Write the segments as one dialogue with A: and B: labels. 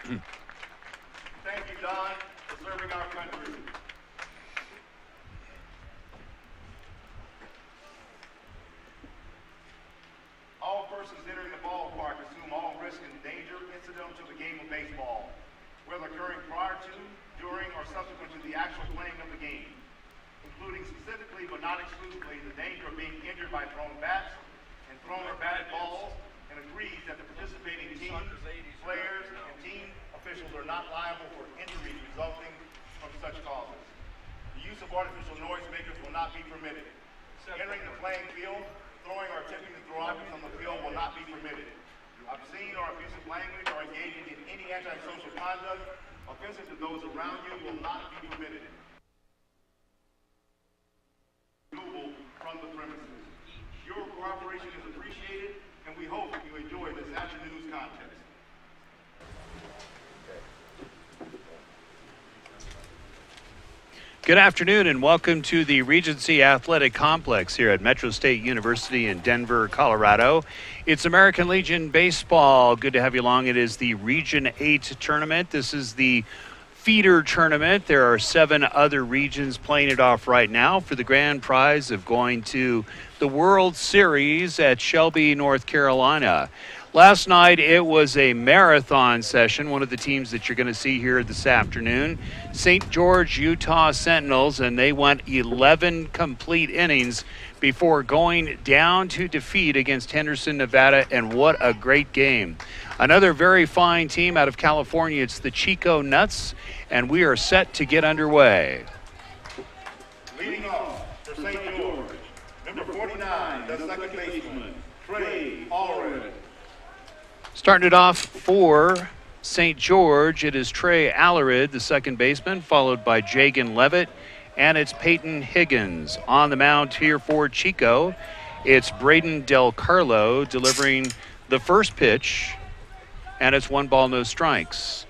A: Thank you, Don, for serving our country. All persons entering the ballpark assume all risk and danger incidental to the game of baseball, whether occurring prior to, during, or subsequent to the actual playing of the game, including specifically but not exclusively the danger of being injured by thrown bats and thrown or batted balls, and agrees that the participating team, players, and team officials are not liable for injuries resulting from such causes. The use of artificial noisemakers will not be permitted. Entering the playing field, throwing or attempting to throw objects on the field will not be permitted. Obscene or abusive language or engaging in any antisocial conduct offensive to those around you will not be permitted. Removal from the premises. Your cooperation is appreciated, and we hope you enjoy this afternoon's contest.
B: Good afternoon and welcome to the Regency Athletic Complex here at Metro State University in Denver, Colorado. It's American Legion Baseball. Good to have you along. It is the Region 8 tournament. This is the feeder tournament. There are 7 other regions playing it off right now for the grand prize of going to the World Series at Shelby, North Carolina. Last night, it was a marathon session, one of the teams that you're going to see here this afternoon, St. George, Utah Sentinels, and they went 11 complete innings before going down to defeat against Henderson, Nevada, and what a great game. Another very fine team out of California, it's the Chico Nuts, and we are set to get underway.
A: Leading off for St. George, number 49, the second baseman, Trey Allred.
B: Starting it off for St. George, it is Trey Allred, the second baseman, followed by Jagan Levitt, and it's Peyton Higgins. On the mound here for Chico, it's Braden Del Carlo delivering the first pitch, and it's 1 ball, no strikes.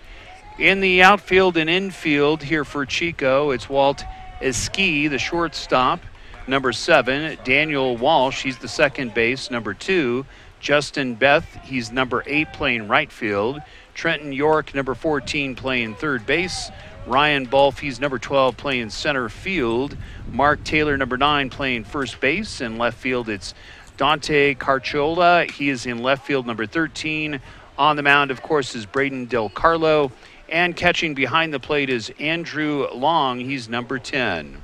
B: In the outfield and infield here for Chico, it's Walt Esqui, the shortstop, number 7, Daniel Walsh, he's the second base, number 2, Justin Beth, he's number 8 playing right field. Trenton York, number 14 playing third base. Ryan Bulf, he's number 12 playing center field. Mark Taylor, number 9 playing first base. In left field, it's Dante Carciola. He is in left field, number 13. On the mound, of course, is Braden Del Carlo. And catching behind the plate is Andrew Long. He's number 10.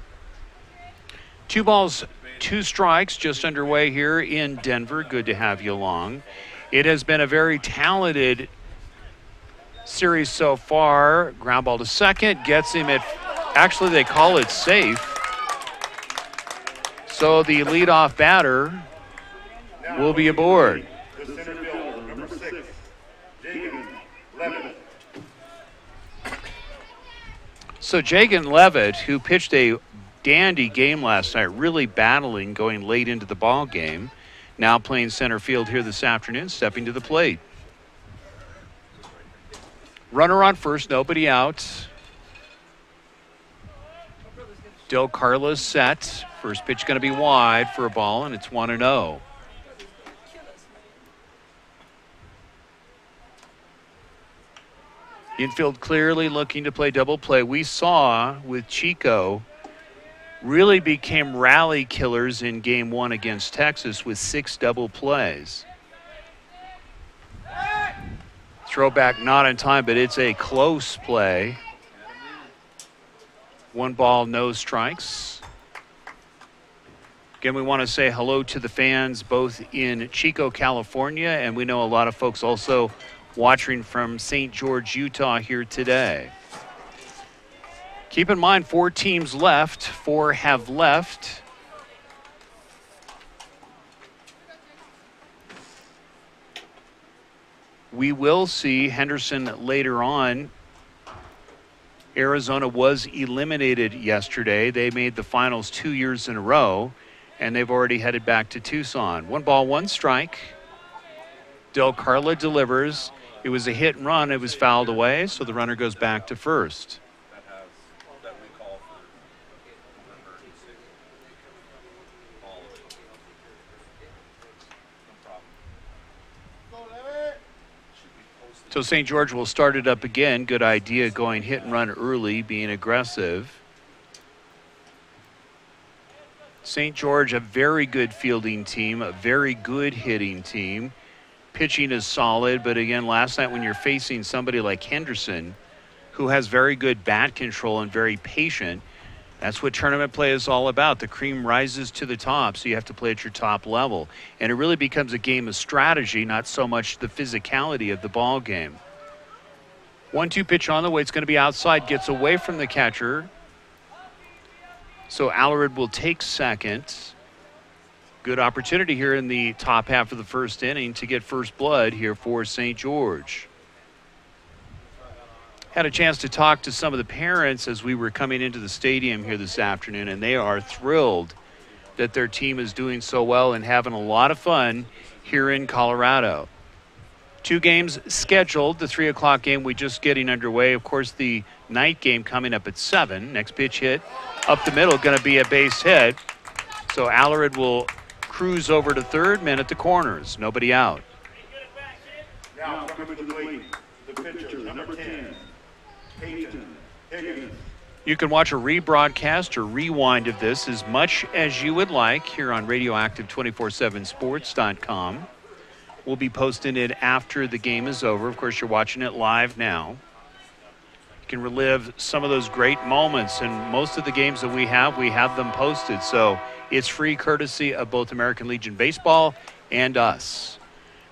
B: 2 balls, 2 strikes just underway here in Denver. Good to have you along. It has been a very talented series so far. Ground ball to second, gets him at, actually they call it safe. So the leadoff batter will be aboard.
A: The center fielder, number 6, Jagan Levitt.
B: So Jagan Levitt, who pitched a dandy game last night, really battling going late into the ball game, now playing center field here this afternoon, stepping to the plate. Runner on first, nobody out. Del Carlo's set. First pitch going to be wide for a ball, and it's 1-0. Infield clearly looking to play double play. We saw with Chico really became rally killers in game 1 against Texas with 6 double plays. Throwback not in time, but it's a close play. 1 ball, no strikes. Again, we want to say hello to the fans both in Chico, California, and we know a lot of folks also watching from St. George, Utah here today. Keep in mind, 4 teams left, 4 have left. We will see Henderson later on. Arizona was eliminated yesterday. They made the finals 2 years in a row, and they've already headed back to Tucson. 1 ball, 1 strike. Del Carlo delivers. It was a hit and run. It was fouled away, so the runner goes back to first. So St. George will start it up again. Good idea going hit and run early, being aggressive. St. George, a very good fielding team, a very good hitting team. Pitching is solid, but again, last night when you're facing somebody like Henderson, who has very good bat control and very patient, that's what tournament play is all about. The cream rises to the top, so you have to play at your top level. And it really becomes a game of strategy, not so much the physicality of the ball game. 1-2 pitch on the way. It's going to be outside, gets away from the catcher. So Alarid will take second. Good opportunity here in the top half of the first inning to get first blood here for St. George. Had a chance to talk to some of the parents as we were coming into the stadium here this afternoon, and they are thrilled that their team is doing so well and having a lot of fun here in Colorado. 2 games scheduled. The 3 o'clock game we just getting underway. Of course, the night game coming up at 7. Next pitch hit up the middle, going to be a base hit. So Alarid will cruise over to third, men at the corners. Nobody out.
A: Now coming to the plate, the pitcher, number 10, Peyton Higgins.
B: You can watch a rebroadcast or rewind of this as much as you would like here on radioactive247sports.com. We'll be posting it after the game is over. Of course, you're watching it live now. You can relive some of those great moments, and most of the games that we have them posted. So it's free courtesy of both American Legion Baseball and us.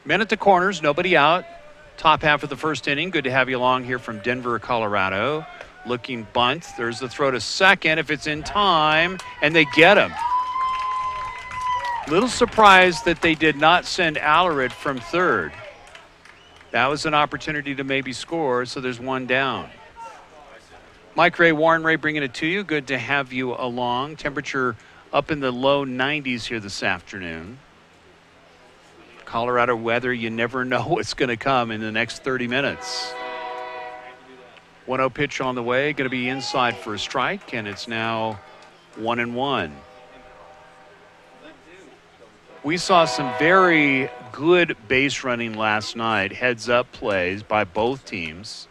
B: Men at the corners, nobody out. Top half of the first inning. Good to have you along here from Denver, Colorado. Looking bunt. There's the throw to second if it's in time, and they get him. Little surprised that they did not send Alarid from third. That was an opportunity to maybe score, so there's one down. Mike Ray, Warren Ray bringing it to you. Good to have you along. Temperature up in the low 90s here this afternoon. Colorado weather, you never know what's going to come in the next 30 minutes. 1-0 pitch on the way, going to be inside for a strike, and it's now 1-1. We saw some very good base running last night, heads-up plays by both teams.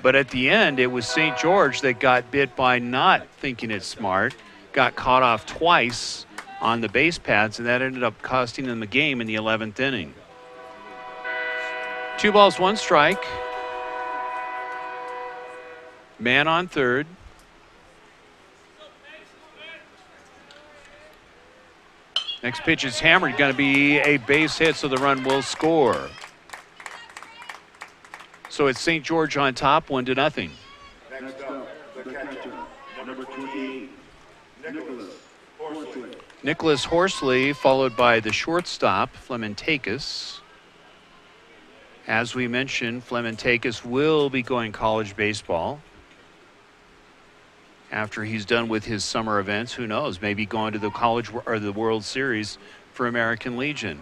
B: But at the end, it was St. George that got bit by not thinking it smart, got caught off twice on the base pads, and that ended up costing them the game in the 11th inning. 2 balls, 1 strike. Man on third. Next pitch is hammered, going to be a base hit, so the run will score. So it's St. George on top, 1-0.
A: Next up, the catcher, number 28,
B: Nicholas Horsley, followed by the shortstop, Flementakis. As we mentioned, Flementakis will be going college baseball after he's done with his summer events. Who knows, maybe going to the college or the World Series for American Legion.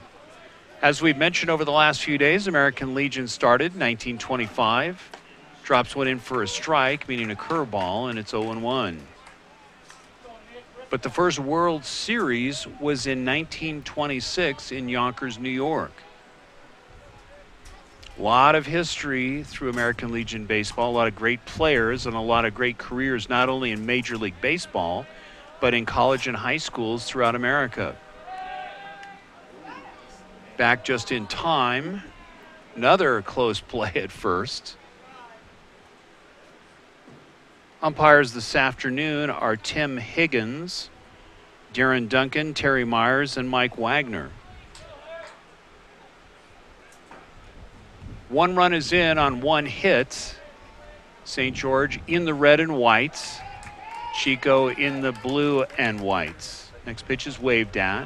B: As we've mentioned over the last few days, American Legion started 1925. Drops one in for a strike, meaning a curveball, and it's 0-1. But the first World Series was in 1926 in Yonkers, New York. A lot of history through American Legion Baseball, a lot of great players and a lot of great careers, not only in Major League Baseball, but in college and high schools throughout America. Back just in time, another close play at first. Umpires this afternoon are Tim Higgins, Darren Duncan, Terry Myers, and Mike Wagner. 1 run is in on 1 hit. St. George in the red and white. Chico in the blue and white. Next pitch is waved at.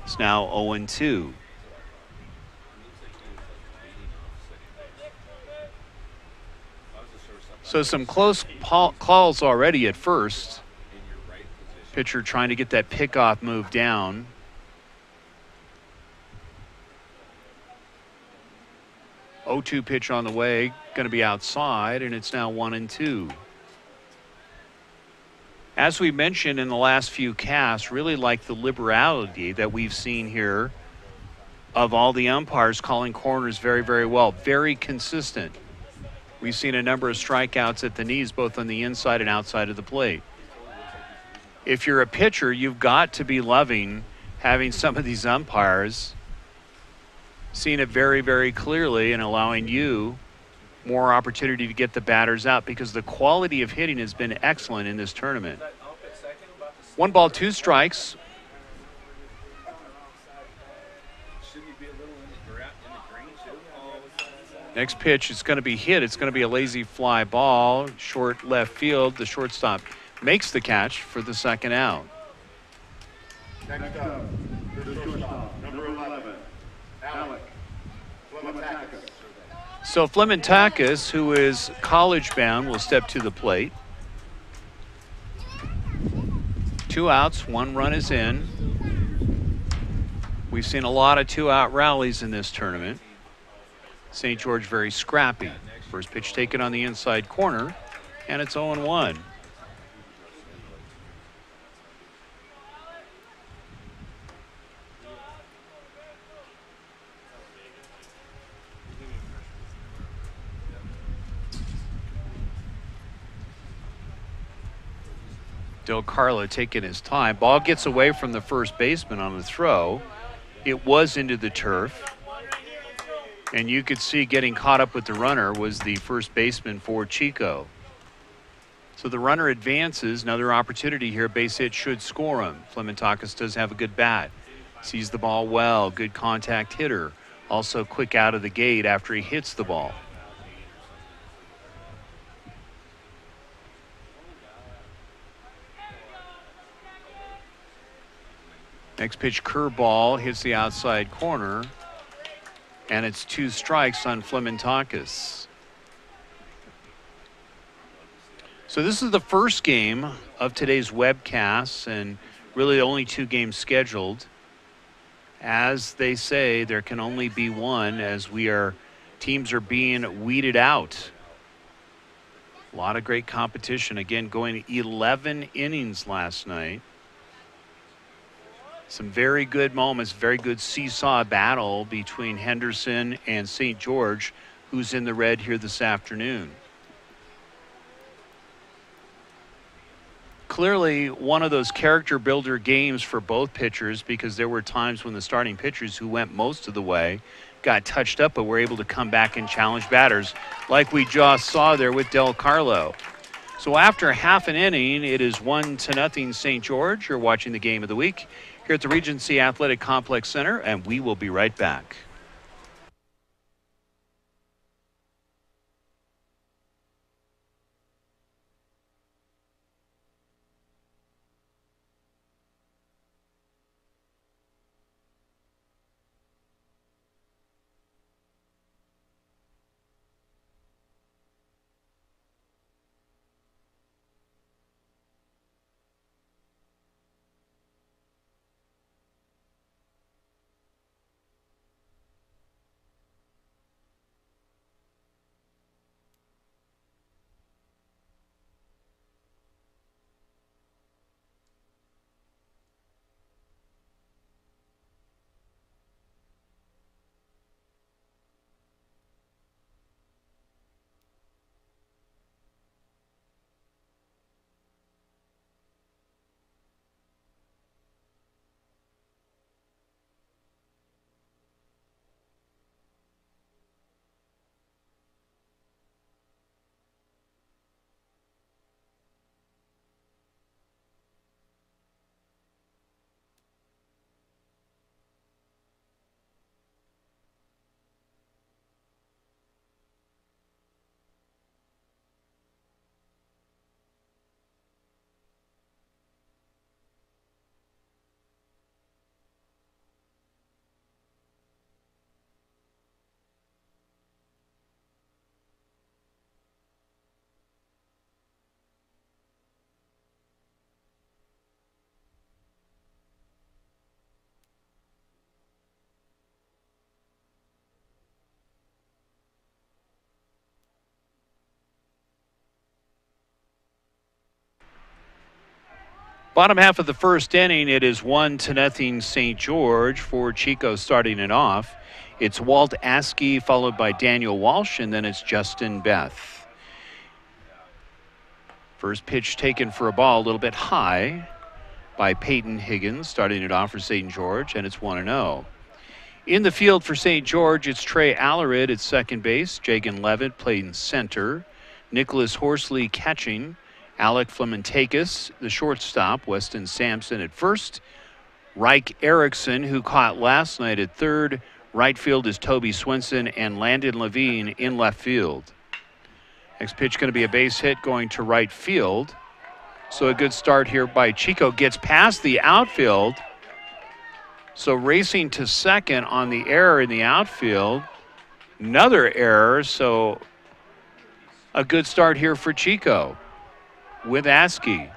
B: It's now 0-2. So some close calls already at first. Pitcher trying to get that pickoff move down. Oh, 0-2 pitch on the way, going to be outside, and it's now 1-2. As we mentioned in the last few casts, really like the liberality that we've seen here of all the umpires calling corners very, very well. Very consistent. We've seen a number of strikeouts at the knees, both on the inside and outside of the plate. If you're a pitcher, you've got to be loving having some of these umpires seeing it very, very clearly and allowing you more opportunity to get the batters out, because the quality of hitting has been excellent in this tournament. 1 ball, 2 strikes. Next pitch is going to be hit. It's going to be a lazy fly ball, short left field. The shortstop makes the catch for the second out.
A: Next up, the shortstop, number 11, Alec Flementakis.
B: So Flementakis, who is college bound, will step to the plate. 2 outs, 1 run is in. We've seen a lot of 2-out rallies in this tournament. St. George very scrappy. First pitch taken on the inside corner, and it's 0-1. Del Carlo taking his time. Ball gets away from the first baseman on the throw. It was into the turf. And you could see getting caught up with the runner was the first baseman for Chico. So the runner advances. Another opportunity here. Base hit should score him. Flementakis does have a good bat. Sees the ball well. Good contact hitter. Also quick out of the gate after he hits the ball. Next pitch, curveball, hits the outside corner. And it's 2 strikes on Flementakis. So this is the first game of today's webcast, and really only 2 games scheduled. As they say, there can only be one, as teams are being weeded out. A lot of great competition. Again, going 11 innings last night. Some very good moments, very good seesaw battle between Henderson and St. George, who's in the red here this afternoon. Clearly one of those character builder games for both pitchers, because there were times when the starting pitchers, who went most of the way, got touched up but were able to come back and challenge batters, like we just saw there with Del Carlo. So after half an inning, it is 1-0 St. George. You're watching the game of the week here at the Regency Athletic Complex Center, and we will be right back. Bottom half of the first inning, it is 1-0 St. George for Chico starting it off. It's Walt Askey followed by Daniel Walsh, and then it's Justin Beth. First pitch taken for a ball a little bit high by Peyton Higgins, starting it off for St. George, and it's 1-0. In the field for St. George, it's Trey Alarid at second base, Jagan Levitt playing center, Nicholas Horsley catching, Alec Flementakis, the shortstop, Weston Sampson at first, Reich Erickson, who caught last night at third, right field is Toby Swenson, and Landon Levine in left field. Next pitch going to be a base hit going to right field. So a good start here by Chico. Gets past the outfield. So racing to second on the error in the outfield. Another error, so a good start here for Chico with Askey.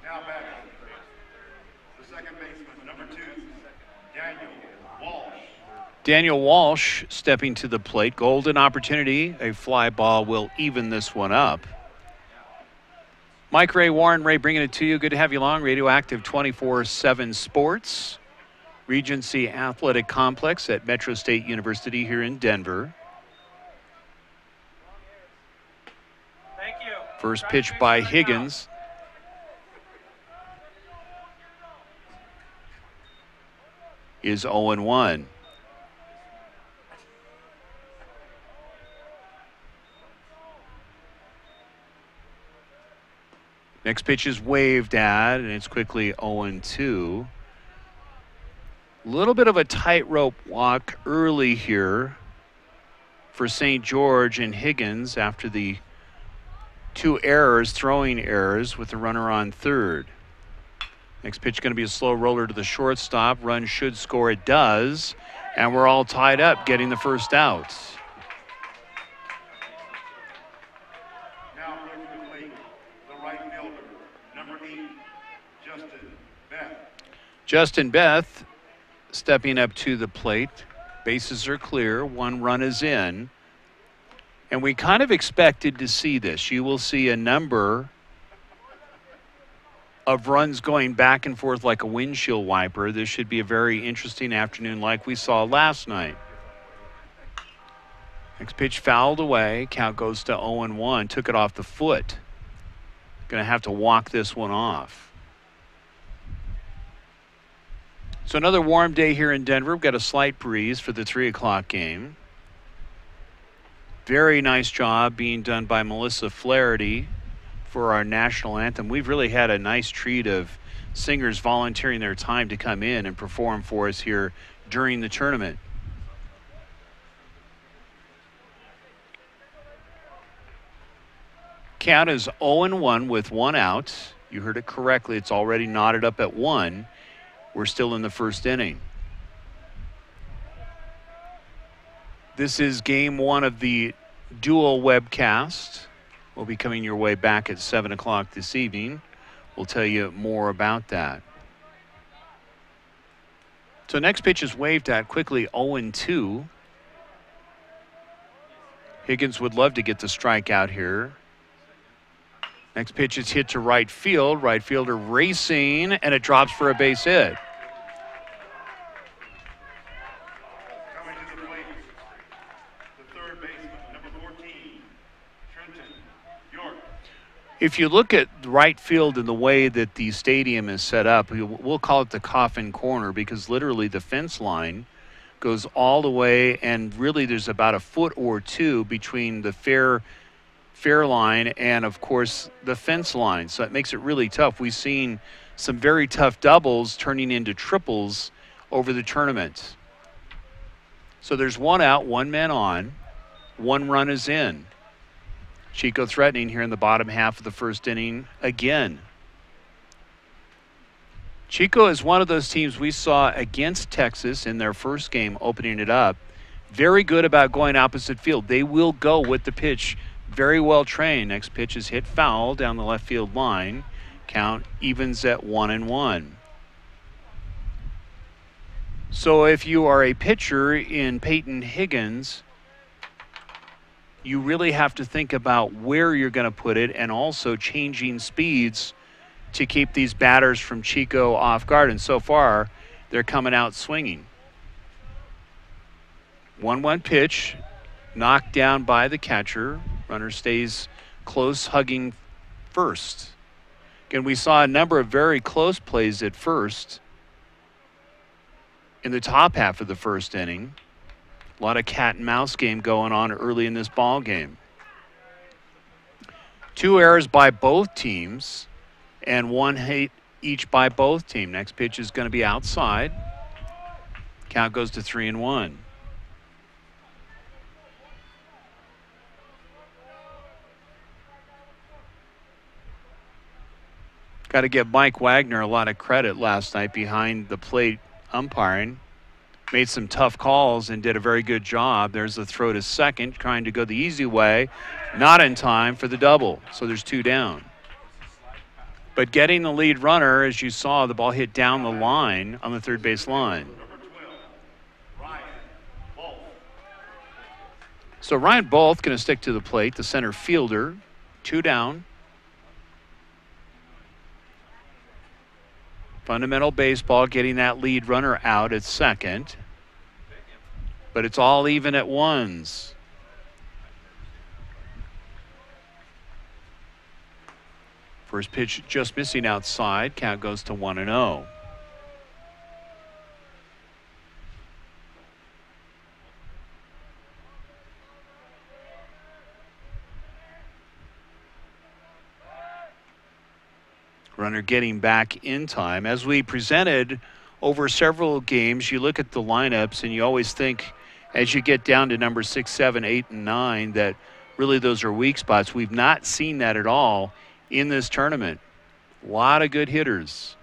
A: Now back, the second baseman, number 2, Daniel Walsh.
B: Daniel Walsh stepping to the plate. Golden opportunity. A fly ball will even this one up. Mike, Ray, Warren, Ray bringing it to you. Good to have you along. Radioactive 24/7 Sports. Regency Athletic Complex at Metro State University here in Denver.
C: Thank you.
B: First pitch by Higgins. Is 0-1. Next pitch is waved at, and it's quickly 0-2. A little bit of a tightrope walk early here for St. George and Higgins after the 2 errors, throwing errors, with the runner on third. Next pitch going to be a slow roller to the shortstop. Run should score. It does. And we're all tied up getting the first out.
A: Now approaching the plate, the right fielder, number 8, Justin Beth.
B: Justin Beth stepping up to the plate. Bases are clear. 1 run is in. And we kind of expected to see this. You will see a number of runs going back and forth like a windshield wiper. This should be a very interesting afternoon like we saw last night. Next pitch fouled away. Count goes to 0-1. Took it off the foot. Going to have to walk this one off. So another warm day here in Denver. We've got a slight breeze for the 3 o'clock game. Very nice job being done by Melissa Flaherty for our national anthem. We've really had a nice treat of singers volunteering their time to come in and perform for us here during the tournament. Count is 0-1 with 1 out. You heard it correctly. It's already knotted up at 1. We're still in the first inning. This is game 1 of the dual webcast. Will be coming your way back at 7 o'clock this evening. We'll tell you more about that. So next pitch is waved at quickly, 0-2. Higgins would love to get the strikeout here. Next pitch is hit to right field. Right fielder racing, and it drops for a base hit.
A: Coming to the plate, the third baseman, number 14, Trenton York.
B: If you look at right field and the way that the stadium is set up, we'll call it the coffin corner, because literally the fence line goes all the way, and really there's about a foot or 2 between the fair line and, of course, the fence line. So it makes it really tough. We've seen some very tough doubles turning into triples over the tournament. So there's 1 out, 1 man on. 1 run is in. Chico threatening here in the bottom half of the first inning again. Chico is one of those teams we saw against Texas in their first game, opening it up. Very good about going opposite field. They will go with the pitch. Very well trained. Next pitch is hit foul down the left field line. Count evens at 1-1. So if you are a pitcher in Peyton Higgins, you really have to think about where you're going to put it and also changing speeds to keep these batters from Chico off guard. And so far, they're coming out swinging. 1-1 pitch, knocked down by the catcher. Runner stays close, hugging first. Again, we saw a number of very close plays at first in the top half of the first inning. A lot of cat and mouse game going on early in this ball game. 2 errors by both teams and 1 hit each by both teams. Next pitch is going to be outside. Count goes to 3-1. Got to give Mike Wagner a lot of credit last night behind the plate umpiring. Made some tough calls and did a very good job. There's the throw to second, trying to go the easy way. Not in time for the double, so there's 2 down. But getting the lead runner, as you saw, the ball hit down the line on the third base line. So Ryan Bolth going to stick to the plate, the center fielder. 2 down. Fundamental baseball, getting that lead runner out at second. But it's all even at ones. First pitch just missing outside. Count goes to 1-0. Runner getting back in time. As we presented over several games, you look at the lineups and you always think as you get down to number 6, 7, 8, and 9 that really those are weak spots. We've not seen that at all in this tournament. A lot of good hitters.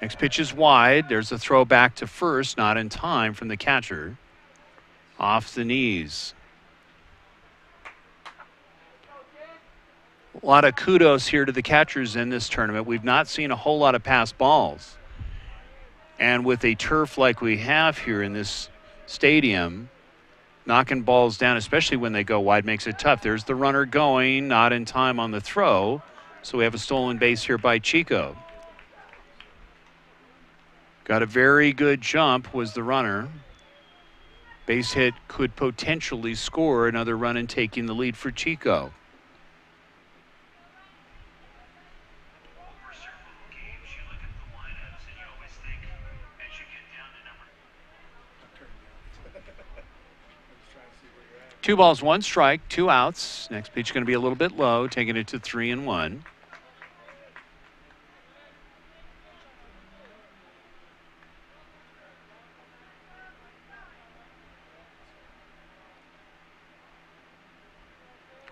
B: Next pitch is wide. There's a throw back to first, not in time from the catcher. Off the knees. A lot of kudos here to the catchers in this tournament. We've not seen a whole lot of pass balls. And with a turf like we have here in this stadium, knocking balls down, especially when they go wide, makes it tough. There's the runner going, not in time on the throw. So we have a stolen base here by Chico. Got a very good jump, was the runner. Base hit could potentially score another run and taking the lead for Chico. Two balls, 1 strike, 2 outs. Next pitch going to be a little bit low, taking it to 3-1.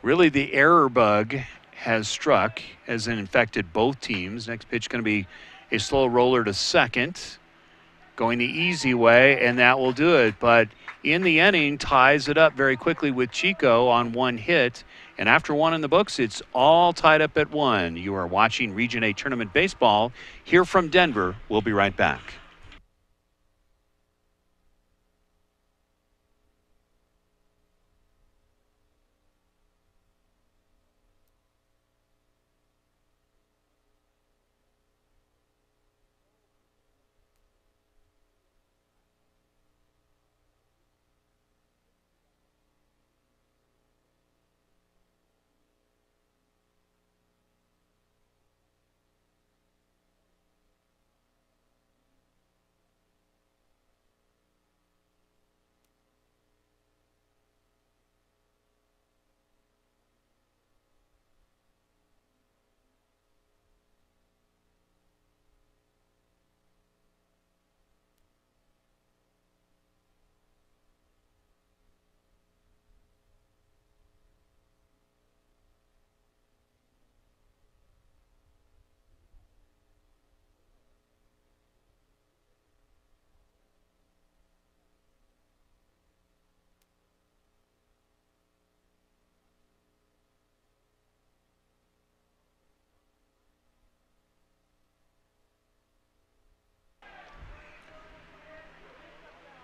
B: Really, the error bug has struck, as it infected both teams. Next pitch going to be a slow roller to second, going the easy way, and that will do it. But in the inning, ties it up very quickly with Chico on 1 hit. And after 1 in the books, it's all tied up at 1. You are watching Region A Tournament Baseball here from Denver. We'll be right back.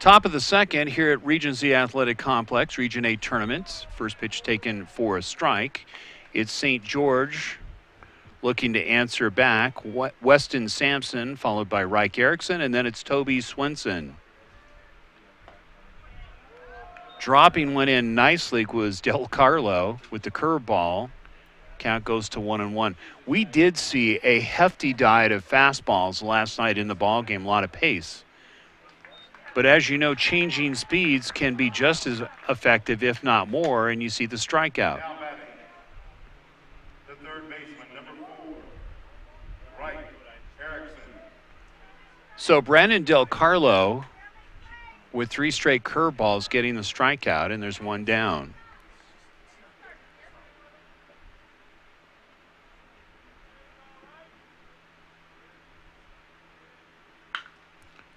B: Top of the second here at Regency Athletic Complex, Region A tournament. First pitch taken for a strike. It's St. George looking to answer back. Weston Sampson followed by Reich Erickson, and then it's Toby Swenson. Dropping one in nicely was Del Carlo with the curveball. Count goes to 1-1. We did see a hefty diet of fastballs last night in the ball game, a lot of pace. But as you know, changing speeds can be just as effective, if not more, and you see the strikeout.
A: Now batting, the third baseman, number 4, Reich Erickson.
B: So Brandon Del Carlo with 3 straight curveballs getting the strikeout, and there's one down.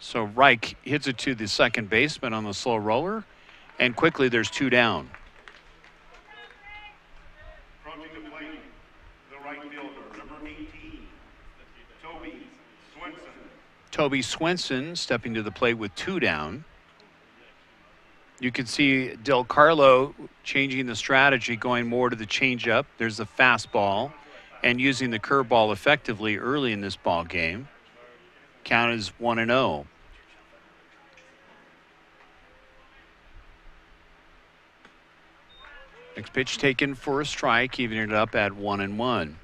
B: So Reich hits it to the second baseman on the slow roller, and quickly there's 2 down.
A: Approaching the plate, the right fielder, number 18, Toby Swenson.
B: Toby Swenson stepping to the plate with 2 down. You can see Del Carlo changing the strategy, going more to the changeup. There's the fastball, and using the curveball effectively early in this ball game. Count is 1-0. Next pitch taken for a strike, evening it up at 1-1.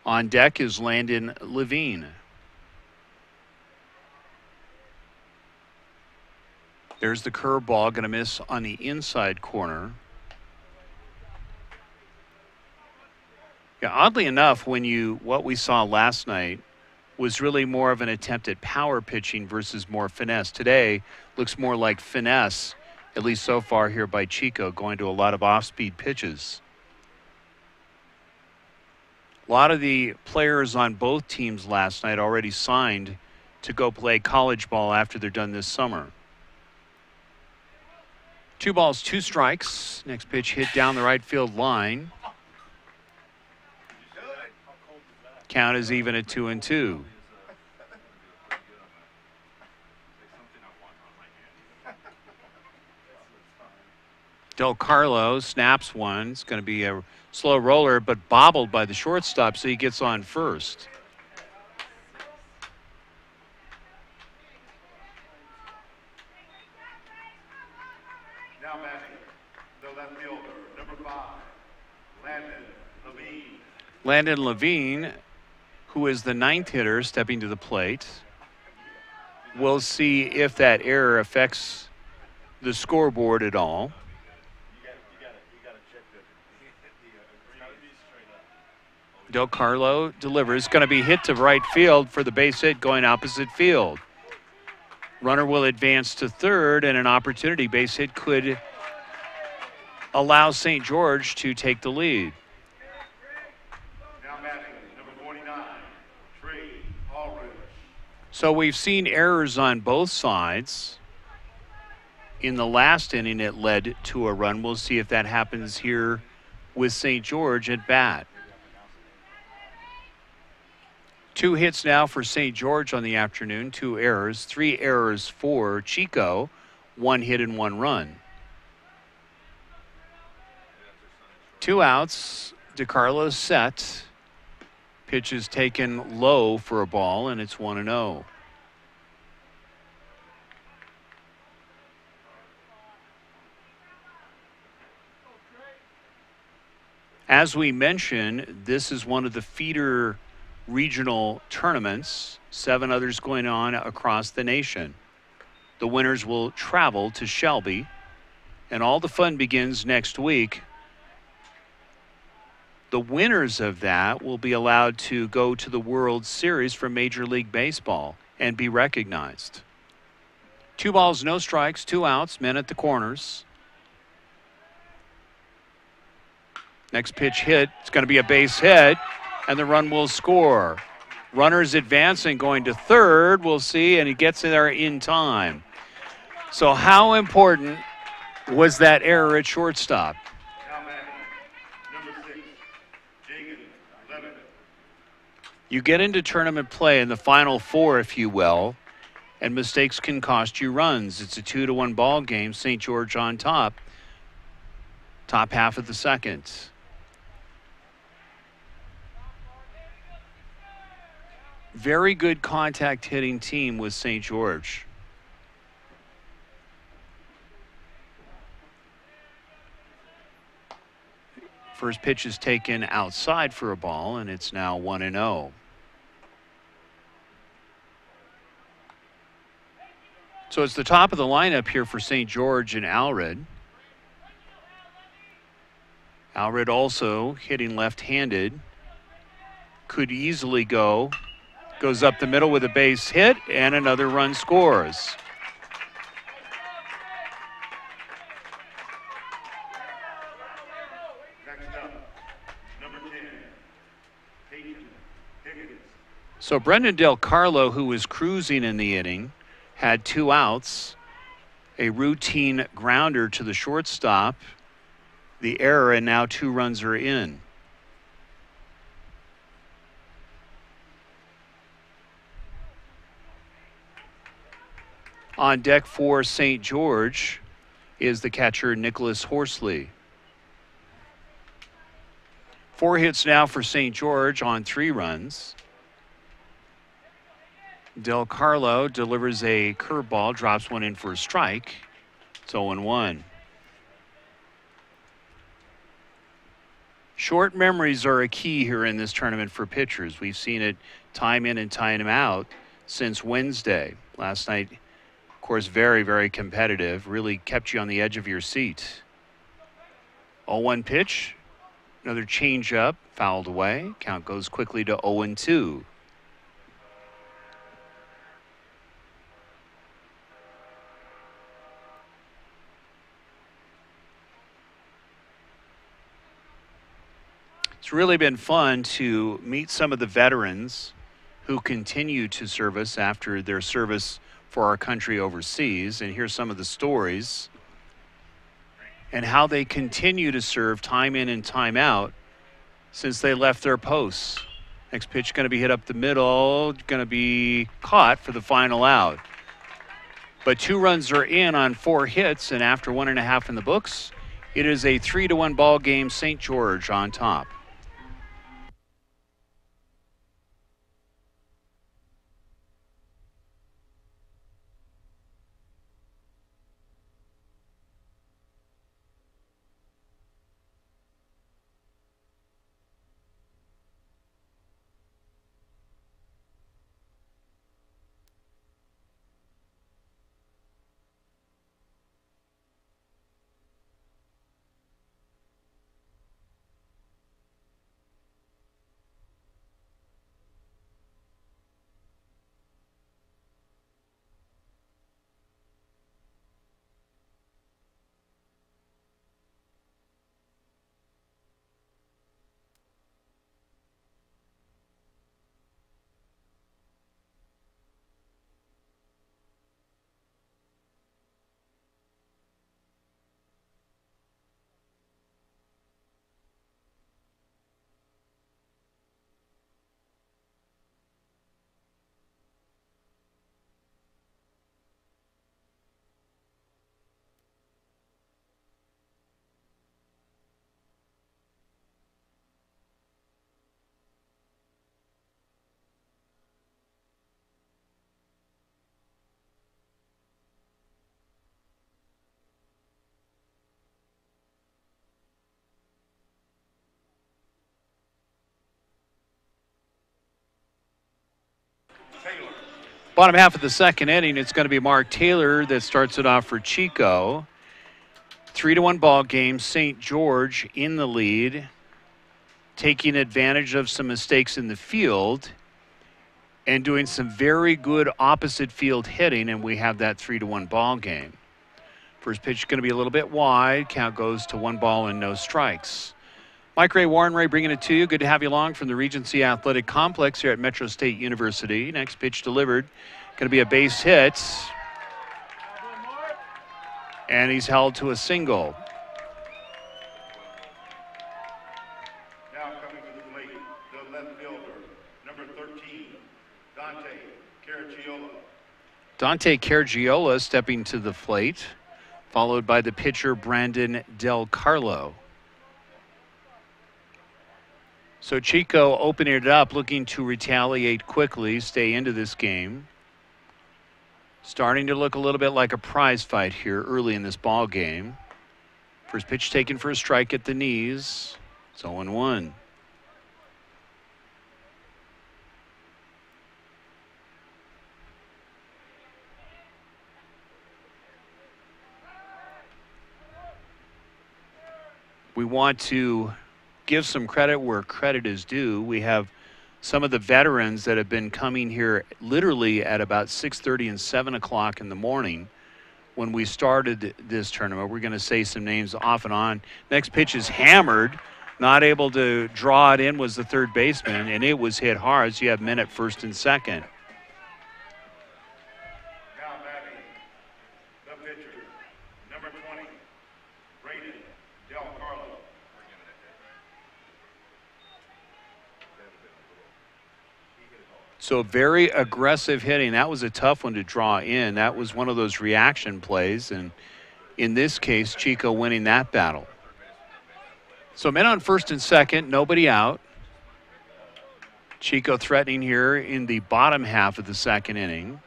B: On deck is Landon Levine. There's the curveball, going to miss on the inside corner. Yeah, oddly enough, what we saw last night was really more of an attempt at power pitching versus more finesse. Today looks more like finesse, at least so far here by Chico, going to a lot of off-speed pitches. A lot of the players on both teams last night already signed to go play college ball after they're done this summer. 2 balls, 2 strikes. Next pitch hit down the right field line. Count is even at 2-2. Del Carlo snaps one. It's going to be a slow roller, but bobbled by the shortstop, so he gets on first.
A: Now batting, the left fielder, number 5, Landon Levine.
B: Landon Levine, who is the 9th hitter stepping to the plate. We'll see if that error affects the scoreboard at all. Del Carlo delivers. Going to be hit to right field for the base hit going opposite field. Runner will advance to third, and an opportunity base hit could allow St. George to take the lead.
A: Now batting, number 49, Trey Allred.
B: So we've seen errors on both sides. In the last inning, it led to a run. We'll see if that happens here with St. George at bat. 2 hits now for St. George on the afternoon, 2 errors, 3 errors for Chico, 1 hit and 1 run. 2 outs, DeCarlo set. Pitch is taken low for a ball, and it's 1-0. As we mentioned, this is one of the feeder regional tournaments, 7 others going on across the nation. The winners will travel to Shelby, and all the fun begins next week. The winners of that will be allowed to go to the World Series for Major League Baseball and be recognized. 2 balls, no strikes, 2 outs, men at the corners. Next pitch hit, it's going to be a base hit, and the run will score. Runners advancing, going to third, we'll see, and he gets there in time. So how important was that error at shortstop?
A: Now batting, number 6, Jagan Levitt.
B: You get into tournament play in the Final Four, if you will, and mistakes can cost you runs. It's a 2-1 ball game. St. George on top. Top half of the second. Very good contact hitting team with St. George. First pitch is taken outside for a ball, and it's now 1-0. So it's the top of the lineup here for St. George and Allred. Allred also hitting left-handed. Could easily go. Goes up the middle with a base hit, and another run scores. So Brendan Del Carlo, who was cruising in the inning, had 2 outs, a routine grounder to the shortstop, the error, and now 2 runs are in. On deck for St. George is the catcher Nicholas Horsley. 4 hits now for St. George on 3 runs. Del Carlo delivers a curveball, drops one in for a strike. It's 0-1. Short memories are a key here in this tournament for pitchers. We've seen it time in and time out since Wednesday. Last night, of course, very, very competitive. Really kept you on the edge of your seat. 0-1 pitch. Another changeup, fouled away. Count goes quickly to 0-2. It's really been fun to meet some of the veterans who continue to serve us after their service for our country overseas, and hear some of the stories and how they continue to serve time in and time out since they left their posts. Next pitch going to be hit up the middle, going to be caught for the final out. But 2 runs are in on 4 hits, and after 1.5 in the books, it is a 3-1 ball game. St. George on top. Bottom half of the second inning, it's going to be Mark Taylor that starts it off for Chico. 3-1 ball game. St. George in the lead, taking advantage of some mistakes in the field and doing some very good opposite field hitting, and we have that 3-1 ball game. First pitch is going to be a little bit wide. Count goes to 1 ball and no strikes. Mike Ray, Warren Ray bringing it to you. Good to have you along from the Regency Athletic Complex here at Metro State University. Next pitch delivered. Going to be a base hit. And he's held to a single.
A: Now coming to the plate, the left fielder, number 13, Dante Caracciola.
B: Dante Cargiola stepping to the plate, followed by the pitcher Brandon Del Carlo. So Chico opening it up, looking to retaliate quickly, stay into this game. Starting to look a little bit like a prize fight here early in this ball game. First pitch taken for a strike at the knees. It's 0-1. We want to give some credit where credit is due. We have some of the veterans that have been coming here literally at about 6:30 and 7 o'clock in the morning when we started this tournament. We're going to say some names off and on. Next pitch is hammered. Not able to draw it in was the third baseman, and it was hit hard, so you have men at first and second.
A: Now batting, the pitcher, number 20, Brandon Del Carlo.
B: So very aggressive hitting. That was a tough one to draw in. That was one of those reaction plays, and in this case, Chico winning that battle. So men on first and second, nobody out. Chico threatening here in the bottom half of the second inning.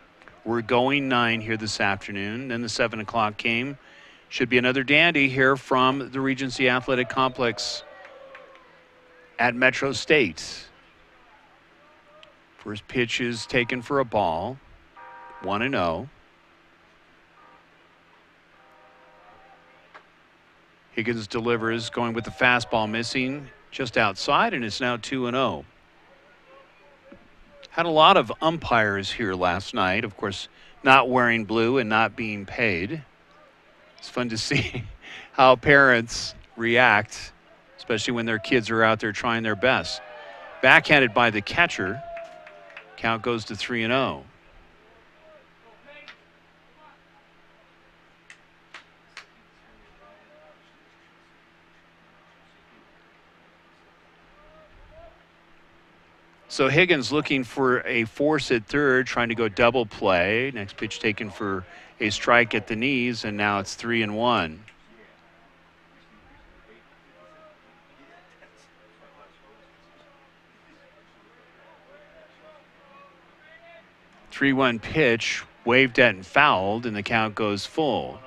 B: We're going 9 here this afternoon. Then the 7 o'clock game. Should be another dandy here from the Regency Athletic Complex at Metro State. First pitch is taken for a ball. 1-0. Higgins delivers, going with the fastball missing just outside, and it's now 2-0. Had a lot of umpires here last night, of course, not wearing blue and not being paid. It's fun to see how parents react, especially when their kids are out there trying their best. Backhanded by the catcher. Count goes to 3-0. So Higgins looking for a force at third, trying to go double play. Next pitch taken for a strike at the knees, and now it's 3-1. 3-1 pitch, waved at and fouled, and the count goes full.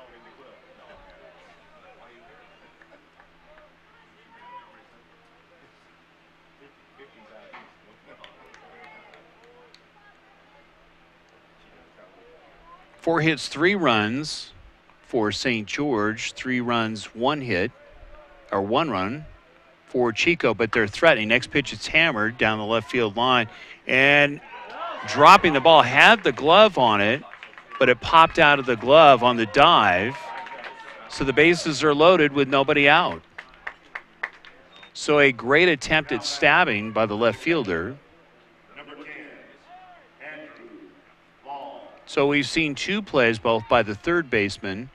B: Four hits, 3 runs for St. George. 3 runs, 1 hit, or 1 run for Chico, but they're threatening. Next pitch, it's hammered down the left field line, and dropping the ball, had the glove on it, but it popped out of the glove on the dive. So the bases are loaded with nobody out. So a great attempt at stabbing by the left fielder. So we've seen 2 plays, both by the third baseman,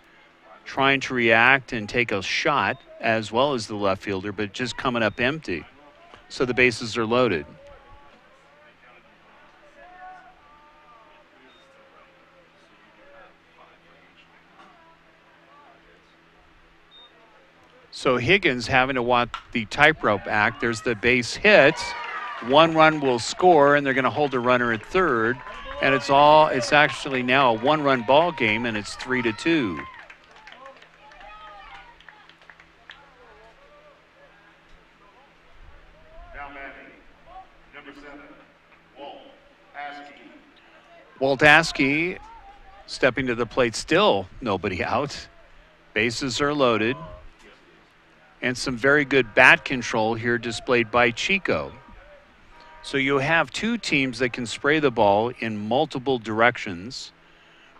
B: trying to react and take a shot, as well as the left fielder, but just coming up empty. So the bases are loaded. So Higgins having to walk the tightrope act. There's the base hit. 1 run will score, and they're going to hold a runner at third. And it's actually now a 1-run ball game, and it's 3-2.
A: Now batting, number 7,
B: Walt Askey stepping to the plate, still nobody out. Bases are loaded. And some very good bat control here displayed by Chico. So you have 2 teams that can spray the ball in multiple directions.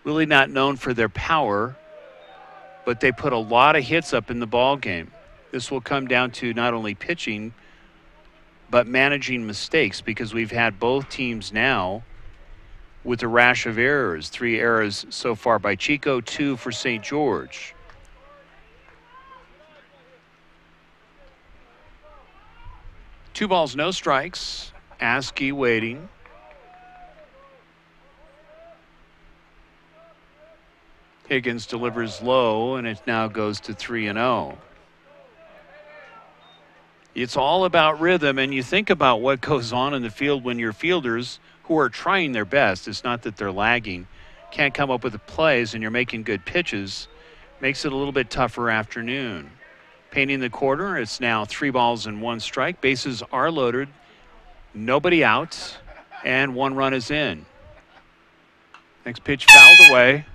B: Really not known for their power, but they put a lot of hits up in the ball game. This will come down to not only pitching, but managing mistakes, because we've had both teams now with a rash of errors. 3 errors so far by Chico, 2 for St. George. Two balls, no strikes. Askey waiting. Higgins delivers low, and it now goes to 3-0. It's all about rhythm, and you think about what goes on in the field when your fielders, who are trying their best, it's not that they're lagging, can't come up with the plays and you're making good pitches, makes it a little bit tougher afternoon. Painting the quarter, it's now 3 balls and 1 strike. Bases are loaded, nobody out, and 1 run is in. Next pitch fouled away.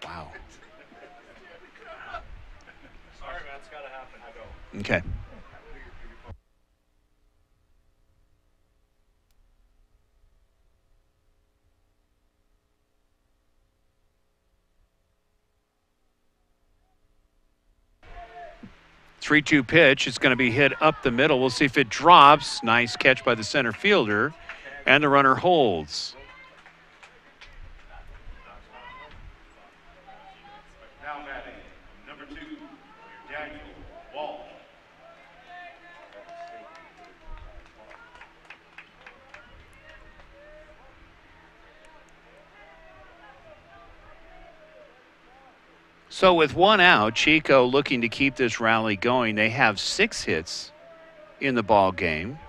B: Wow.
C: Sorry, man, it's got to happen. I know.
B: Okay. Three-two pitch. It's going to be hit up the middle. We'll see if it drops. Nice catch by the center fielder, and the runner holds.
A: Now batting, number 2, Daniel Walsh.
B: So with 1 out, Chico looking to keep this rally going. They have 6 hits in the ball game.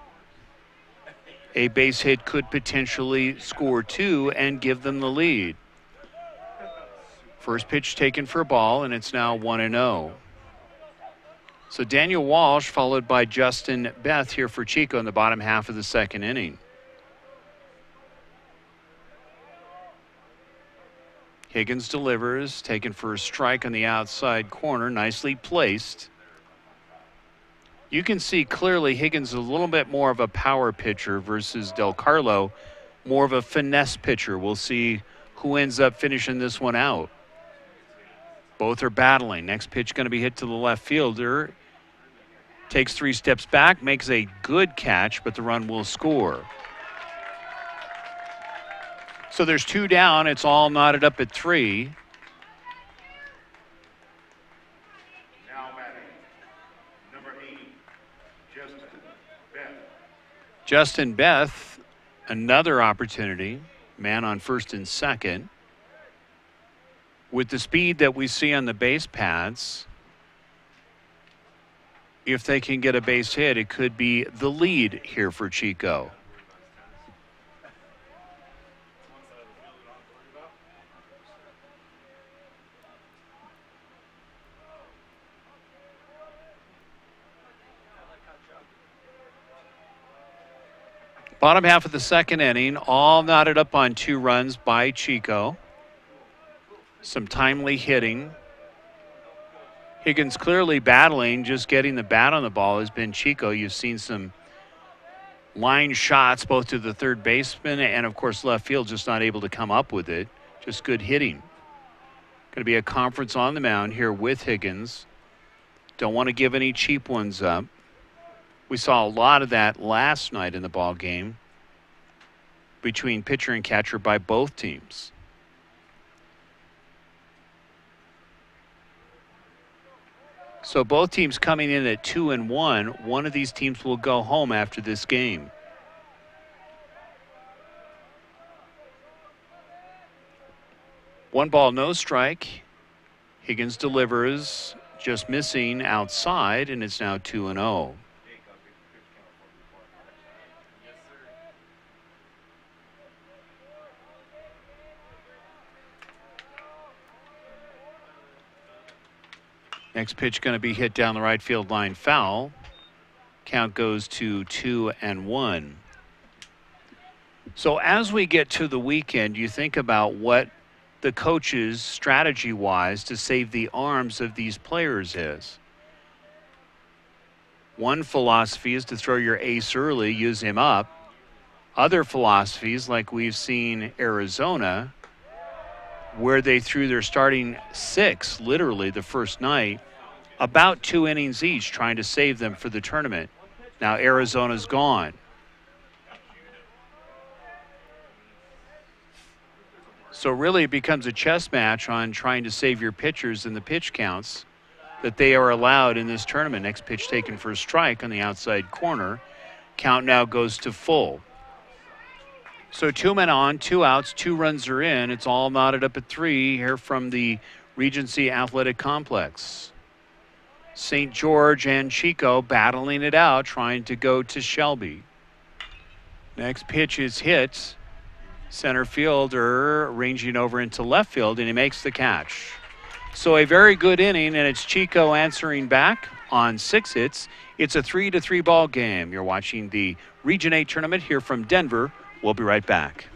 B: A base hit could potentially score 2 and give them the lead. First pitch taken for a ball, and it's now 1-0. So Daniel Walsh followed by Justin Beth here for Chico in the bottom half of the 2nd inning. Higgins delivers, taken for a strike on the outside corner, nicely placed. You can see clearly Higgins is a little bit more of a power pitcher versus Del Carlo, more of a finesse pitcher. We'll see who ends up finishing this one out. Both are battling. Next pitch going to be hit to the left fielder. Takes 3 steps back, makes a good catch, but the run will score. So there's 2 down. It's all knotted up at 3.
A: Now batting, number 8, Justin Beth.
B: Justin Beth, another opportunity. Man on first and second. With the speed that we see on the base paths, if they can get a base hit, it could be the lead here for Chico. Bottom half of the 2nd inning, all knotted up on 2 runs by Chico. Some timely hitting. Higgins clearly battling, just getting the bat on the ball has been Chico. You've seen some line shots both to the third baseman and, of course, left field, just not able to come up with it. Just good hitting. Going to be a conference on the mound here with Higgins. Don't want to give any cheap ones up. We saw a lot of that last night in the ball game between pitcher and catcher by both teams. So both teams coming in at 2-1. One of these teams will go home after this game. One ball, no strike. Higgins delivers, just missing outside, and it's now 2-0. Next pitch going to be hit down the right field line, foul. Count goes to 2-1. So as we get to the weekend, you think about what the coaches, strategy-wise, to save the arms of these players is. One philosophy is to throw your ace early, use him up. Other philosophies, like we've seen Arizona, where they threw their starting 6, literally the first night, about 2 innings each, trying to save them for the tournament. Now Arizona's gone. So really it becomes a chess match on trying to save your pitchers in the pitch counts that they are allowed in this tournament. Next pitch taken for a strike on the outside corner. Count now goes to full. So 2 men on, 2 outs, 2 runs are in. It's all knotted up at 3 here from the Regency Athletic Complex. St. George and Chico battling it out, trying to go to Shelby. Next pitch is hit. Center fielder ranging over into left field, and he makes the catch. So a very good inning, and it's Chico answering back on 6 hits. It's a 3-3 ball game. You're watching the Region 8 tournament here from Denver. We'll be right back.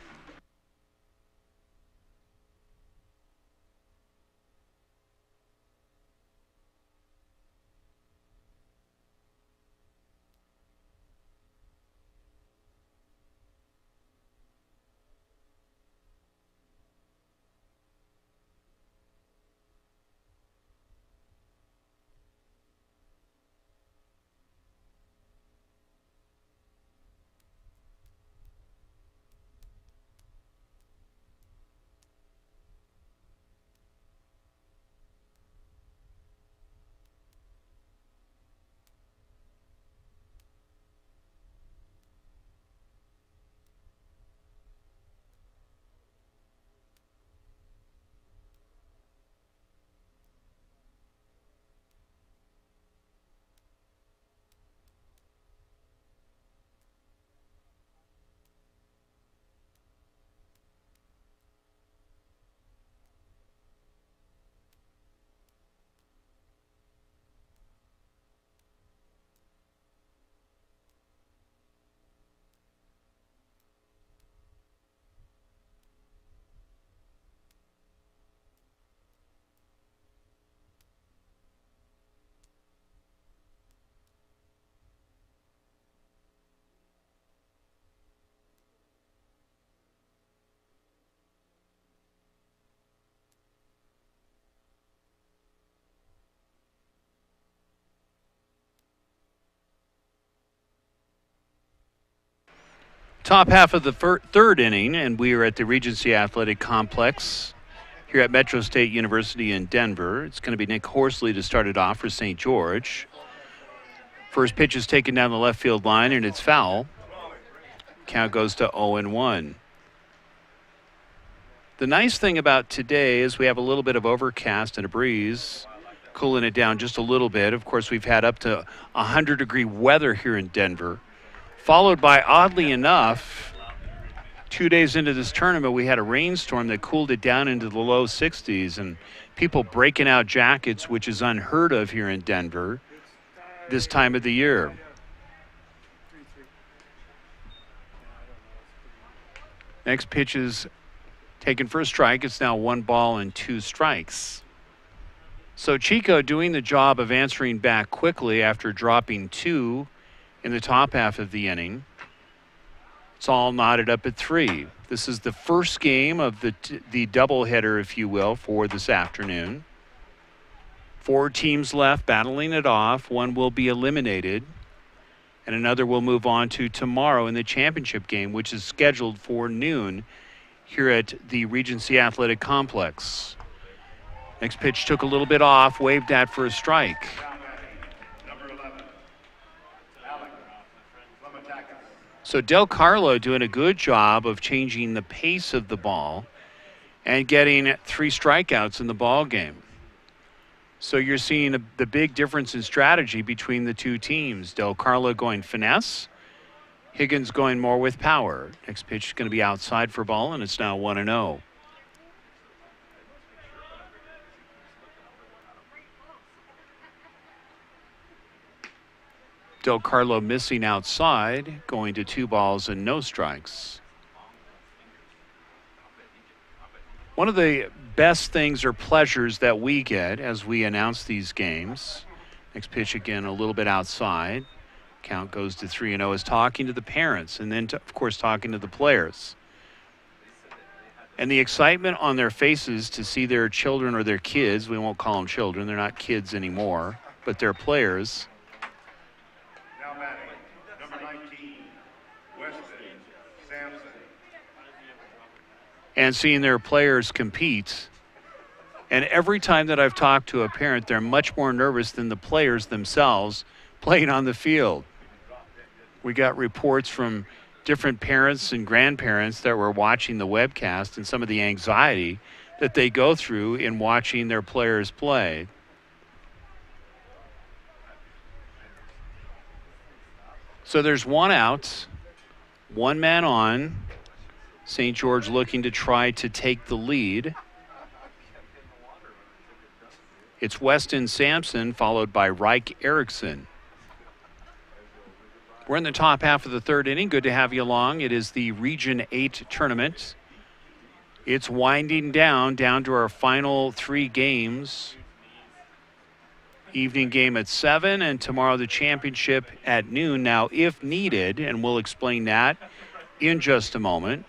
B: Top half of the third inning, and we are at the Regency Athletic Complex here at Metro State University in Denver. It's going to be Nick Horsley to start it off for St. George. First pitch is taken down the left field line, and it's foul. Count goes to 0-1. The nice thing about today is we have a little bit of overcast and a breeze, cooling it down just a little bit. Of course, we've had up to 100-degree weather here in Denver, followed by, oddly enough, 2 days into this tournament, we had a rainstorm that cooled it down into the low 60s, and people breaking out jackets, which is unheard of here in Denver this time of the year. Next pitch is taken for a strike. It's now 1 ball and 2 strikes. So Chico doing the job of answering back quickly after dropping 2 in the top half of the inning. It's all knotted up at 3. This is the first game of the doubleheader, if you will, for this afternoon. 4 teams left battling it off. One will be eliminated, and another will move on to tomorrow in the championship game, which is scheduled for noon here at the Regency Athletic Complex. Next pitch took a little bit off, waved at for a strike. So Del Carlo doing a good job of changing the pace of the ball and getting 3 strikeouts in the ball game. So you're seeing the big difference in strategy between the 2 teams. Del Carlo going finesse, Higgins going more with power. Next pitch is going to be outside for ball, and it's now 1-0. Del Carlo missing outside, going to 2 balls and no strikes. One of the best things or pleasures that we get as we announce these games, next pitch again a little bit outside, count goes to 3-0, is talking to the parents and then, of course, talking to the players. And the excitement on their faces to see their children or their kids, we won't call them children, they're not kids anymore, but they're players. And seeing their players compete. And every time that I've talked to a parent, they're much more nervous than the players themselves playing on the field. We got reports from different parents and grandparents that were watching the webcast and some of the anxiety that they go through in watching their players play. So there's one out, one man on. St. George looking to try to take the lead. It's Weston Sampson followed by Reich Erickson. We're in the top half of the third inning. Good to have you along. It is the Region 8 tournament. It's winding down to our final 3 games. Evening game at 7 and tomorrow the championship at noon. Now, if needed, and we'll explain that in just a moment.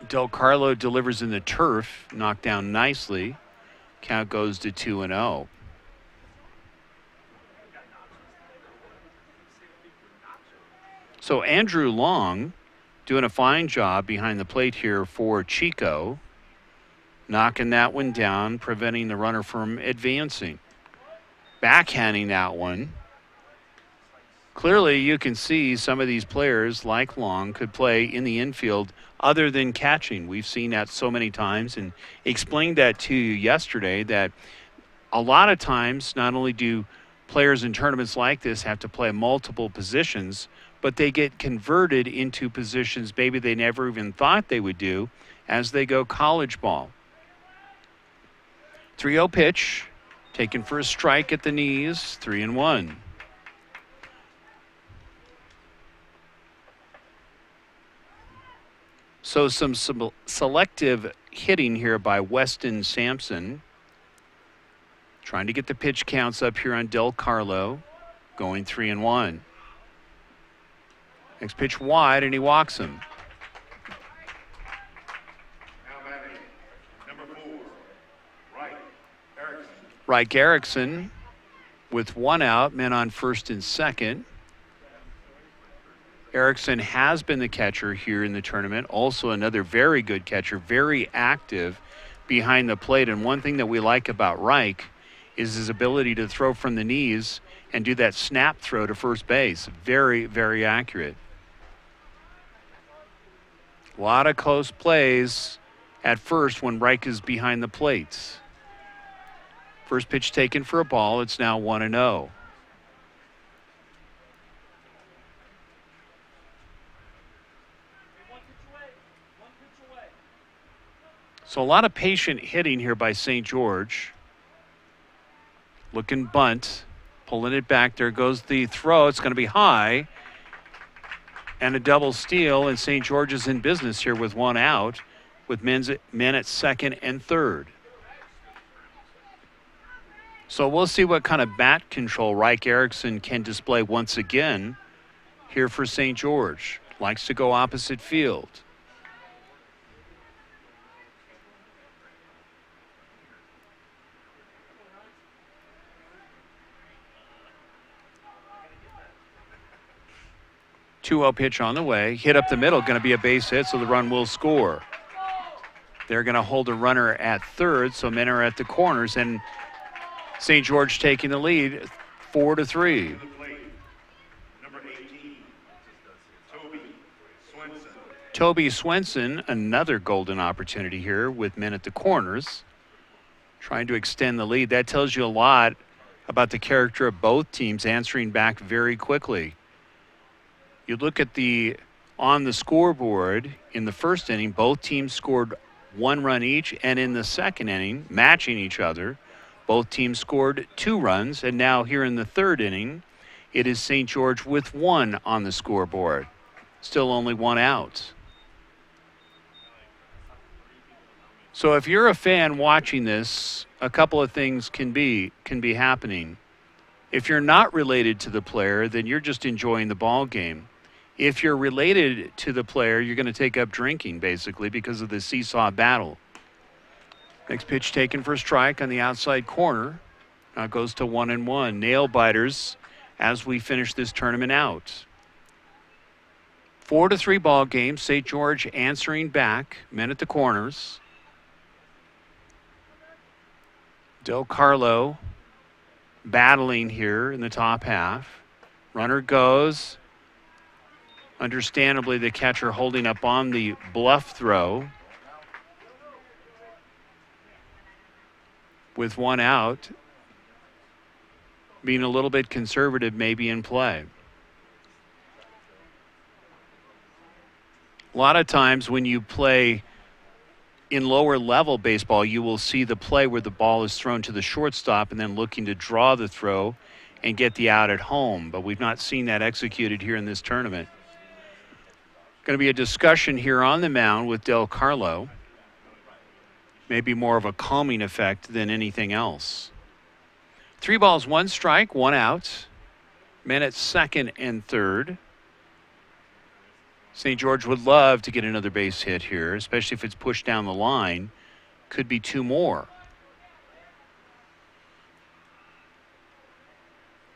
B: Del Carlo delivers in the turf, knocked down nicely. Count goes to 2-0. So Andrew Long doing a fine job behind the plate here for Chico. Knocking that one down, preventing the runner from advancing. Backhanding that one. Clearly you can see some of these players like Long could play in the infield other than catching. We've seen that so many times and explained that to you yesterday that a lot of times not only do players in tournaments like this have to play multiple positions, but they get converted into positions maybe they never even thought they would do as they go college ball. 3-0 pitch, taken for a strike at the knees, 3-1. So some selective hitting here by Weston Sampson. Trying to get the pitch counts up here on Del Carlo, going 3-1. Next pitch wide, and he walks him. Reich Erickson with one out, men on first and second. Erickson has been the catcher here in the tournament. Also another very good catcher, very active behind the plate. And one thing that we like about Reich is his ability to throw from the knees and do that snap throw to first base. Very, very accurate. A lot of close plays at first when Reich is behind the plate. First pitch taken for a ball. It's now 1-0. So a lot of patient hitting here by St. George. Looking bunt, pulling it back. There goes the throw. It's going to be high. And a double steal, and St. George is in business here with one out, with men at second and third. So we'll see what kind of bat control Reich Erickson can display once again here for St. George. Likes to go opposite field. Two-0 pitch on the way. Hit up the middle. Going to be a base hit, so the run will score. They're going to hold a runner at third, so men are at the corners, and St. George taking the lead, 4-3. Toby Swenson, another golden opportunity here with men at the corners, trying to extend the lead. That tells you a lot about the character of both teams, answering back very quickly. You look at on the scoreboard in the first inning, both teams scored 1 run each, and in the second inning, matching each other, both teams scored 2 runs, and now here in the third inning, it is St. George with 1 on the scoreboard. Still only 1 out. So if you're a fan watching this, a couple of things can be happening. If you're not related to the player, then you're just enjoying the ball game. If you're related to the player, you're going to take up drinking, basically, because of the seesaw battle. Next pitch taken for a strike on the outside corner. Now it goes to 1-1. Nail biters as we finish this tournament out. 4-3 ball game. St. George answering back. Men at the corners. Del Carlo battling here in the top half. Runner goes. Understandably, the catcher holding up on the bluff throw. With one out, being a little bit conservative maybe in play. A lot of times when you play in lower level baseball, you will see the play where the ball is thrown to the shortstop and then looking to draw the throw and get the out at home. But we've not seen that executed here in this tournament. Going to be a discussion here on the mound with Del Carlo. Maybe more of a calming effect than anything else. 3 balls, 1 strike, 1 out. Men at second and third. St. George would love to get another base hit here, especially if it's pushed down the line. Could be 2 more.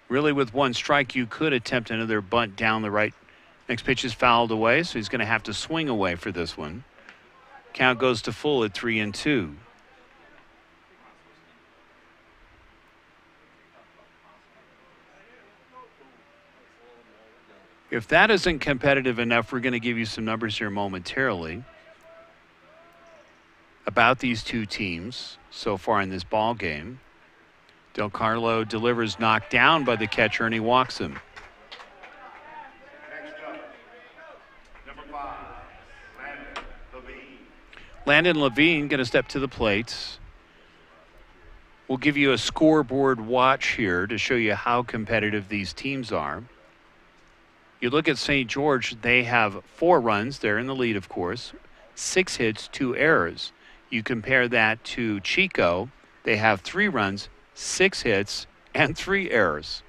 B: Really, with 1 strike, you could attempt another bunt down the right. Next pitch is fouled away, so he's going to have to swing away for this one. Count goes to full at 3-2. If that isn't competitive enough, we're going to give you some numbers here momentarily about these two teams so far in this ball game. Del Carlo delivers knocked down by the catcher, and he walks him.
A: Next up, number 5, Landon Levine.
B: Landon Levine going to step to the plate. We'll give you a scoreboard watch here to show you how competitive these teams are. You look at St. George, they have 4 runs. They're in the lead, of course. 6 hits, 2 errors. You compare that to Chico. They have 3 runs, 6 hits, and 3 errors.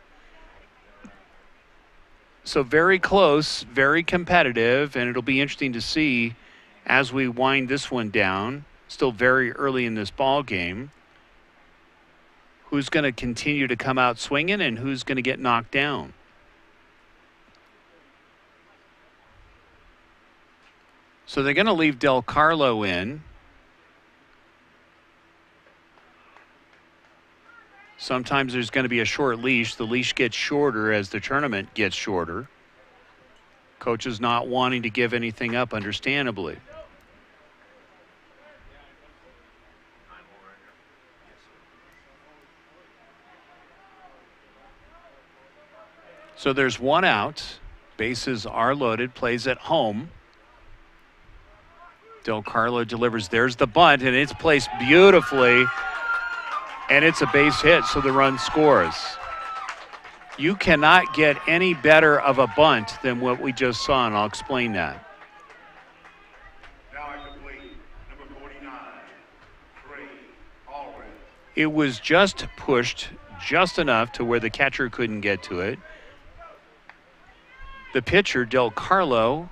B: So very close, very competitive, and it'll be interesting to see as we wind this one down, still very early in this ball game, who's going to continue to come out swinging and who's going to get knocked down. So they're going to leave Del Carlo in. Sometimes there's going to be a short leash. The leash gets shorter as the tournament gets shorter. Coach is not wanting to give anything up, understandably. So there's 1 out. Bases are loaded. Plays at home. Del Carlo delivers. There's the bunt, and it's placed beautifully. And it's a base hit, so the run scores. You cannot get any better of a bunt than what we just saw, and I'll explain that.
A: Now I complete, number 49, Trey Allred.
B: It was just pushed just enough to where the catcher couldn't get to it. The pitcher, Del Carlo,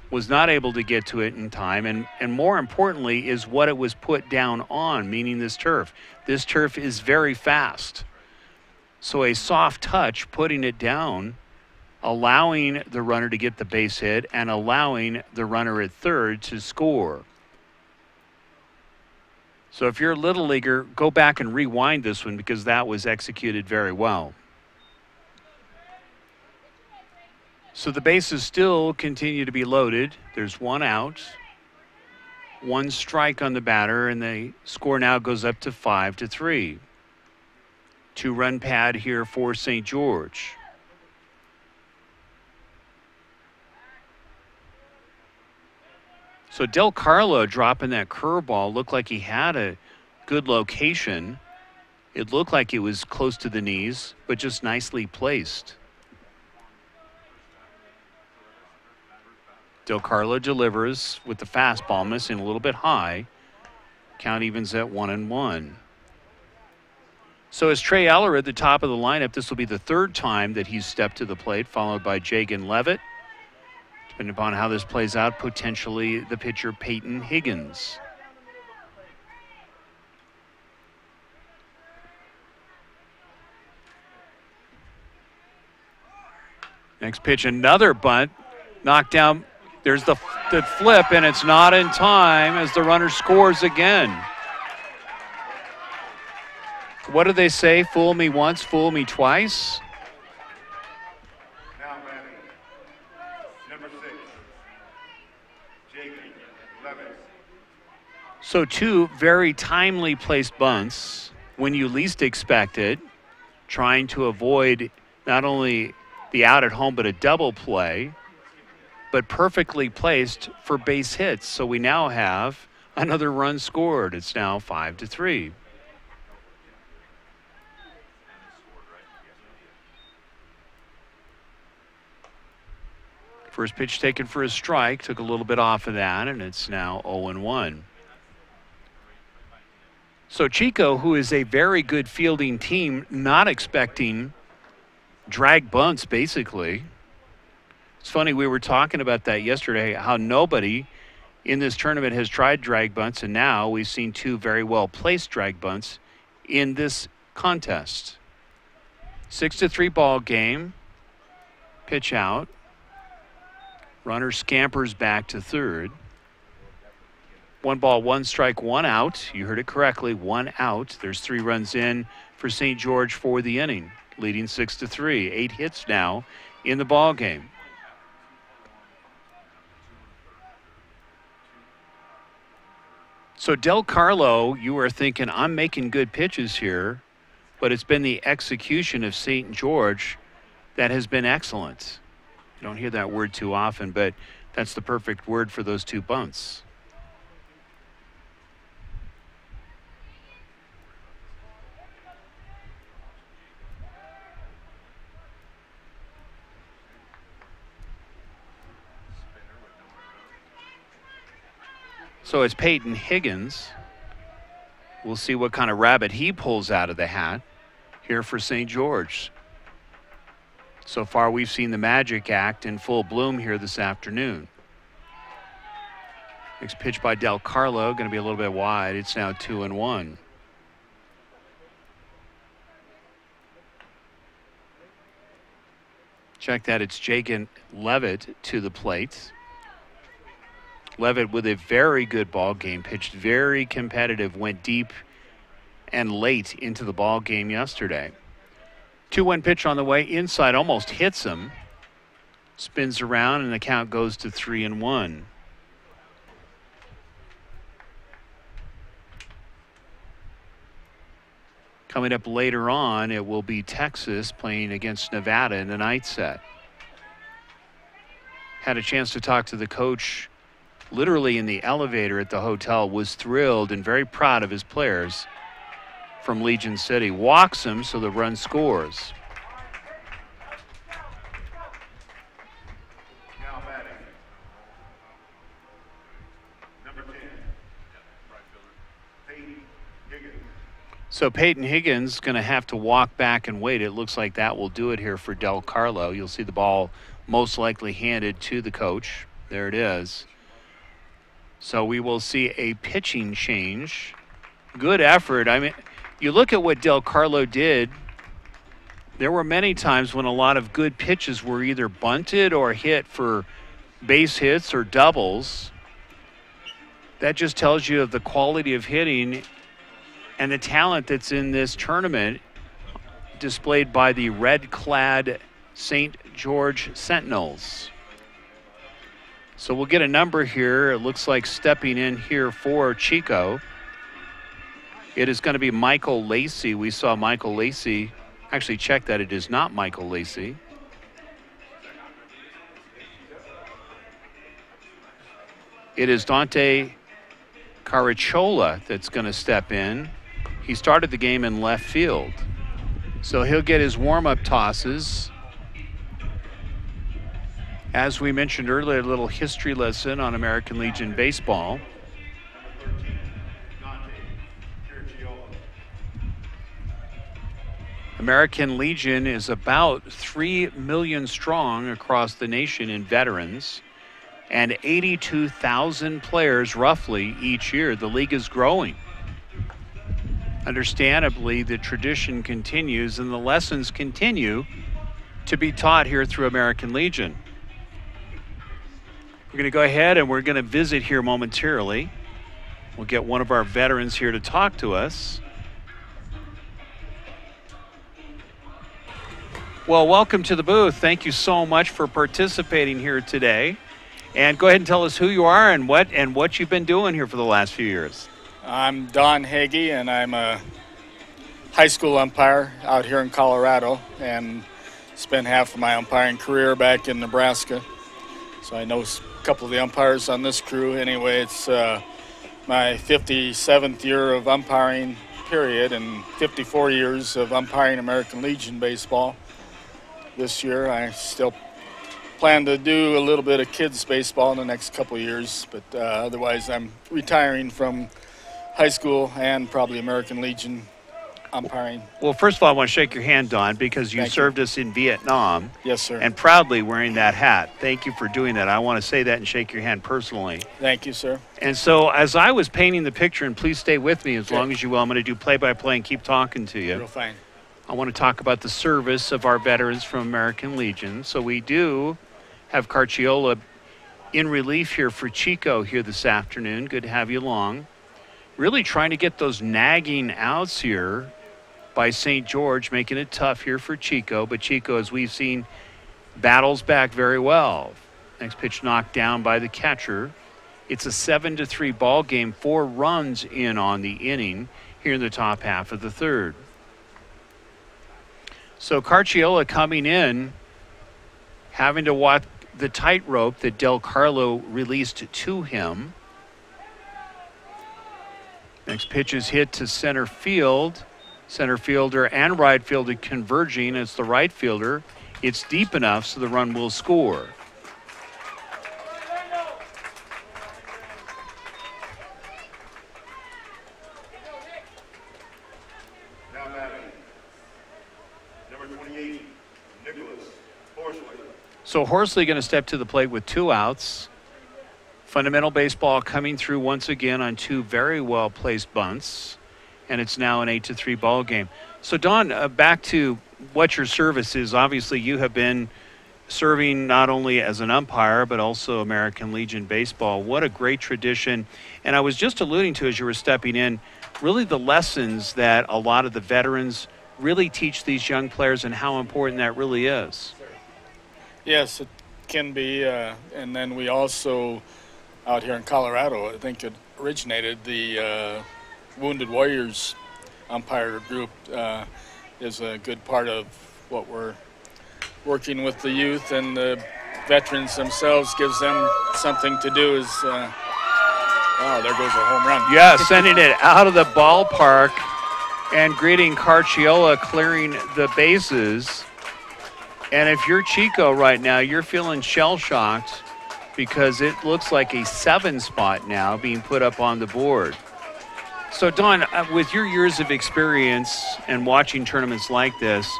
B: was not able to get to it in time, and more importantly is what it was put down on, meaning this turf. This turf is very fast. So a soft touch, putting it down, allowing the runner to get the base hit and allowing the runner at third to score. So if you're a little leaguer, go back and rewind this one because that was executed very well. So the bases still continue to be loaded. There's 1 out, 1 strike on the batter, and the score now goes up to 5-3. 2-run pad here for St. George. So Del Carlo dropping that curveball looked like he had a good location. It looked like it was close to the knees, but just nicely placed. Del Carlo delivers with the fastball, missing a little bit high. Count evens at 1-1. So as Trey Eller at the top of the lineup, this will be the 3rd time that he's stepped to the plate, followed by Jagan Levitt. Depending upon how this plays out, potentially the pitcher Peyton Higgins. Next pitch, another bunt, knocked down. There's the flip, and it's not in time as the runner scores again. What do they say? Fool me once, fool me twice.
A: Now batting, number 6, Jacob Levitt.
B: So two very timely placed bunts when you least expect it, trying to avoid not only the out at home but a double play, but perfectly placed for base hits. So we now have another run scored. It's now 5-3. First pitch taken for a strike, took a little bit off of that, and it's now 0-1. So Chico, who is a very good fielding team, not expecting drag bunts, basically. It's funny, we were talking about that yesterday, how nobody in this tournament has tried drag bunts, and now we've seen two very well-placed drag bunts in this contest. 6-3 ball game. Pitch out. Runner scampers back to third. 1 ball, 1 strike, 1 out. You heard it correctly, 1 out. There's 3 runs in for St. George for the inning, leading 6-3. 8 hits now in the ball game. So Del Carlo, you are thinking, I'm making good pitches here, but it's been the execution of St. George that has been excellent. You don't hear that word too often, but that's the perfect word for those 2 bunts. So it's Peyton Higgins. We'll see what kind of rabbit he pulls out of the hat here for St. George. So far, we've seen the magic act in full bloom here this afternoon. Next pitch by Del Carlo, going to be a little bit wide. It's now 2-1. Check that, it's Jagan Levitt to the plate. Levitt with a very good ball game, pitched very competitive, went deep and late into the ball game yesterday. 2-1 pitch on the way inside, almost hits him. Spins around and the count goes to 3-1. Coming up later on, it will be Texas playing against Nevada in the night set. Had a chance to talk to the coach literally in the elevator at the hotel, was thrilled and very proud of his players from Legion City. Walks him so the run scores.
A: Now batting, number 10, Peyton Higgins.
B: So Peyton Higgins going to have to walk back and wait. It looks like that will do it here for Del Carlo. You'll see the ball most likely handed to the coach. There it is. So we will see a pitching change. Good effort. I mean, you look at what Del Carlo did. There were many times when a lot of good pitches were either bunted or hit for base hits or doubles. That just tells you of the quality of hitting and the talent that's in this tournament, displayed by the red-clad St. George Sentinels. So we'll get a number here. It looks like stepping in here for Chico, it is going to be Michael Lacey. We saw Michael Lacey. Actually, check that. It is not Michael Lacey. It is Dante Caracciola that's going to step in. He started the game in left field. So he'll get his warm-up tosses. As we mentioned earlier, a little history lesson on American Legion baseball. American Legion is about 3 million strong across the nation in veterans and 82,000 players roughly each year. The league is growing. Understandably, the tradition continues and the lessons continue to be taught here through American Legion. We're going to go ahead and we're going to visit here momentarily. We'll get one of our veterans here to talk to us. Well, welcome to the booth. Thank you so much for participating here today. And go ahead and tell us who you are and what you've been doing here for the last few years.
D: I'm Don Hagee, and I'm a high school umpire out here in Colorado, and spent half of my umpiring career back in Nebraska. So I know a couple of the umpires on this crew. Anyway, it's my 57th year of umpiring, period, and 54 years of umpiring American Legion baseball. This year, I still plan to do a little bit of kids baseball in the next couple of years, but otherwise I'm retiring from high school and probably American Legion umpiring.
B: Well, first of all, I want to shake your hand, Don, because you
D: Thank
B: served
D: you.
B: us in Vietnam.
D: Yes, sir.
B: And proudly wearing that hat. Thank you for doing that. I want to say that and shake your hand personally.
D: Thank you, sir.
B: And so as I was painting the picture, and please stay with me as
D: Okay.
B: long as you will, I'm going to do play-by-play and keep talking to you.
D: Real fine.
B: I want to talk about the service of our veterans from American Legion. So we do have Carciola in relief here for Chico here this afternoon. Good to have you along. Really trying to get those nagging outs here by St. George, making it tough here for Chico. But Chico, as we've seen, battles back very well. Next pitch knocked down by the catcher. It's a 7-3 ball game, 4 runs in on the inning here in the top half of the third. So Carciola coming in, having to walk the tightrope that Del Carlo released to him. Next pitch is hit to center field. Center fielder and right fielder converging. It's the right fielder. It's deep enough so the run will score.
A: Now batting, number 28, Nicholas Horsley.
B: So Horsley going to step to the plate with 2 outs. Fundamental baseball coming through once again on 2 very well placed bunts. And it's now an 8-3 ball game. So Don, back to what your service is. Obviously you have been serving not only as an umpire, but also American Legion baseball. What a great tradition. And I was just alluding to, as you were stepping in, really the lessons that a lot of the veterans really teach these young players and how important that really is.
D: Yes, it can be. And then we also, out here in Colorado, I think it originated the Wounded Warriors umpire group is a good part of what we're working with the youth, and the veterans themselves gives them something to do. Oh, there goes a home run.
B: Yeah, sending it out of the ballpark and greeting Carciola, clearing the bases. And if you're Chico right now, you're feeling shell-shocked because it looks like a 7 spot now being put up on the board. So, Don, with your years of experience and watching tournaments like this,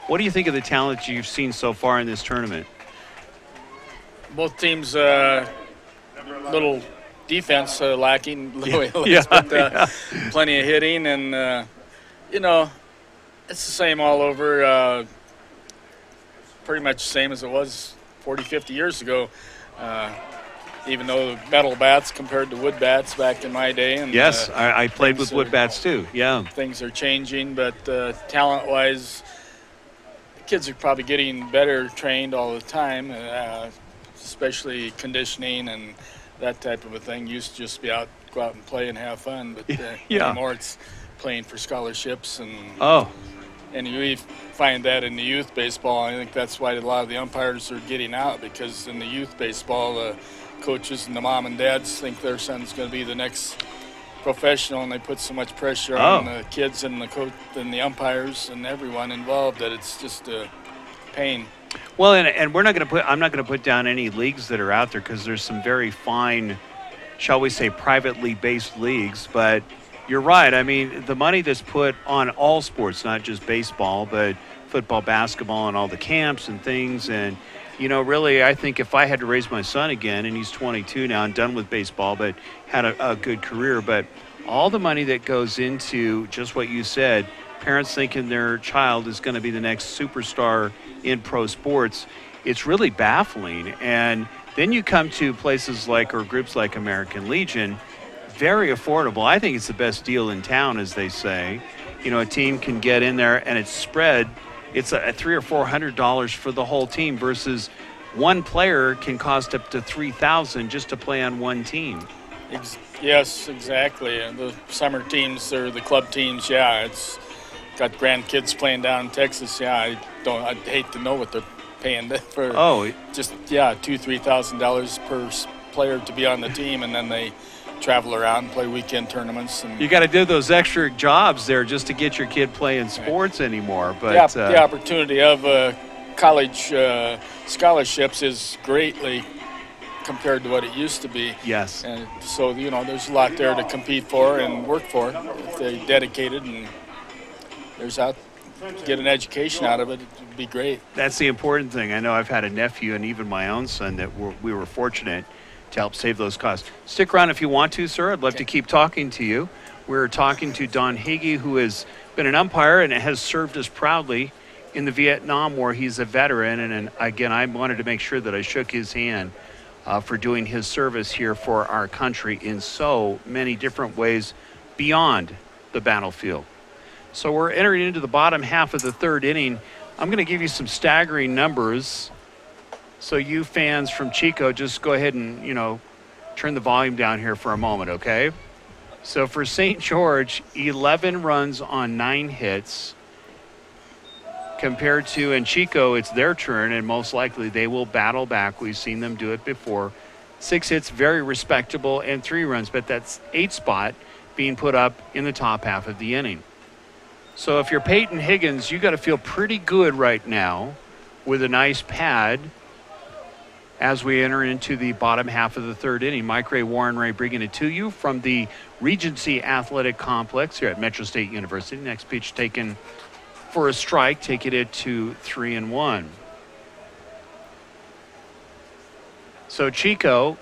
B: what do you think of the talent you've seen so far in this tournament?
D: Both teams, little defense lacking,
B: Yeah.
D: but plenty of hitting, and you know, it's the same all over. Pretty much the same as it was 40, 50 years ago. Even though metal bats compared to wood bats back in my day. And,
B: yes, I played with wood bats too, yeah.
D: Things are changing, but talent-wise, the kids are probably getting better trained all the time, especially conditioning and that type of a thing. Used to just go out and play and have fun, but
B: Yeah.
D: anymore it's playing for scholarships. And you find that in the youth baseball. I think that's why a lot of the umpires are getting out, because in the youth baseball, the coaches and the mom and dads think their son's going to be the next professional, and they put so much pressure on the kids and the coach and the umpires and everyone involved that it's just a pain.
B: Well, and I'm not going to put down any leagues that are out there, because there's some very fine, shall we say, privately based leagues. But you're right. I mean, the money that's put on all sports, not just baseball, but football, basketball, and all the camps and things. And, you know, really, I think if I had to raise my son again, and he's 22 now and done with baseball, but had a good career, but all the money that goes into just what you said, parents thinking their child is going to be the next superstar in pro sports, it's really baffling. And then you come to places like, or groups like American Legion, very affordable. I think it's the best deal in town, as they say. You know, a team can get in there and it's spread it's a $300 or $400 for the whole team versus one player can cost up to $3,000 just to play on one team.
D: Yes, exactly. And the summer teams or the club teams, yeah, it's got grandkids playing down in Texas. Yeah, I'd hate to know what they're paying for. Just $2,000-3,000 per player to be on the team, and then they travel around and play weekend tournaments. And
B: you got to do those extra jobs there just to get your kid playing sports anymore. But
D: yeah, the opportunity of college scholarships is greatly compared to what it used to be.
B: Yes.
D: And so, there's a lot there to compete for and work for if they're dedicated and get an education out of it. It'd be great.
B: That's the important thing. I know I've had a nephew and even my own son that we were fortunate to help save those costs. Stick around if you want to, sir. I'd love to keep talking to you. We're talking to Don Higgy, who has been an umpire and has served us proudly in the Vietnam War. He's a veteran, and again, I wanted to make sure that I shook his hand for doing his service here for our country in so many different ways beyond the battlefield. So we're entering into the bottom half of the third inning. I'm going to give you some staggering numbers. So you fans from Chico, just go ahead and, turn the volume down here for a moment, okay? So for St. George, 11 runs on 9 hits. Compared to, in Chico, it's their turn, and most likely they will battle back. We've seen them do it before. 6 hits, very respectable, and 3 runs, but that's 8 spot being put up in the top half of the inning. So if you're Peyton Higgins, you got to feel pretty good right now with a nice pad as we enter into the bottom half of the third inning. Mike Ray, Warren Ray bringing it to you from the Regency Athletic Complex here at Metro State University. Next pitch taken for a strike, taking it to 3-1. So Chico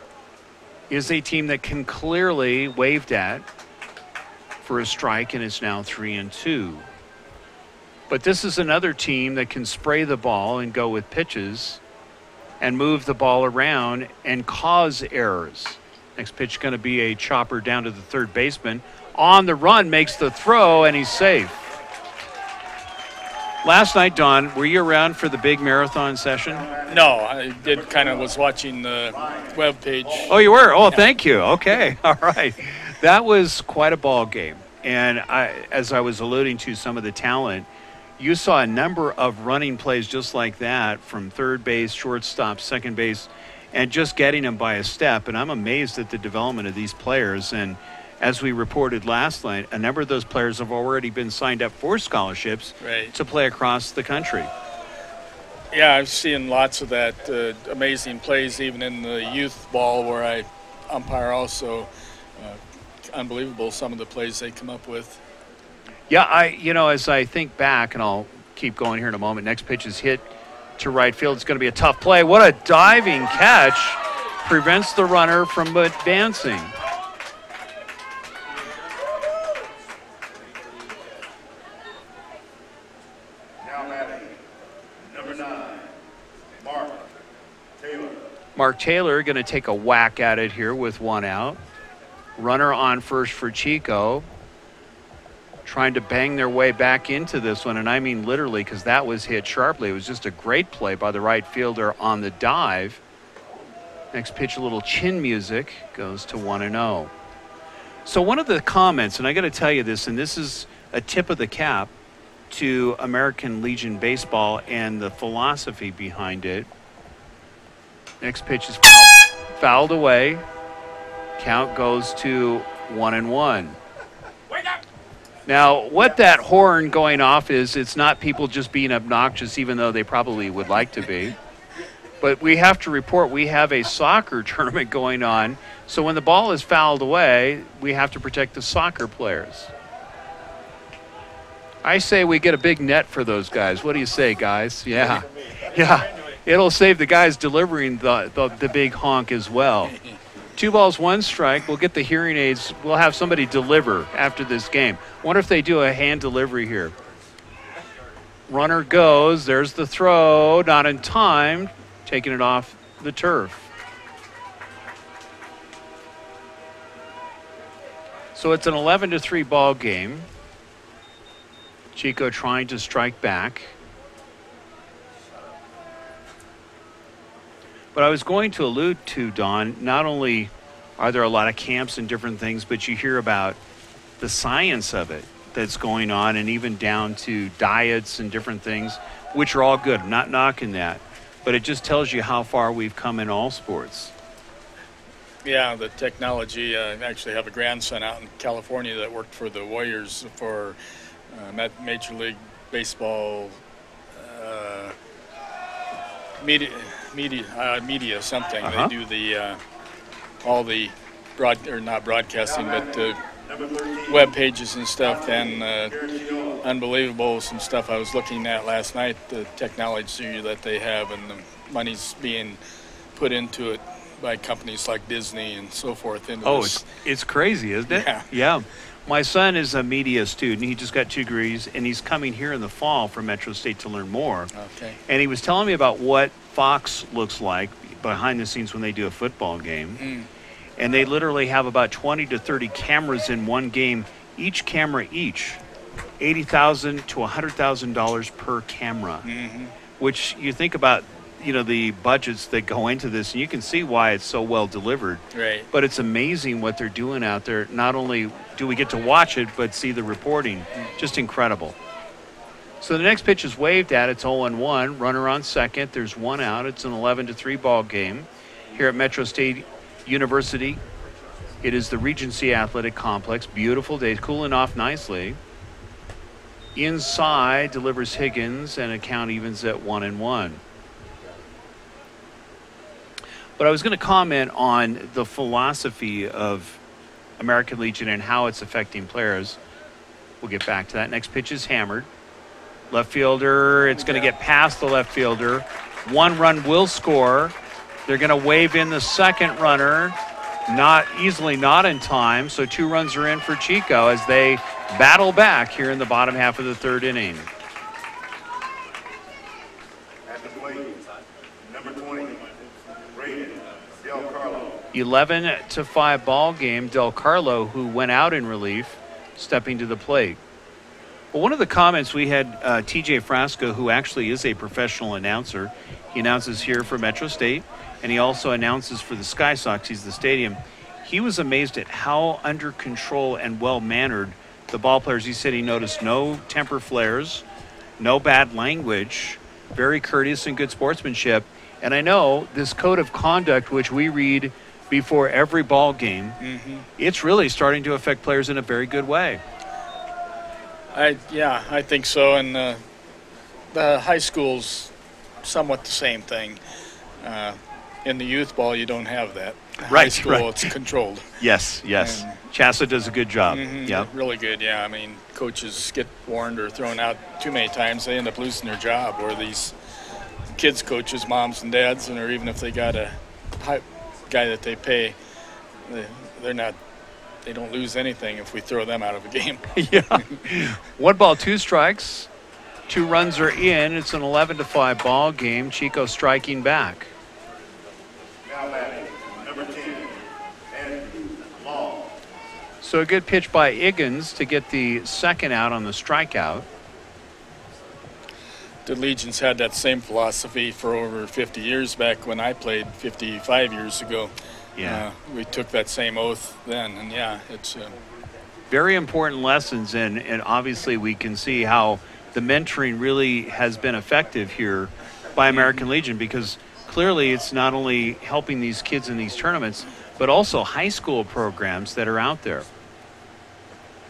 B: is a team that can clearly waved at for a strike, and it's now 3-2. But this is another team that can spray the ball and go with pitches and move the ball around and cause errors. Next pitch going to be a chopper down to the third baseman. On the run, makes the throw, and he's safe. Last night, Don, were you around for the big marathon session?
D: No, I was watching the web page.
B: Oh, you were? Oh, thank you. Okay, all right. That was quite a ball game. And as I was alluding to some of the talent, you saw a number of running plays just like that from third base, shortstop, second base, and just getting them by a step. And I'm amazed at the development of these players. And as we reported last night, a number of those players have already been signed up for scholarships to play across the country.
D: Yeah, I've seen lots of that, amazing plays even in the youth ball where I umpire also. Unbelievable, some of the plays they come up with.
B: Yeah, as I think back, and I'll keep going here in a moment, next pitch is hit to right field. It's going to be a tough play. What a diving catch. Prevents the runner from advancing.
A: Now batting, number 9, Mark Taylor.
B: Mark Taylor going to take a whack at it here with 1 out. Runner on first for Chico. Trying to bang their way back into this one, and I mean literally, because that was hit sharply. It was just a great play by the right fielder on the dive. Next pitch, a little chin music, goes to 1-0. So one of the comments, and I got to tell you this, and this is a tip of the cap to American Legion Baseball and the philosophy behind it. Next pitch is fouled away. Count goes to 1-1. Now, what that horn going off is, it's not people just being obnoxious, even though they probably would like to be. But we have to report we have a soccer tournament going on. So when the ball is fouled away, we have to protect the soccer players. I say we get a big net for those guys. What do you say, guys? Yeah. Yeah. It'll save the guys delivering the big honk as well. 2 balls, 1 strike. We'll get the hearing aids. We'll have somebody deliver after this game. Wonder if they do a hand delivery here. Runner goes. There's the throw. Not in time. Taking it off the turf. So it's an 11-3 ball game. Chico trying to strike back. But I was going to allude to, Don, not only are there a lot of camps and different things, but you hear about the science of it that's going on, and even down to diets and different things, which are all good. I'm not knocking that. But it just tells you how far we've come in all sports.
D: Yeah, the technology. I actually have a grandson out in California that worked for the Warriors for Major League Baseball media something.
B: Uh-huh.
D: They do the all the not broadcasting, but web pages and stuff, and unbelievable some stuff I was looking at last night. The technology that they have and the money's being put into it by companies like Disney and so forth.
B: It's crazy, isn't it? Yeah. My son is a media student. He just got 2 degrees, and he's coming here in the fall from Metro State to learn more.
D: Okay.
B: And he was telling me about what Fox looks like behind the scenes when they do a football game. And they literally have about 20 to 30 cameras in one game, each camera $80,000 to $100,000 per camera, which you think about, the budgets that go into this, and you can see why it's so well delivered.
D: Right.
B: But it's amazing what they're doing out there. Not only do we get to watch it, but see the reporting. Just incredible. So the next pitch is waved at. It's 0-1. Runner on second. There's 1 out. It's an 11-3 ball game here at Metro State University. It is the Regency Athletic Complex. Beautiful day, cooling off nicely. Inside delivers Higgins, and a count evens at 1-1. But I was going to comment on the philosophy of American Legion and how it's affecting players. We'll get back to that. Next pitch is hammered. Left fielder, it's going to get past the left fielder. 1 run will score. They're going to wave in the second runner. Not in time. So 2 runs are in for Chico as they battle back here in the bottom half of the 3rd inning.
A: At the plate, number 20, rated Del Carlo.
B: 11-5 ball game. Del Carlo, who went out in relief, stepping to the plate. Well, one of the comments we had, TJ Frasco, who actually is a professional announcer. He announces here for Metro State, and he also announces for the Sky Sox. He's the stadium. He was amazed at how under control and well-mannered the ball players. He said he noticed no temper flares, no bad language, very courteous and good sportsmanship. And I know this code of conduct, which we read before every ball game, it's really starting to affect players in a very good way.
D: I think so. And the high school's somewhat the same thing. In the youth ball, you don't have that. High school, it's controlled.
B: Yes. And Chassa does a good job.
D: Yeah, really good. Yeah, I mean, coaches get warned or thrown out too many times, they end up losing their job. Or these kids' coaches, moms and dads, or even if they got a guy that they pay, they don't lose anything if we throw them out of a game.
B: 1 ball, 2 strikes. 2 runs are in. It's an 11-5 ball game. Chico striking back.
A: Now batting, number 10, Andrew Law.
B: So a good pitch by Higgins to get the second out on the strikeout.
D: The Legions had that same philosophy for over 50 years back when I played 55 years ago. We took that same oath then, and it's
B: very important lessons, and obviously we can see how the mentoring really has been effective here by American Legion, because clearly it's not only helping these kids in these tournaments, but also high school programs that are out there.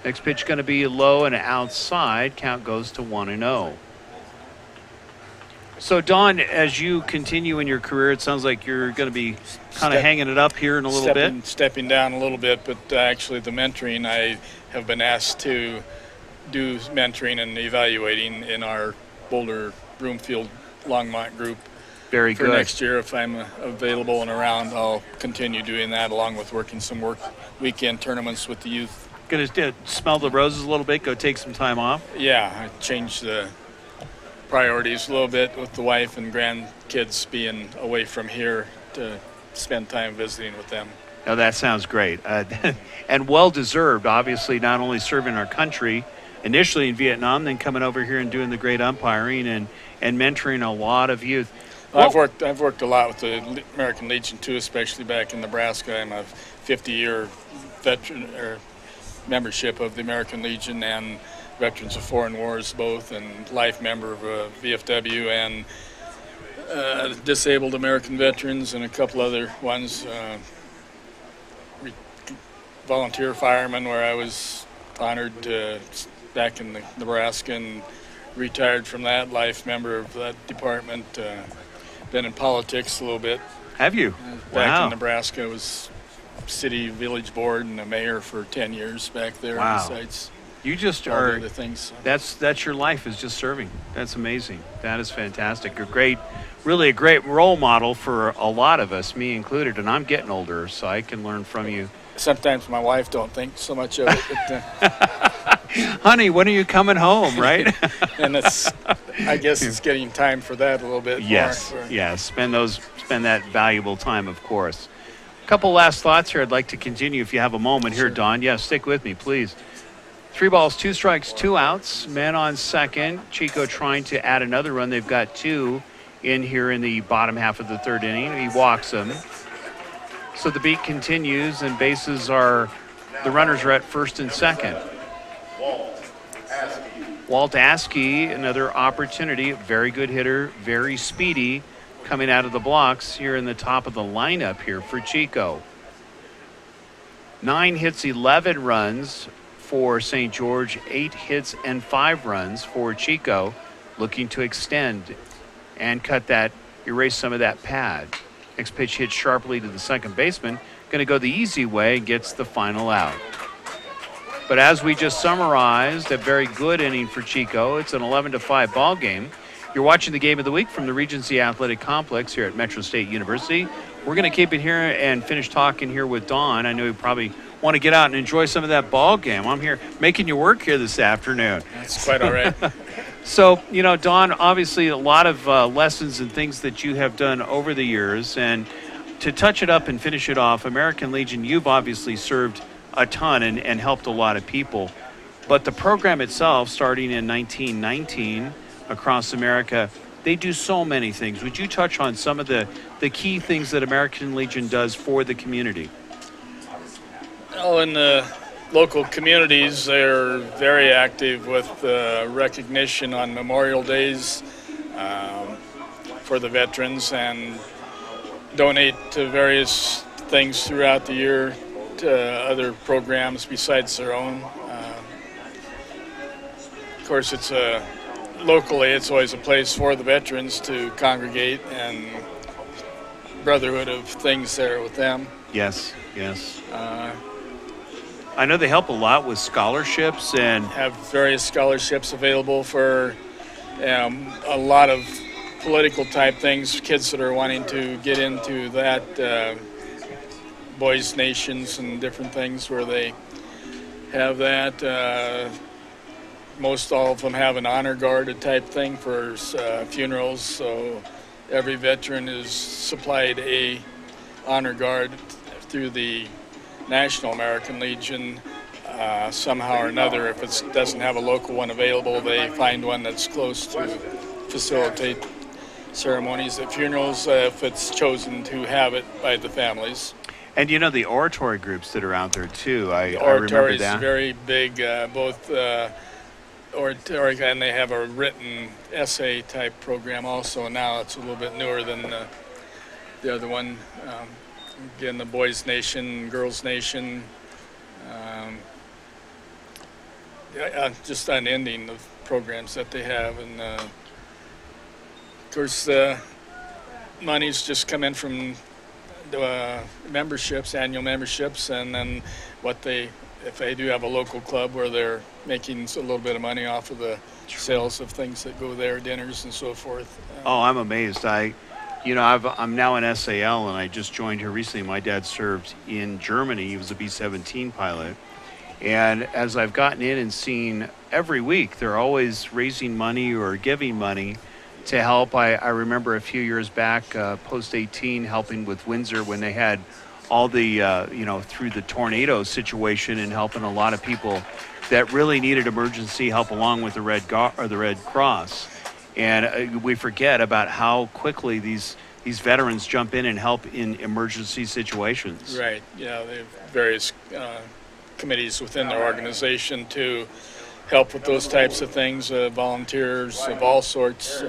B: Next pitch going to be low and outside. Count goes to 1-0. So, Don, as you continue in your career, it sounds like you're going to be kind of hanging it up here in a little bit.
D: Stepping down a little bit, but actually the mentoring, I have been asked to do mentoring and evaluating in our Boulder, Broomfield, Longmont group.
B: Very good.
D: For next year, if I'm available and around, I'll continue doing that along with working some weekend tournaments with the youth.
B: Going to smell the roses a little bit, go take some time off?
D: Yeah, I changed the priorities a little bit with the wife and grandkids being away from here to spend time visiting with them.
B: Oh, that sounds great. And well-deserved, obviously, not only serving our country initially in Vietnam, then coming over here and doing the great umpiring and mentoring a lot of youth.
D: I've worked a lot with the American Legion too, especially back in Nebraska. I'm a 50-year veteran or membership of the American Legion and Veterans of Foreign Wars both, and life member of VFW and Disabled American Veterans and a couple other ones. Volunteer fireman, where I was honored back in Nebraska, and retired from that. Life member of that department. Been in politics a little bit.
B: Have you?
D: Back in Nebraska, I was city village board and a mayor for 10 years back there.
B: Wow.
D: Besides,
B: you just
D: all
B: are.
D: the other things.
B: That's your life, is just serving. That's amazing. That is fantastic. Really a great role model for a lot of us, me included. And I'm getting older, so I can learn from you.
D: Sometimes my wife don't think so much of it. But,
B: honey, when are you coming home, right?
D: And I guess it's getting time for that a little bit
B: yes,
D: more.
B: Yes. Spend that valuable time, of course. A couple last thoughts here. I'd like to continue if you have a moment here, Don. Yeah, stick with me, please. 3 balls, 2 strikes, 2 outs. Men on second. Chico trying to add another run. They've got 2 in here in the bottom half of the 3rd inning. He walks them. So the beat continues, and the runners are at 1st and 2nd. Walt Askey, another opportunity. Very good hitter, very speedy, coming out of the blocks here in the top of the lineup here for Chico. 9 hits, 11 runs for St. George, 8 hits and 5 runs for Chico, looking to extend and erase some of that pad. Next pitch hit sharply to the second baseman. Going to go the easy way and gets the final out. But as we just summarized, a very good inning for Chico. It's an 11-5 ball game. You're watching the Game of the Week from the Regency Athletic Complex here at Metro State University. We're going to keep it here and finish talking here with Don. I know you probably want to get out and enjoy some of that ball game. I'm here making you work here this afternoon.
D: That's quite all right.
B: So, Don, obviously a lot of lessons and things that you have done over the years. And to touch it up and finish it off, American Legion, you've obviously served a ton and helped a lot of people. But the program itself, starting in 1919 across America, they do so many things. Would you touch on some of the key things that American Legion does for the community?
D: In the local communities, they're very active with recognition on Memorial Days for the veterans, and donate to various things throughout the year to other programs besides their own. Of course, locally, it's always a place for the veterans to congregate, and brotherhood of things there with them.
B: Yes. I know they help a lot with scholarships and
D: have various scholarships available for a lot of political type things, kids that are wanting to get into that, boys' nations and different things where they have that. Most all of them have an honor guard type thing for funerals, so every veteran is supplied a honor guard through the National American Legion somehow or another. If it doesn't have a local one available, they find one that's close to facilitate ceremonies at funerals if it's chosen to have it by the families.
B: And the oratory groups that are out there too. I remember
D: oratory
B: that.
D: Is very big, both oratory, and they have a written essay type program also. Now it's a little bit newer than the other one. Again, the Boys Nation, Girls Nation, just unending of programs that they have. And of course, money's just come in from memberships, annual memberships, and then if they do have a local club where they're making a little bit of money off of the sales of things that go there, dinners and so forth.
B: I'm amazed. I'm now in SAL, and I just joined here recently. My dad served in Germany. He was a B-17 pilot. And as I've gotten in and seen every week, they're always raising money or giving money to help. I remember a few years back, post-18, helping with Windsor when they had all the, through the tornado situation, and helping a lot of people that really needed emergency help along with the Red Cross. And we forget about how quickly these veterans jump in and help in emergency situations.
D: Right. Yeah, they have various committees within their organization to help with those types of things, volunteers of all sorts.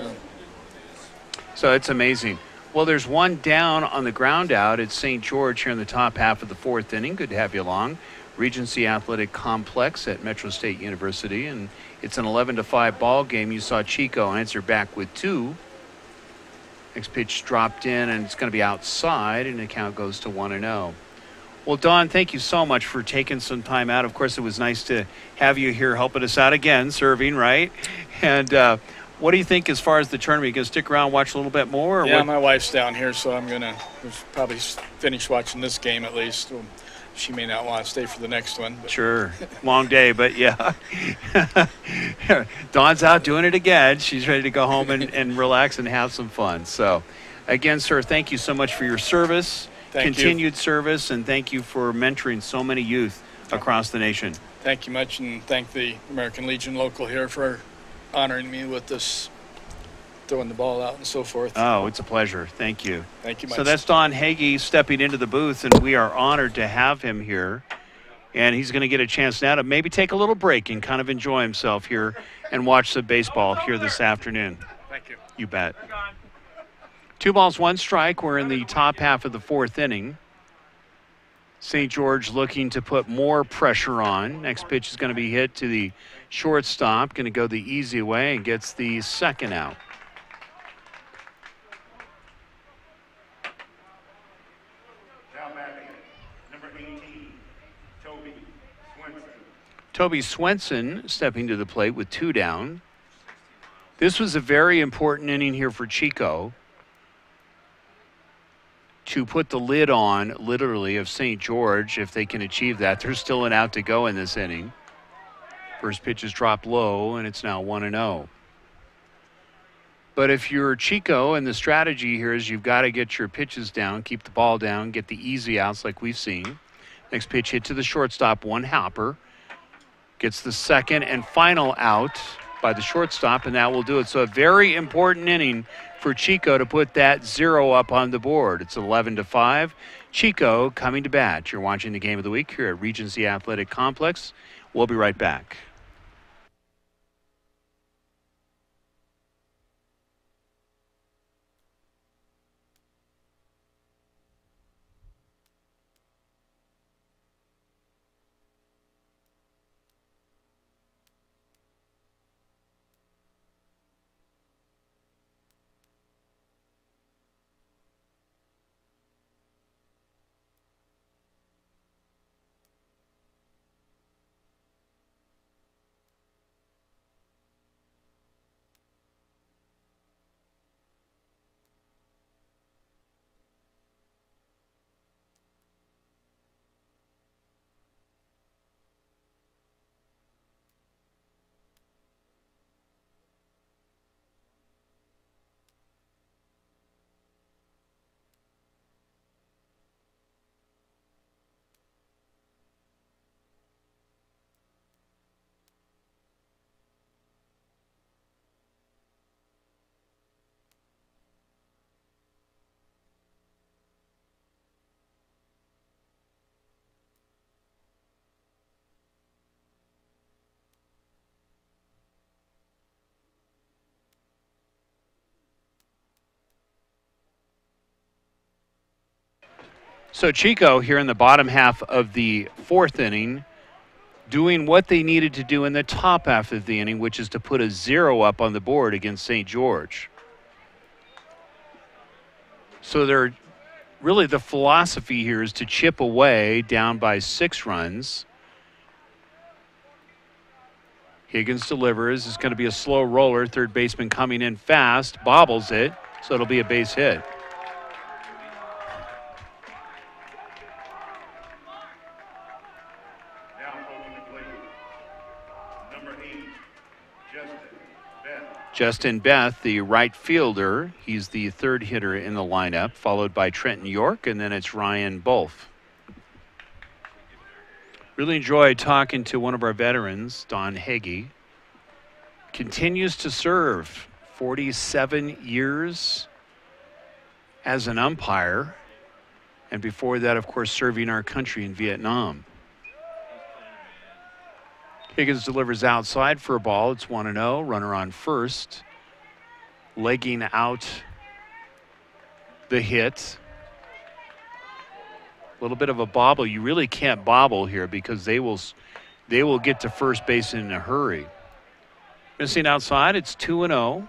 B: So it's amazing. Well, there's one down on the ground out at St. George here in the top half of the fourth inning. Good to have you along. Regency Athletic Complex at Metro State University, and it's an 11-5 ball game. You saw Chico answer back with 2. Next pitch dropped in, and it's going to be outside, and the count goes to 1-0. Well, Don, thank you so much for taking some time out. Of course, it was nice to have you here helping us out again, serving, right? And what do you think as far as the tournament? You going to stick around, watch a little bit more? Or
D: yeah,
B: what?
D: My wife's down here, so I'm going to probably finish watching this game at least. She may not want to stay for the next one. But.
B: Sure. Long day, but yeah. Dawn's out doing it again. She's ready to go home and relax and have some fun. So, again, sir, thank you so much for your service, continued service, and thank you for mentoring so many youth across the nation.
D: Thank you much, and thank the American Legion local here for honoring me with this, throwing the ball out and so forth.
B: Oh, it's a pleasure. Thank you.
D: Thank you much.
B: So that's Don Hagee stepping into the booth, and we are honored to have him here. And he's going to get a chance now to maybe take a little break and kind of enjoy himself here and watch the baseball here this afternoon.
D: Thank you.
B: You bet. 2 balls, 1 strike. We're in the top half of the fourth inning. St. George looking to put more pressure on. Next pitch is going to be hit to the shortstop. Going to go the easy way and gets the second out. Toby Swenson stepping to the plate with 2 down. This was a very important inning here for Chico to put the lid on, literally, of St. George. If they can achieve that, there's still an out to go in this inning. First pitch is dropped low, and it's now 1-0. But if you're Chico, and the strategy here is you've got to get your pitches down, keep the ball down, get the easy outs like we've seen. Next pitch hit to the shortstop, 1 hopper. Gets the second and final out by the shortstop, and that will do it. So a very important inning for Chico to put that 0 up on the board. It's 11-5. Chico coming to bat. You're watching the Game of the Week here at Regency Athletic Complex. We'll be right back. So Chico here in the bottom half of the fourth inning doing what they needed to do in the top half of the inning, which is to put a 0 up on the board against St. George. So they're really, the philosophy here is to chip away down by 6 runs. Higgins delivers. It's going to be a slow roller. Third baseman coming in fast, bobbles it, so it'll be a base hit. Justin Beth, the right fielder, he's the third hitter in the lineup, followed by Trenton York, and then it's Ryan Bolf. Really enjoyed talking to one of our veterans, Don Hagee. Continues to serve 47 years as an umpire. And before that, of course, serving our country in Vietnam. Higgins delivers outside for a ball. It's 1-0. Runner on first. Legging out the hit. A little bit of a bobble. You really can't bobble here because they will get to first base in a hurry. Missing outside, it's 2-0.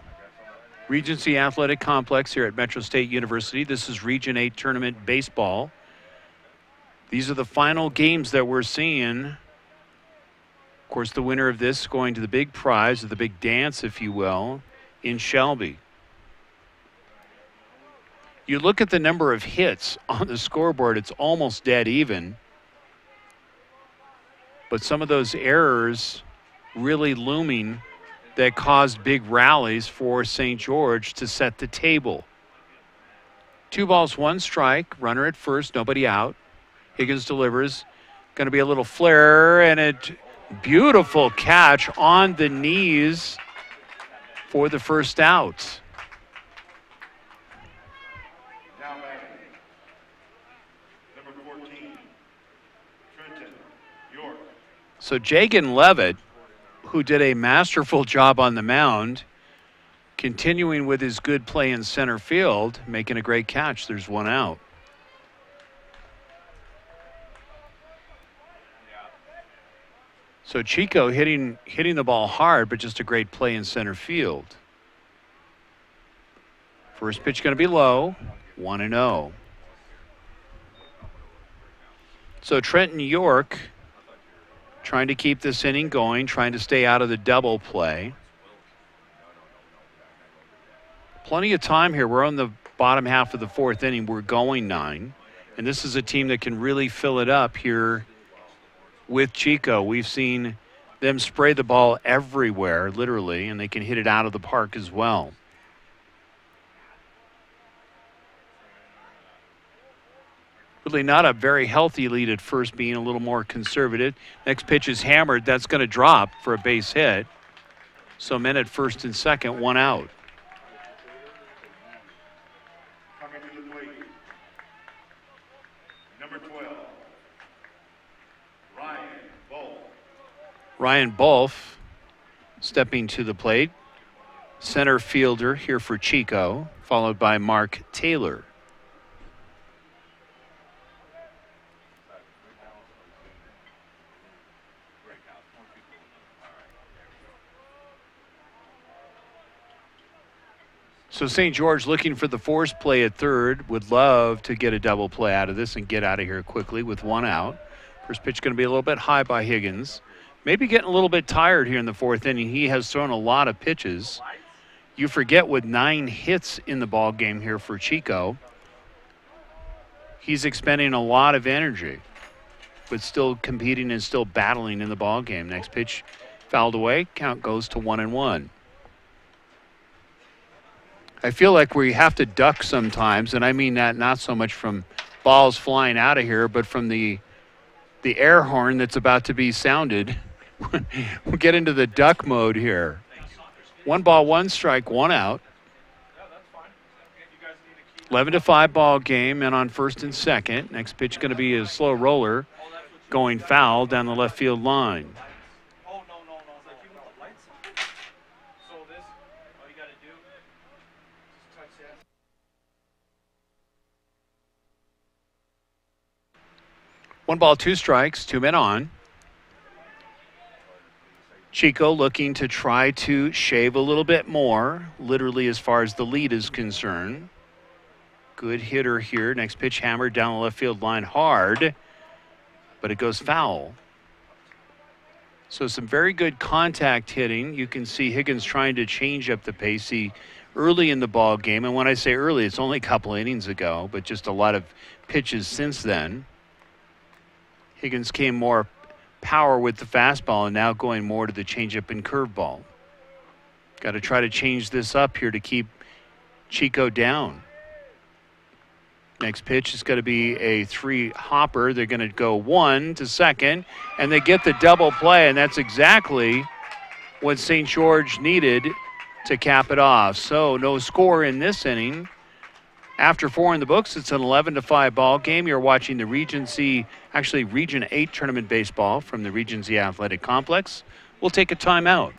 B: Regency Athletic Complex here at Metro State University. This is Region 8 Tournament Baseball. These are the final games that we're seeing. Of course, the winner of this going to the big prize, or the big dance, if you will, in Shelby. You look at the number of hits on the scoreboard, it's almost dead even. But some of those errors really looming that caused big rallies for St. George to set the table. 2 balls, 1 strike, runner at first, nobody out. Higgins delivers, going to be a little flare, and a beautiful catch on the knees for the first out.
A: Now batting, number 14, Trenton York.
B: So Jagan Levitt, who did a masterful job on the mound, continuing with his good play in center field, making a great catch. There's 1 out. So Chico hitting the ball hard, but just a great play in center field. First pitch going to be low, 1-0. So Trenton York trying to keep this inning going, trying to stay out of the double play. Plenty of time here. We're on the bottom half of the 4th inning. We're going 9. And this is a team that can really fill it up here with Chico. We've seen them spray the ball everywhere, literally, and they can hit it out of the park as well. Really not a very healthy lead at first, being a little more conservative. Next pitch is hammered. That's going to drop for a base hit. So men at first and second, 1 out.
A: Coming to the plate, number 12, Ryan Bull.
B: Ryan Bulf stepping to the plate. Center fielder here for Chico, followed by Mark Taylor. So St. George looking for the force play at third. Would love to get a double play out of this and get out of here quickly with 1 out. First pitch going to be a little bit high by Higgins. Maybe getting a little bit tired here in the 4th inning. He has thrown a lot of pitches. You forget, with 9 hits in the ball game here for Chico, he's expending a lot of energy, but still competing and still battling in the ball game. Next pitch fouled away. Count goes to 1-1. I feel like we have to duck sometimes, and I mean that not so much from balls flying out of here, but from the air horn that's about to be sounded. We'll get into the duck mode here. 1 ball, 1 strike, 1 out. 11-5 ball game, and on first and second. Next pitch going to be a slow roller going foul down the left field line. One ball, 2 strikes, 2 men on. Chico looking to try to shave a little bit more, literally as far as the lead is concerned. Good hitter here. Next pitch hammered down the left field line hard, but it goes foul. So some very good contact hitting. You can see Higgins trying to change up the pace early in the ball game. And when I say early, it's only a couple innings ago, but just a lot of pitches since then. Higgins came more power with the fastball and now going more to the changeup and curveball. Got to try to change this up here to keep Chico down. Next pitch is going to be a 3-hopper. They're going to go 1 to second, and they get the double play, and that's exactly what St. George needed to cap it off. So no score in this inning. After 4 in the books, it's an 11-5 ball game. You're watching the Region 8 tournament baseball from the Regency Athletic Complex. We'll take a timeout.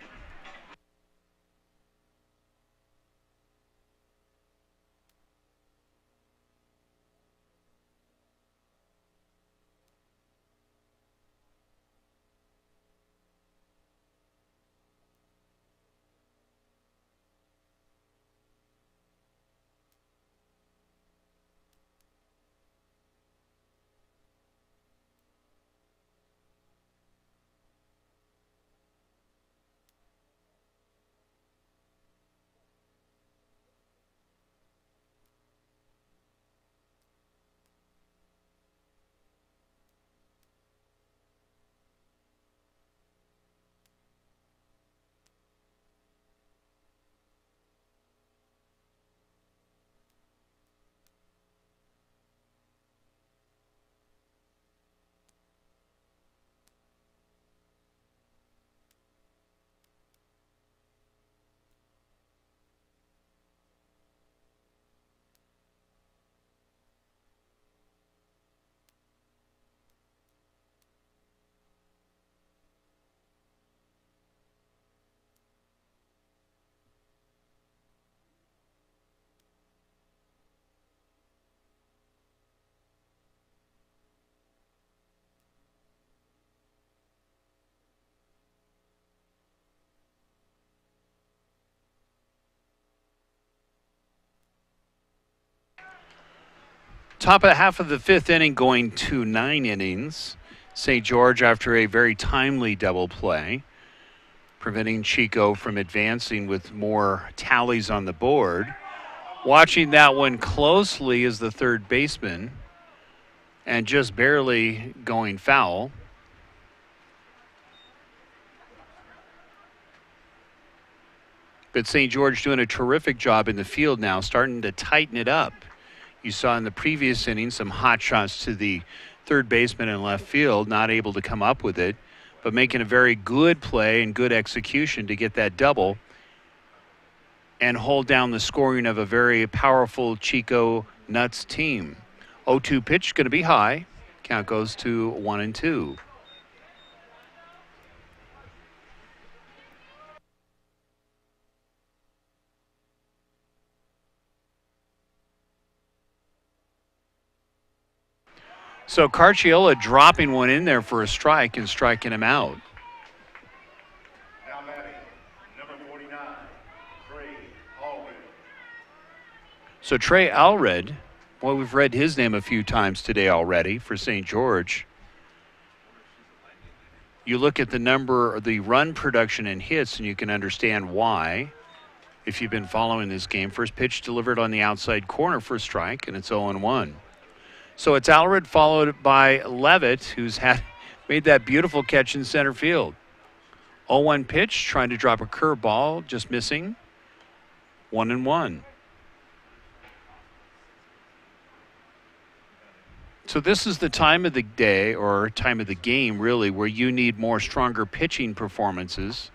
B: Top of the half of the 5th inning, going to 9 innings. St. George, after a very timely double play, preventing Chico from advancing with more tallies on the board. Watching that one closely is the third baseman, and just barely going foul. But St. George doing a terrific job in the field now, starting to tighten it up. You saw in the previous inning some hot shots to the third baseman in left field, not able to come up with it, but making a very good play and good execution to get that double and hold down the scoring of a very powerful Chico Nuts team. 0-2 pitch going to be high. Count goes to 1-2. So Carciola dropping one in there for a strike and striking him out.
A: Now batting, number 49, Trey Allred.
B: So Trey Allred, well, we've read his name a few times today already for St. George. You look at the run production and hits, and you can understand why. If you've been following this game, first pitch delivered on the outside corner for a strike, and it's 0-1. So it's Allred followed by Levitt, who's made that beautiful catch in center field. 0-1 pitch, trying to drop a curveball, just missing. 1-1. So this is the time of the day, or time of the game, really, where you need more stronger pitching performances.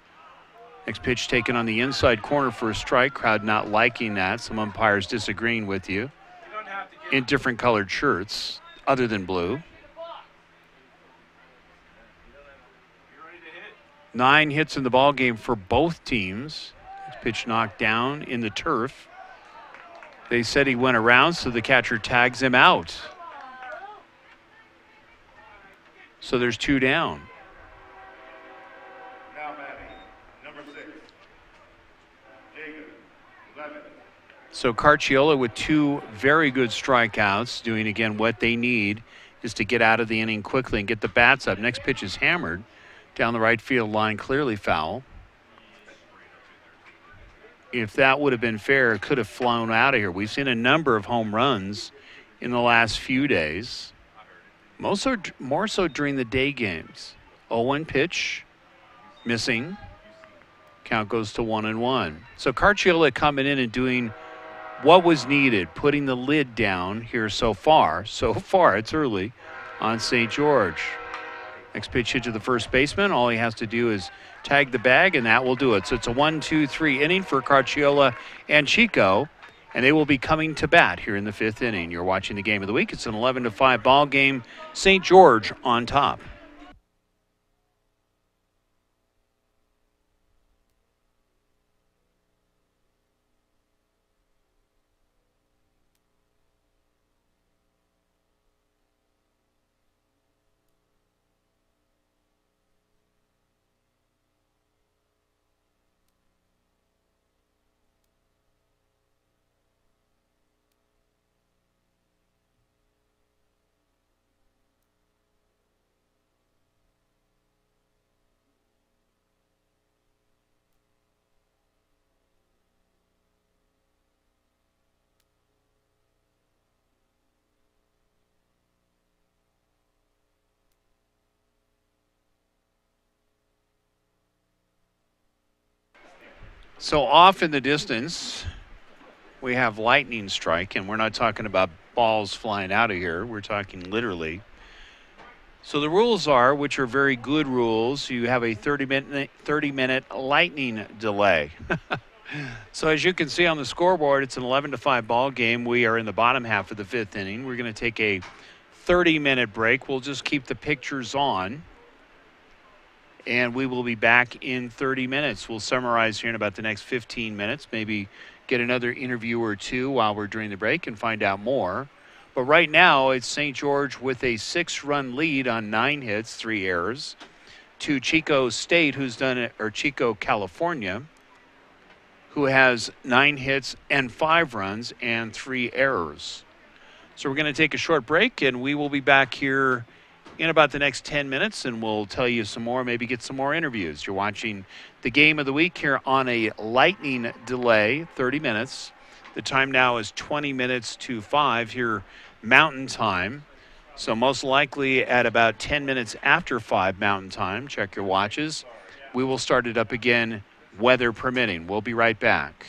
B: Next pitch taken on the inside corner for a strike. Crowd not liking that. Some umpires disagreeing with you. In different colored shirts, other than blue. 9 hits in the ball game for both teams. Next pitch knocked down in the turf. They said he went around, so the catcher tags him out. So there's 2 down.
A: Now batting, number 6, Jacob Levitt.
B: So Carciola with 2 very good strikeouts, doing again what they need is to get out of the inning quickly and get the bats up. Next pitch is hammered down the right field line, clearly foul. If that would have been fair, it could have flown out of here. We've seen a number of home runs in the last few days, more so during the day games. 0-1 pitch, missing. Count goes to 1-1. So Carciola coming in and doing what was needed, putting the lid down here so far. So far, it's early on St. George. Next pitch hit to the first baseman. All he has to do is tag the bag, and that will do it. So it's a 1-2-3 inning for Carciola and Chico, and they will be coming to bat here in the 5th inning. You're watching the game of the week. It's an 11-5 ball game. St. George on top. So off in the distance, we have lightning strike, and we're not talking about balls flying out of here. We're talking literally. So the rules are, which are very good rules, you have a 30-minute lightning delay. So as you can see on the scoreboard, it's an 11-5 ball game. We are in the bottom half of the 5th inning. We're going to take a 30-minute break. We'll just keep the pictures on, and we will be back in 30 minutes. We'll summarize here in about the next 15 minutes, maybe get another interview or two while we're during the break and find out more. But right now, it's St. George with a 6-run lead on 9 hits, 3 errors, to Chico State, who's done it, or Chico, California, who has 9 hits and 5 runs and 3 errors. So we're going to take a short break, and we will be back here in about the next 10 minutes, and we'll tell you some more, maybe get some more interviews. You're watching the game of the week here on a lightning delay, 30 minutes. The time now is 20 minutes to 5 here Mountain Time. So most likely at about 10 minutes after 5 Mountain Time, check your watches, we will start it up again, weather permitting. We'll be right back.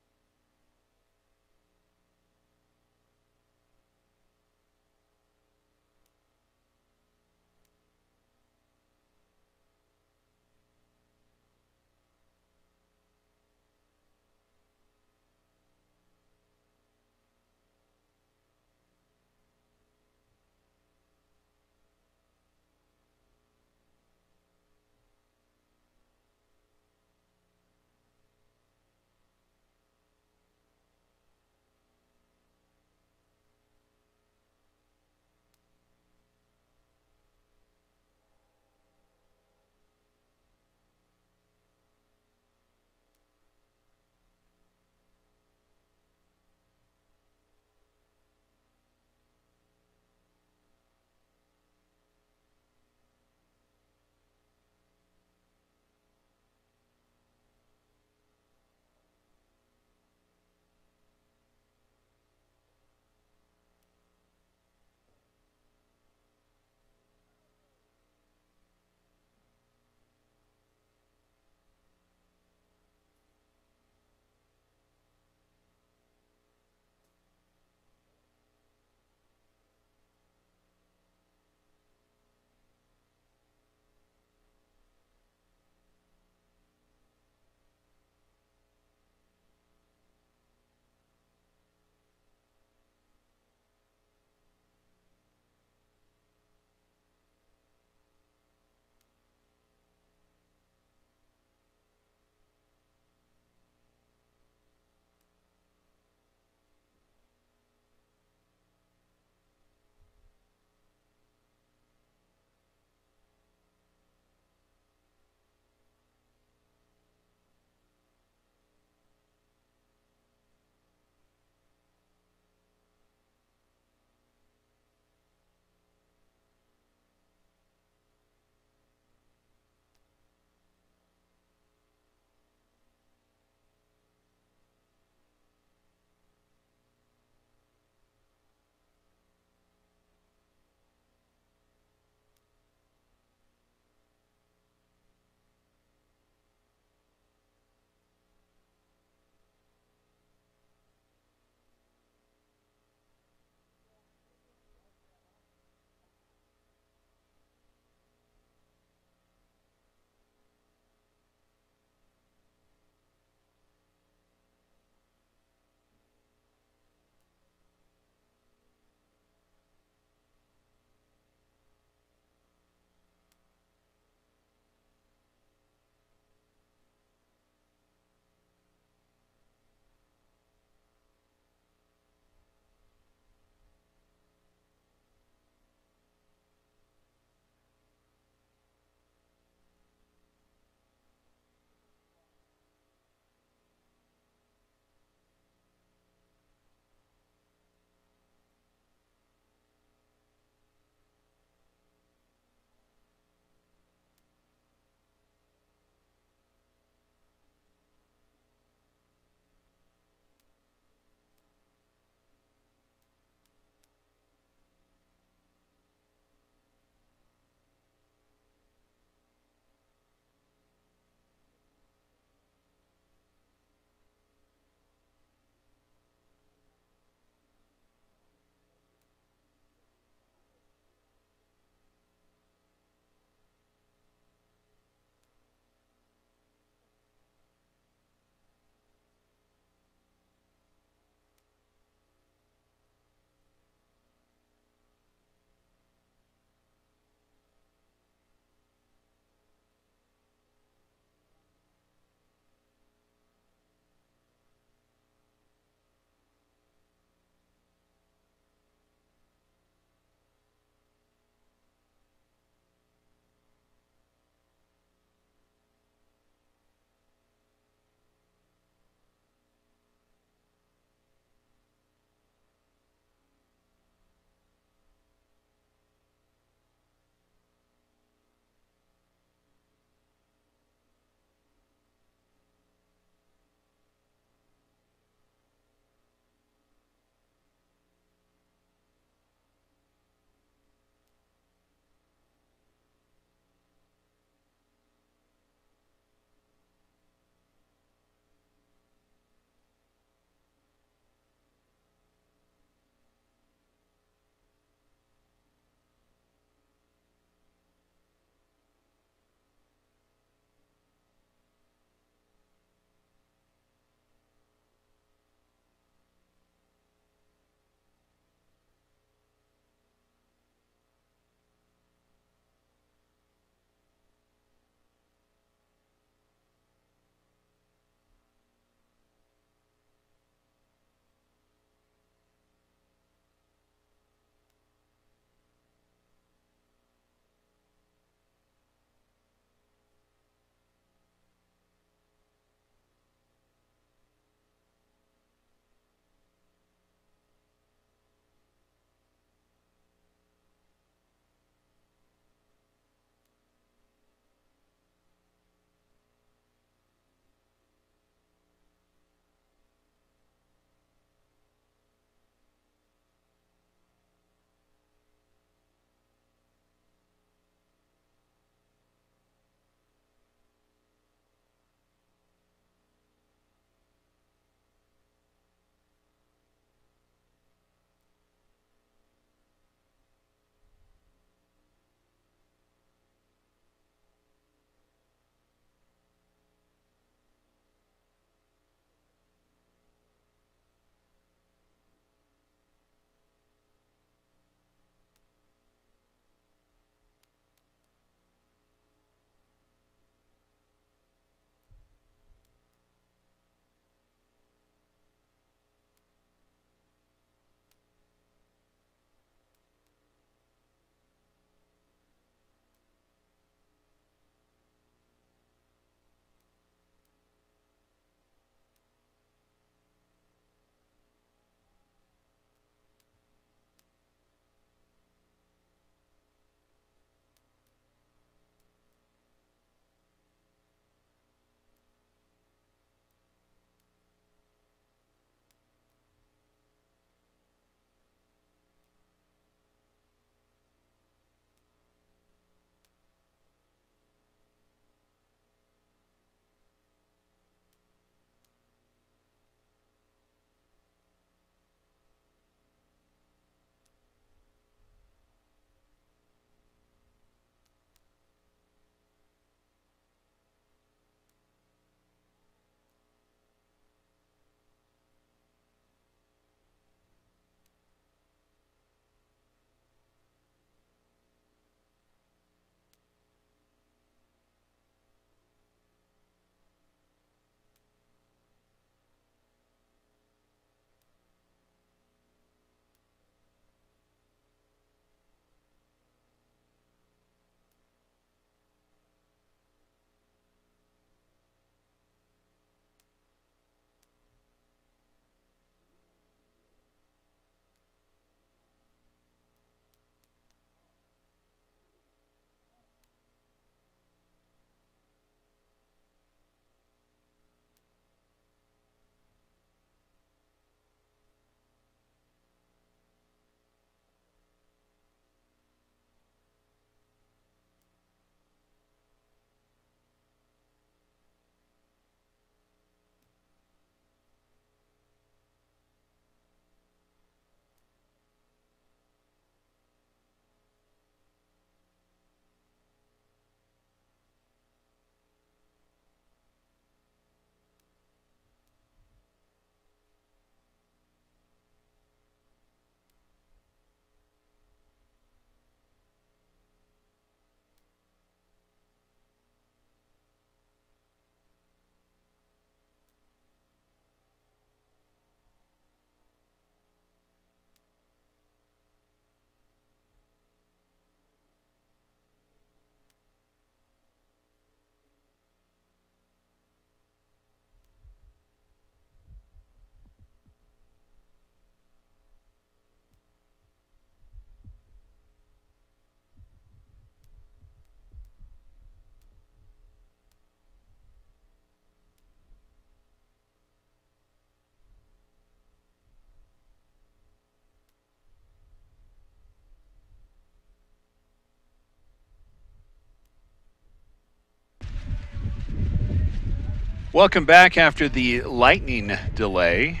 B: Welcome back after the lightning delay.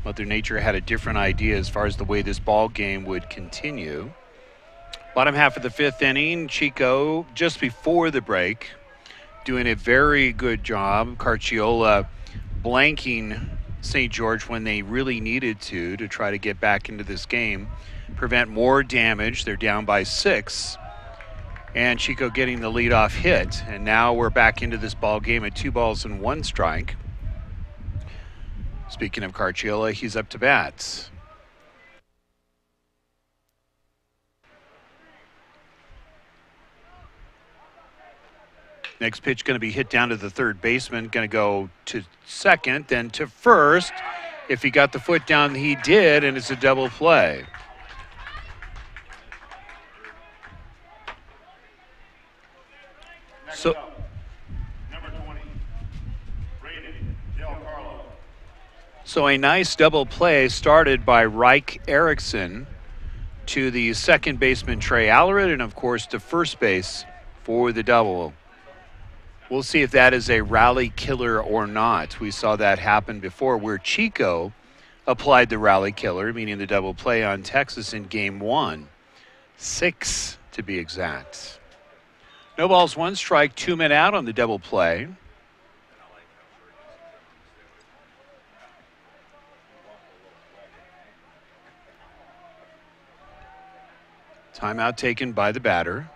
B: Mother Nature had a different idea as far as the way this ball game would continue. Bottom half of the fifth inning, Chico, just before the break, doing a very good job. Carciola blanking St. George when they really needed to try to get back into this game, prevent more damage. They're down by 6. And Chico getting the leadoff hit. And now we're back into this ball game at 2 balls and 1 strike. Speaking of Carciola, he's up to bat. Next pitch going to be hit down to the third baseman, going to go to second, then to first. If he got the foot down, he did, and it's a double play.
A: Next
B: So,
A: up, number 20, Carlo.
B: So a nice double play started by Reich Erickson to the second baseman Trey Allered, and of course to first base for the double. We'll see if that is a rally killer or not. We saw that happen before where Chico applied the rally killer, meaning the double play on Texas in game 1. 6 to be exact. No balls, 1 strike, 2 men out on the double play. Timeout taken by the batter.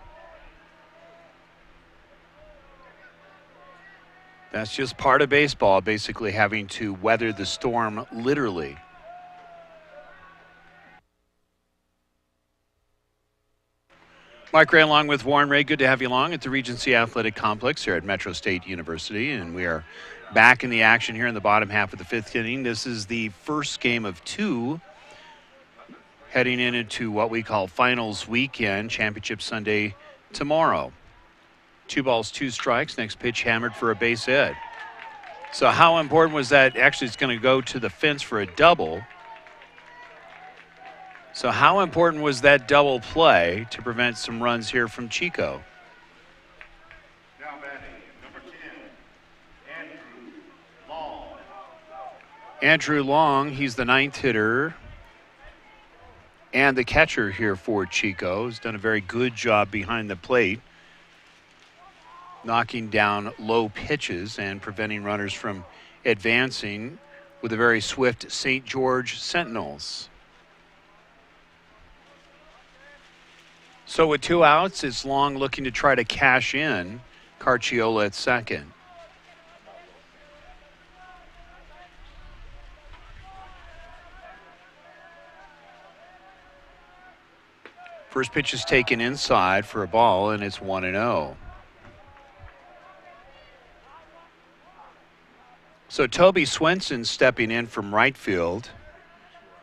B: That's just part of baseball, basically having to weather the storm literally. Mike Ray along with Warren Ray. Good to have you along at the Regency Athletic Complex here at Metro State University. And we are back in the action here in the bottom half of the 5th inning. This is the first game of 2 heading into what we call finals weekend, Championship Sunday tomorrow. 2 balls, 2 strikes. Next pitch hammered for a base hit. So how important was that? Actually, it's going to go to the fence for a double. So how important was that double play to prevent some runs here from Chico?
A: Now batting, number 10, Andrew Long.
B: Andrew Long, he's the 9th hitter and the catcher here for Chico. He's done a very good job behind the plate, knocking down low pitches and preventing runners from advancing with a very swift St. George Sentinels. So with 2 outs, it's Long looking to try to cash in. Carciola at second. First pitch is taken inside for a ball, and it's 1-0. So Toby Swenson stepping in from right field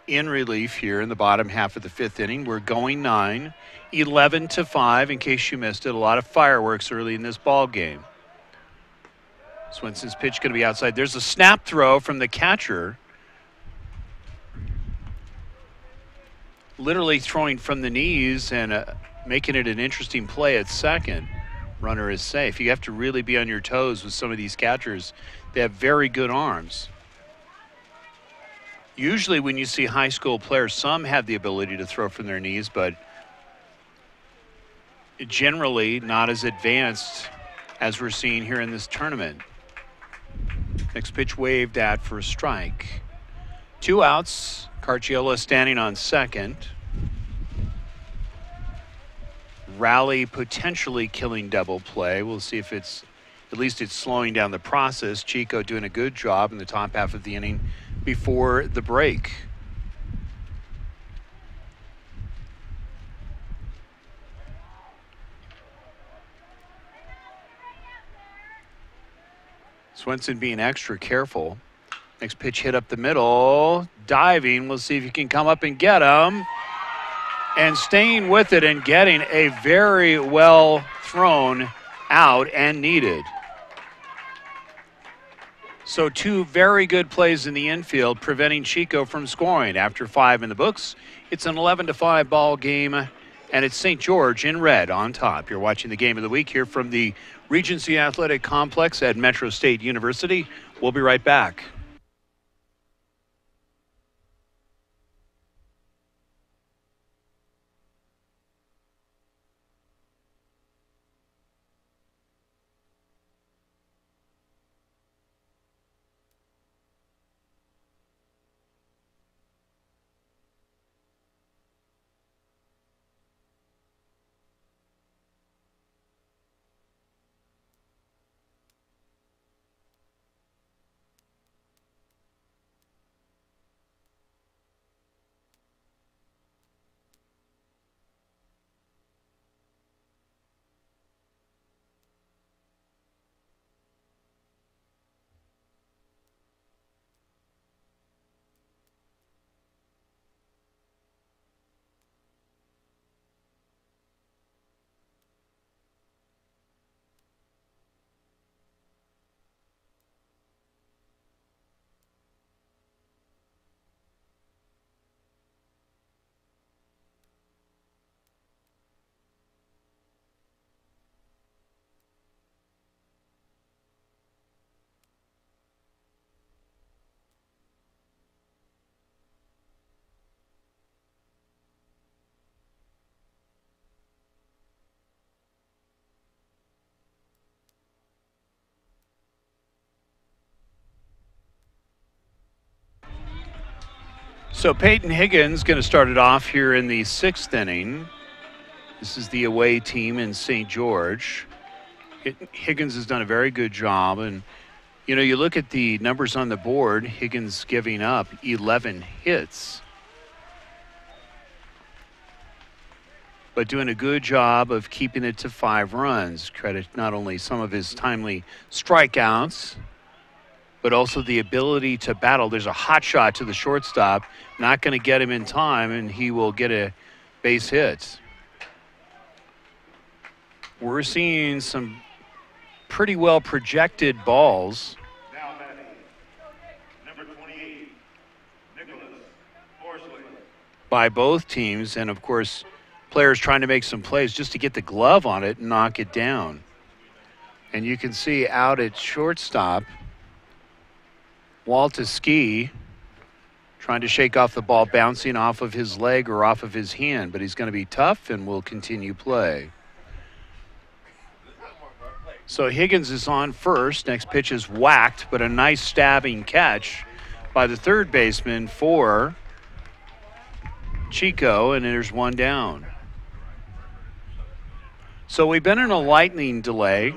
B: in relief here in the bottom half of the 5th inning. We're going 9, 11-5 in case you missed it. A lot of fireworks early in this ball game. Swenson's pitch going to be outside. There's a snap throw from the catcher. Literally throwing from the knees and making it an interesting play at second. Runner is safe. You have to really be on your toes with some of these catchers. They have very good arms. Usually when you see high school players, some have the ability to throw from their knees, but generally not as advanced as we're seeing here in this tournament. Next pitch waved at for a strike. 2 outs. Carciola standing on second. Rally potentially killing double play. We'll see if it's, at least it's slowing down the process. Chico doing a good job in the top half of the inning before the break. Swenson being extra careful. Next pitch hit up the middle. Diving. We'll see if you can come up and get him. And staying with it and getting a very well thrown out and needed. So 2 very good plays in the infield preventing Chico from scoring. After 5 in the books, it's an 11-5 ball game and it's St. George in red on top. You're watching the game of the week here from the Regency Athletic Complex at Metro State University. We'll be right back. So Peyton Higgins going to start it off here in the 6th inning. This is the away team in St. George. Higgins has done a very good job. And, you know, you look at the numbers on the board, Higgins giving up 11 hits. But doing a good job of keeping it to 5 runs. Credit not only some of his timely strikeouts, but also the ability to battle. There's a hot shot to the shortstop, not going to get him in time, and he will get a base hit. We're seeing some pretty well projected balls.
A: Now batting, number 28, Nicholas Horsley.
B: By both teams, and of course, players trying to make some plays just to get the glove on it and knock it down. And you can see out at shortstop, Walteski trying to shake off the ball, bouncing off of his leg or off of his hand, but he's going to be tough and will continue play. So Higgins is on first. Next pitch is whacked, but a nice stabbing catch by the third baseman for Chico, and there's one down. So we've been in a lightning delay.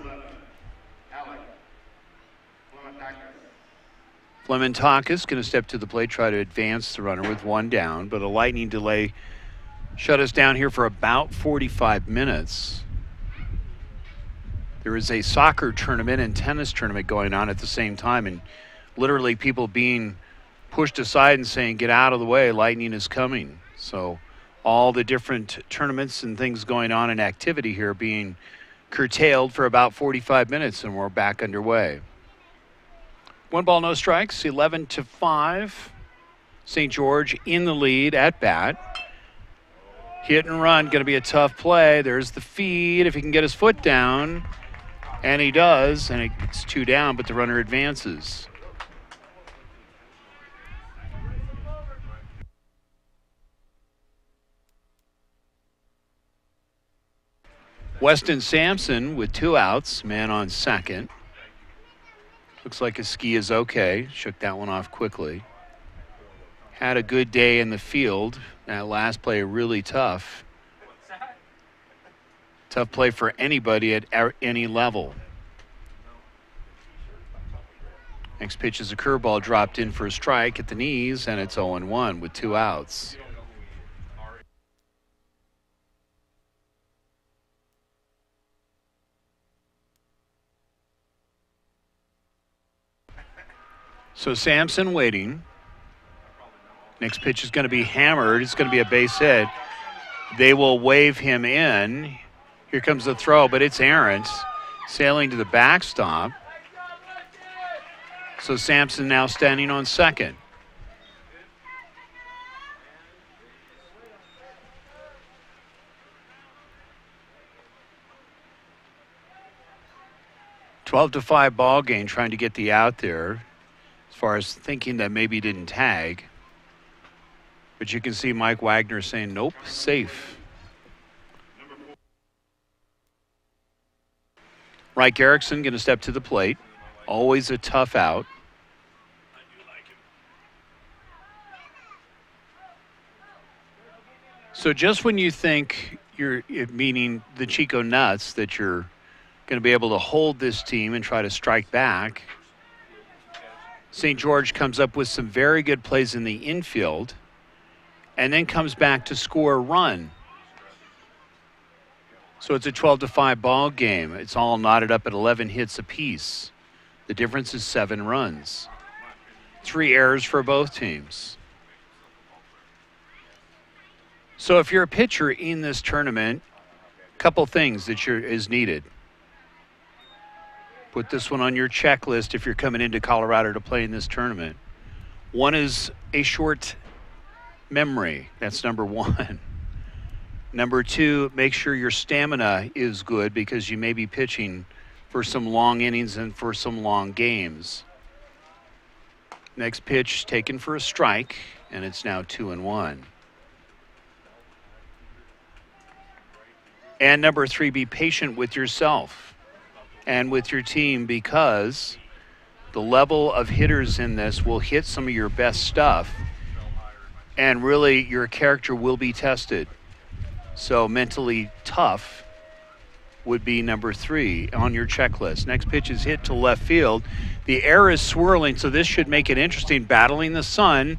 B: Flementakis going to step to the plate, try to advance the runner with one down, but a lightning delay shut us down here for about 45 minutes. There is a soccer tournament and tennis tournament going on at the same time, and literally people being pushed aside and saying, get out of the way, lightning is coming. So all the different tournaments and things going on in activity here being curtailed for about 45 minutes, and we're back underway. 1 ball, no strikes, 11-5. St. George in the lead at bat. Hit and run, going to be a tough play. There's the feed, if he can get his foot down. And he does, and it's 2 down, but the runner advances. Weston Sampson with 2 outs, man on second. Looks like his ski is okay. Shook that one off quickly. Had a good day in the field. That last play really tough. Tough play for anybody at any level. Next pitch is a curveball dropped in for a strike at the knees, and it's 0-1 with 2 outs. So Sampson waiting. Next pitch is going to be hammered. It's going to be a base hit. They will wave him in. Here comes the throw, but it's errant. Sailing to the backstop. So Sampson now standing on second. 12-5 ball game, trying to get the out there as far as thinking that maybe he didn't tag. But you can see Mike Wagner saying, nope, safe. Reich Erickson going to step to the plate. Always a tough out. So just when you think you're, meaning the Chico Nuts, that you're going to be able to hold this team and try to strike back, St. George comes up with some very good plays in the infield and then comes back to score a run. So it's a 12-5 ball game. It's all knotted up at 11 hits apiece. The difference is 7 runs. 3 errors for both teams. So if you're a pitcher in this tournament, a couple things that is needed. Put this one on your checklist if you're coming into Colorado to play in this tournament. One is a short memory. That's number 1. Number 2, make sure your stamina is good because you may be pitching for some long innings and for some long games. Next pitch taken for a strike, and it's now 2-1. And number 3, be patient with yourself and with your team because the level of hitters in this will hit some of your best stuff and really your character will be tested. So mentally tough would be number 3 on your checklist. Next pitch is hit to left field. The air is swirling, so this should make it interesting, battling the sun,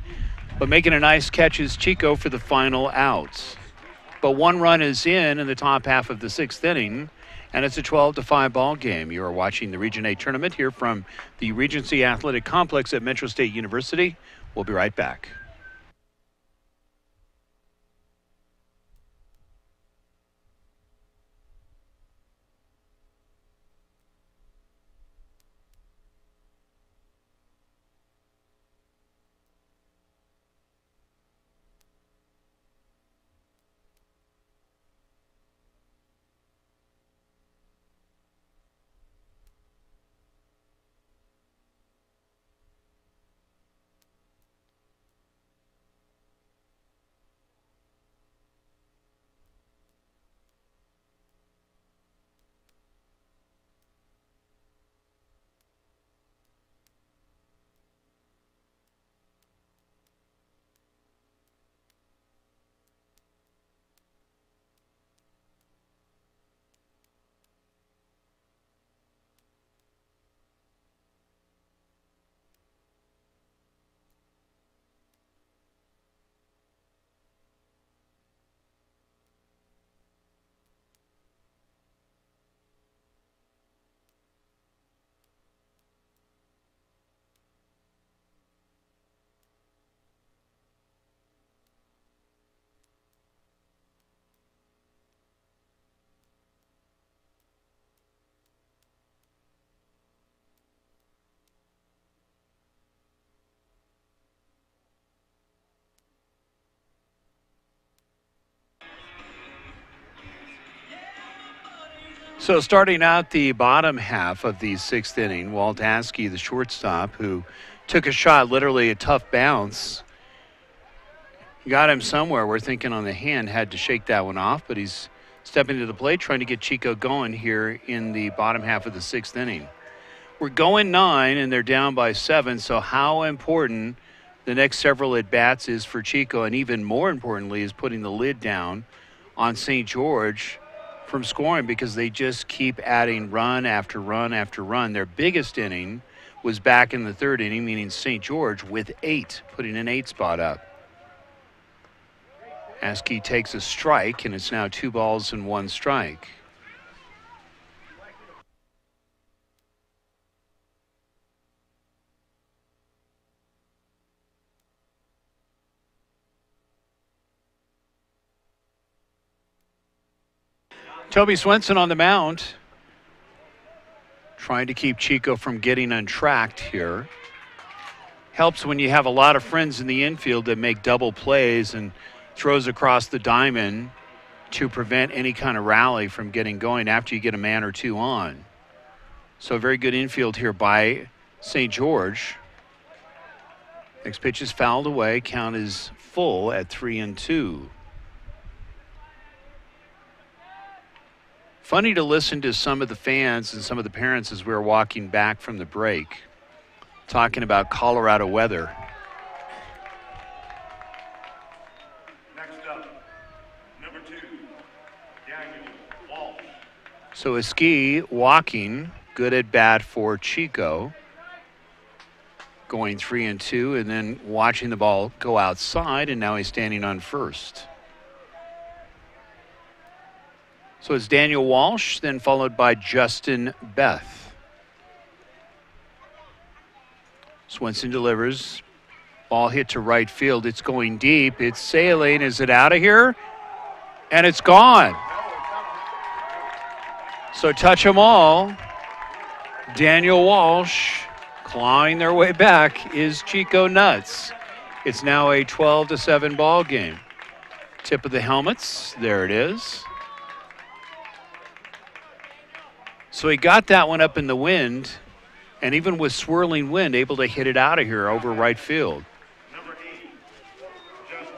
B: but making a nice catch is Chico for the final out. But 1 run is in the top half of the 6th inning, and it's a 12-5 ball game. You are watching the Region A tournament here from the Regency Athletic Complex at Metro State University. We'll be right back. So starting out the bottom half of the 6th inning, Walt Askey, the shortstop, who took a shot, literally a tough bounce, got him somewhere. We're thinking on the hand, had to shake that one off, but he's stepping to the plate, trying to get Chico going here in the bottom half of the 6th inning. We're going 9, and they're down by 7, so how important the next several at-bats is for Chico, and even more importantly is putting the lid down on St. George from scoring because they just keep adding run after run after run. Their biggest inning was back in the 3rd inning, meaning St. George with 8, putting an 8 spot up. Askey takes a strike, and it's now 2 balls and 1 strike. Toby Swenson on the mound, trying to keep Chico from getting untracked here. Helps when you have a lot of friends in the infield that make double plays and throws across the diamond to prevent any kind of rally from getting going after you get a man or 2 on. So very good infield here by St. George. Next pitch is fouled away. Count is full at 3-2. Funny to listen to some of the fans and some of the parents as we were walking back from the break, talking about Colorado weather.
A: Next up, number 2, Daniel Walsh.
B: So a ski walking, good at bat for Chico. Going 3-2, and then watching the ball go outside, and now he's standing on first. So it's Daniel Walsh, then followed by Justin Beth. Swenson delivers. Ball hit to right field. It's going deep. It's sailing. Is it out of here? And it's gone. So touch them all. Daniel Walsh clawing their way back is Chico Nuts. It's now a 12-7 ball game. Tip of the helmets. There it is. So he got that one up in the wind, and even with swirling wind, able to hit it out of here over right field.
A: Number 8, Justin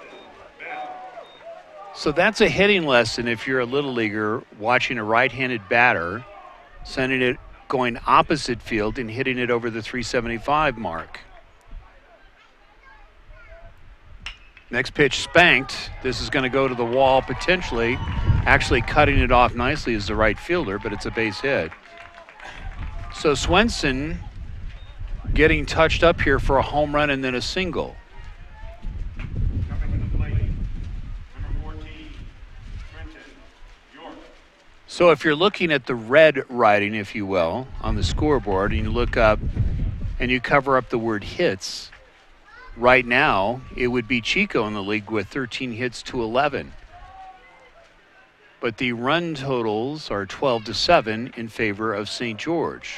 A: Beth.
B: So that's a hitting lesson if you're a little leaguer watching a right-handed batter, sending it going opposite field and hitting it over the 375 mark. Next pitch spanked. This is going to go to the wall potentially. Actually cutting it off nicely is the right fielder, but it's a base hit. So Swenson getting touched up here for a home run and then a single.
A: Coming to the plate, number 14, Trenton York.
B: So if you're looking at the red writing, if you will, on the scoreboard, and you look up and you cover up the word hits, right now it would be Chico in the league with 13 hits to 11. But the run totals are 12-7 in favor of St. George.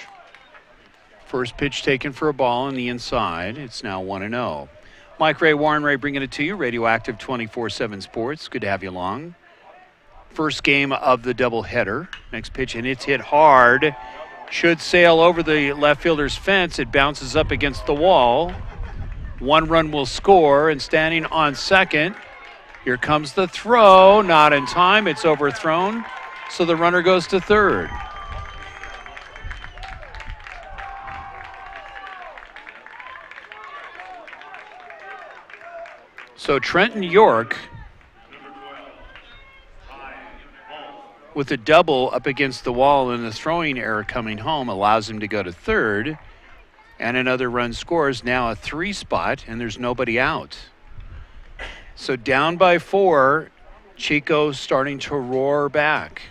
B: First pitch taken for a ball on the inside. It's now 1-0. Mike Ray, Warren Ray bringing it to you. Radioactive 24/7 Sports. Good to have you along. First game of the doubleheader. Next pitch, and it's hit hard. Should sail over the left fielder's fence. It bounces up against the wall. One run will score, and standing on second, here comes the throw. Not in time. It's overthrown. So the runner goes to third. So Trenton York with a double up against the wall and the throwing error coming home allows him to go to third. And another run scores. Now a 3 spot, and there's nobody out. So down by 4, Chico starting to roar back.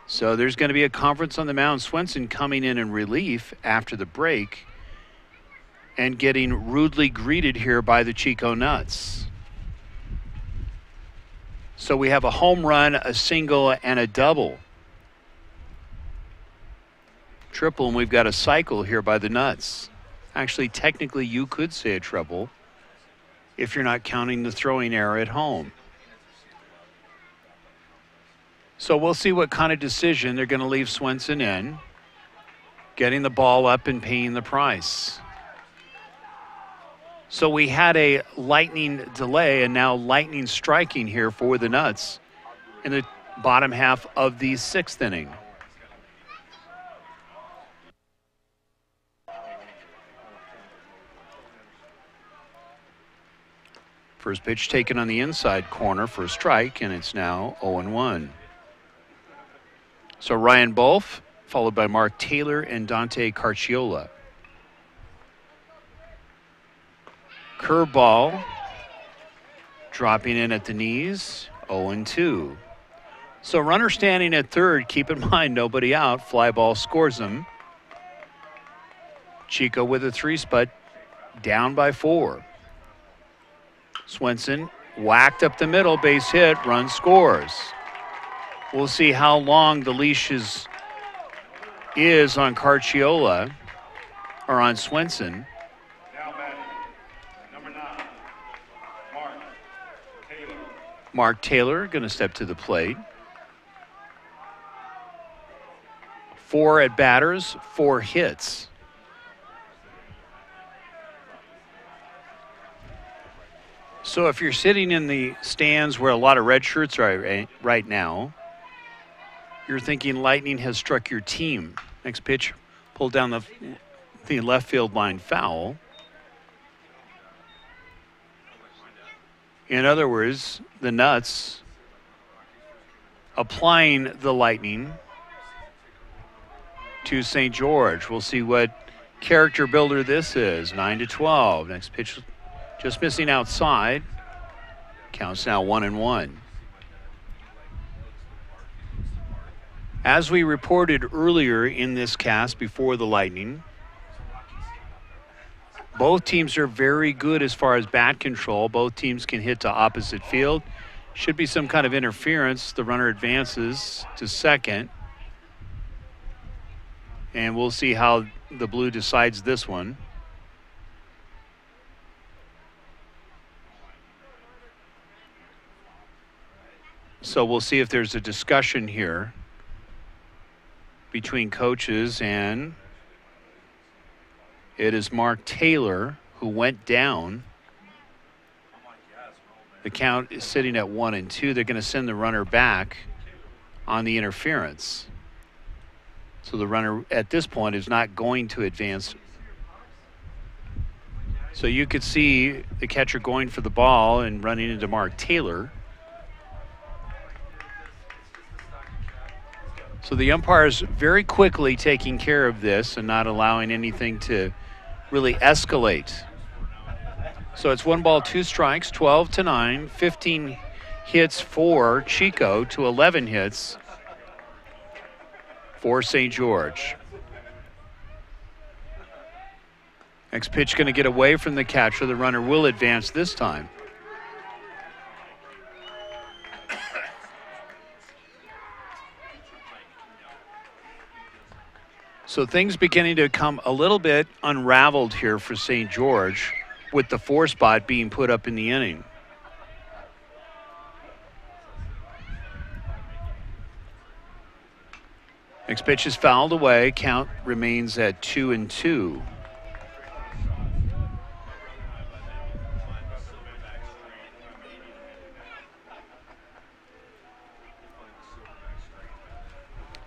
B: So there's going to be a conference on the mound. Swenson coming in relief after the break and getting rudely greeted here by the Chico Nuts. So we have a home run, a single, and a double. Triple, and we've got a cycle here by the Nuts. Actually, technically, you could say a triple if you're not counting the throwing error at home. So we'll see what kind of decision they're going to leave Swenson in, getting the ball up and paying the price. So we had a lightning delay and now lightning striking here for the Nuts in the bottom half of the 6th inning. First pitch taken on the inside corner for a strike, and it's now 0-1. So Ryan Bolf, followed by Mark Taylor and Dante Carciola. Curveball, dropping in at the knees, 0-2. So runner standing at third, keep in mind nobody out, fly ball scores him. Chico with a 3 spot, down by 4. Swenson whacked up the middle, base hit, run scores. We'll see how long the leash is on Carciola, or on Swenson.
A: Now batting, number 9, Mark Taylor.
B: Mark Taylor going to step to the plate. 4 at batters, 4 hits. So if you're sitting in the stands where a lot of red shirts are right now, you're thinking lightning has struck your team. Next pitch, pulled down the left field line, foul. In other words, the Nuts applying the lightning to St. George. We'll see what character builder this is. 9-12. Next pitch just missing outside. Counts now 1-1. As we reported earlier in this cast before the Lightning, both teams are very good as far as bat control. Both teams can hit to opposite field. Should be some kind of interference. The runner advances to second. And we'll see how the Blue decides this one. So we'll see if there's a discussion here between coaches, and it is Mark Taylor who went down. The count is sitting at 1-2. They're going to send the runner back on the interference. So the runner at this point is not going to advance. So you could see the catcher going for the ball and running into Mark Taylor. So the umpire's very quickly taking care of this and not allowing anything to really escalate. So it's 1 ball, 2 strikes, 12-9, 15 hits for Chico to 11 hits for St. George. Next pitch going to get away from the catcher. The runner will advance this time. So things beginning to come a little bit unraveled here for St. George, with the 4 spot being put up in the inning. Next pitch is fouled away. Count remains at 2-2.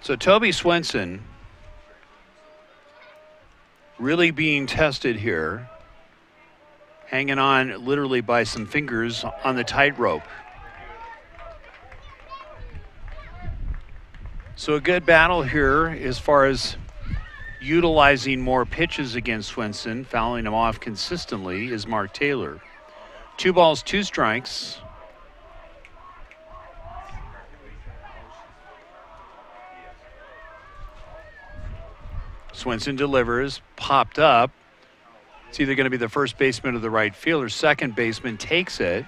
B: So Toby Swenson really being tested here, hanging on literally by some fingers on the tightrope. So a good battle here as far as utilizing more pitches against Swenson. Fouling him off consistently is Mark Taylor. 2 balls, 2 strikes. Swenson delivers, popped up. It's either going to be the first baseman or the right fielder. Second baseman takes it.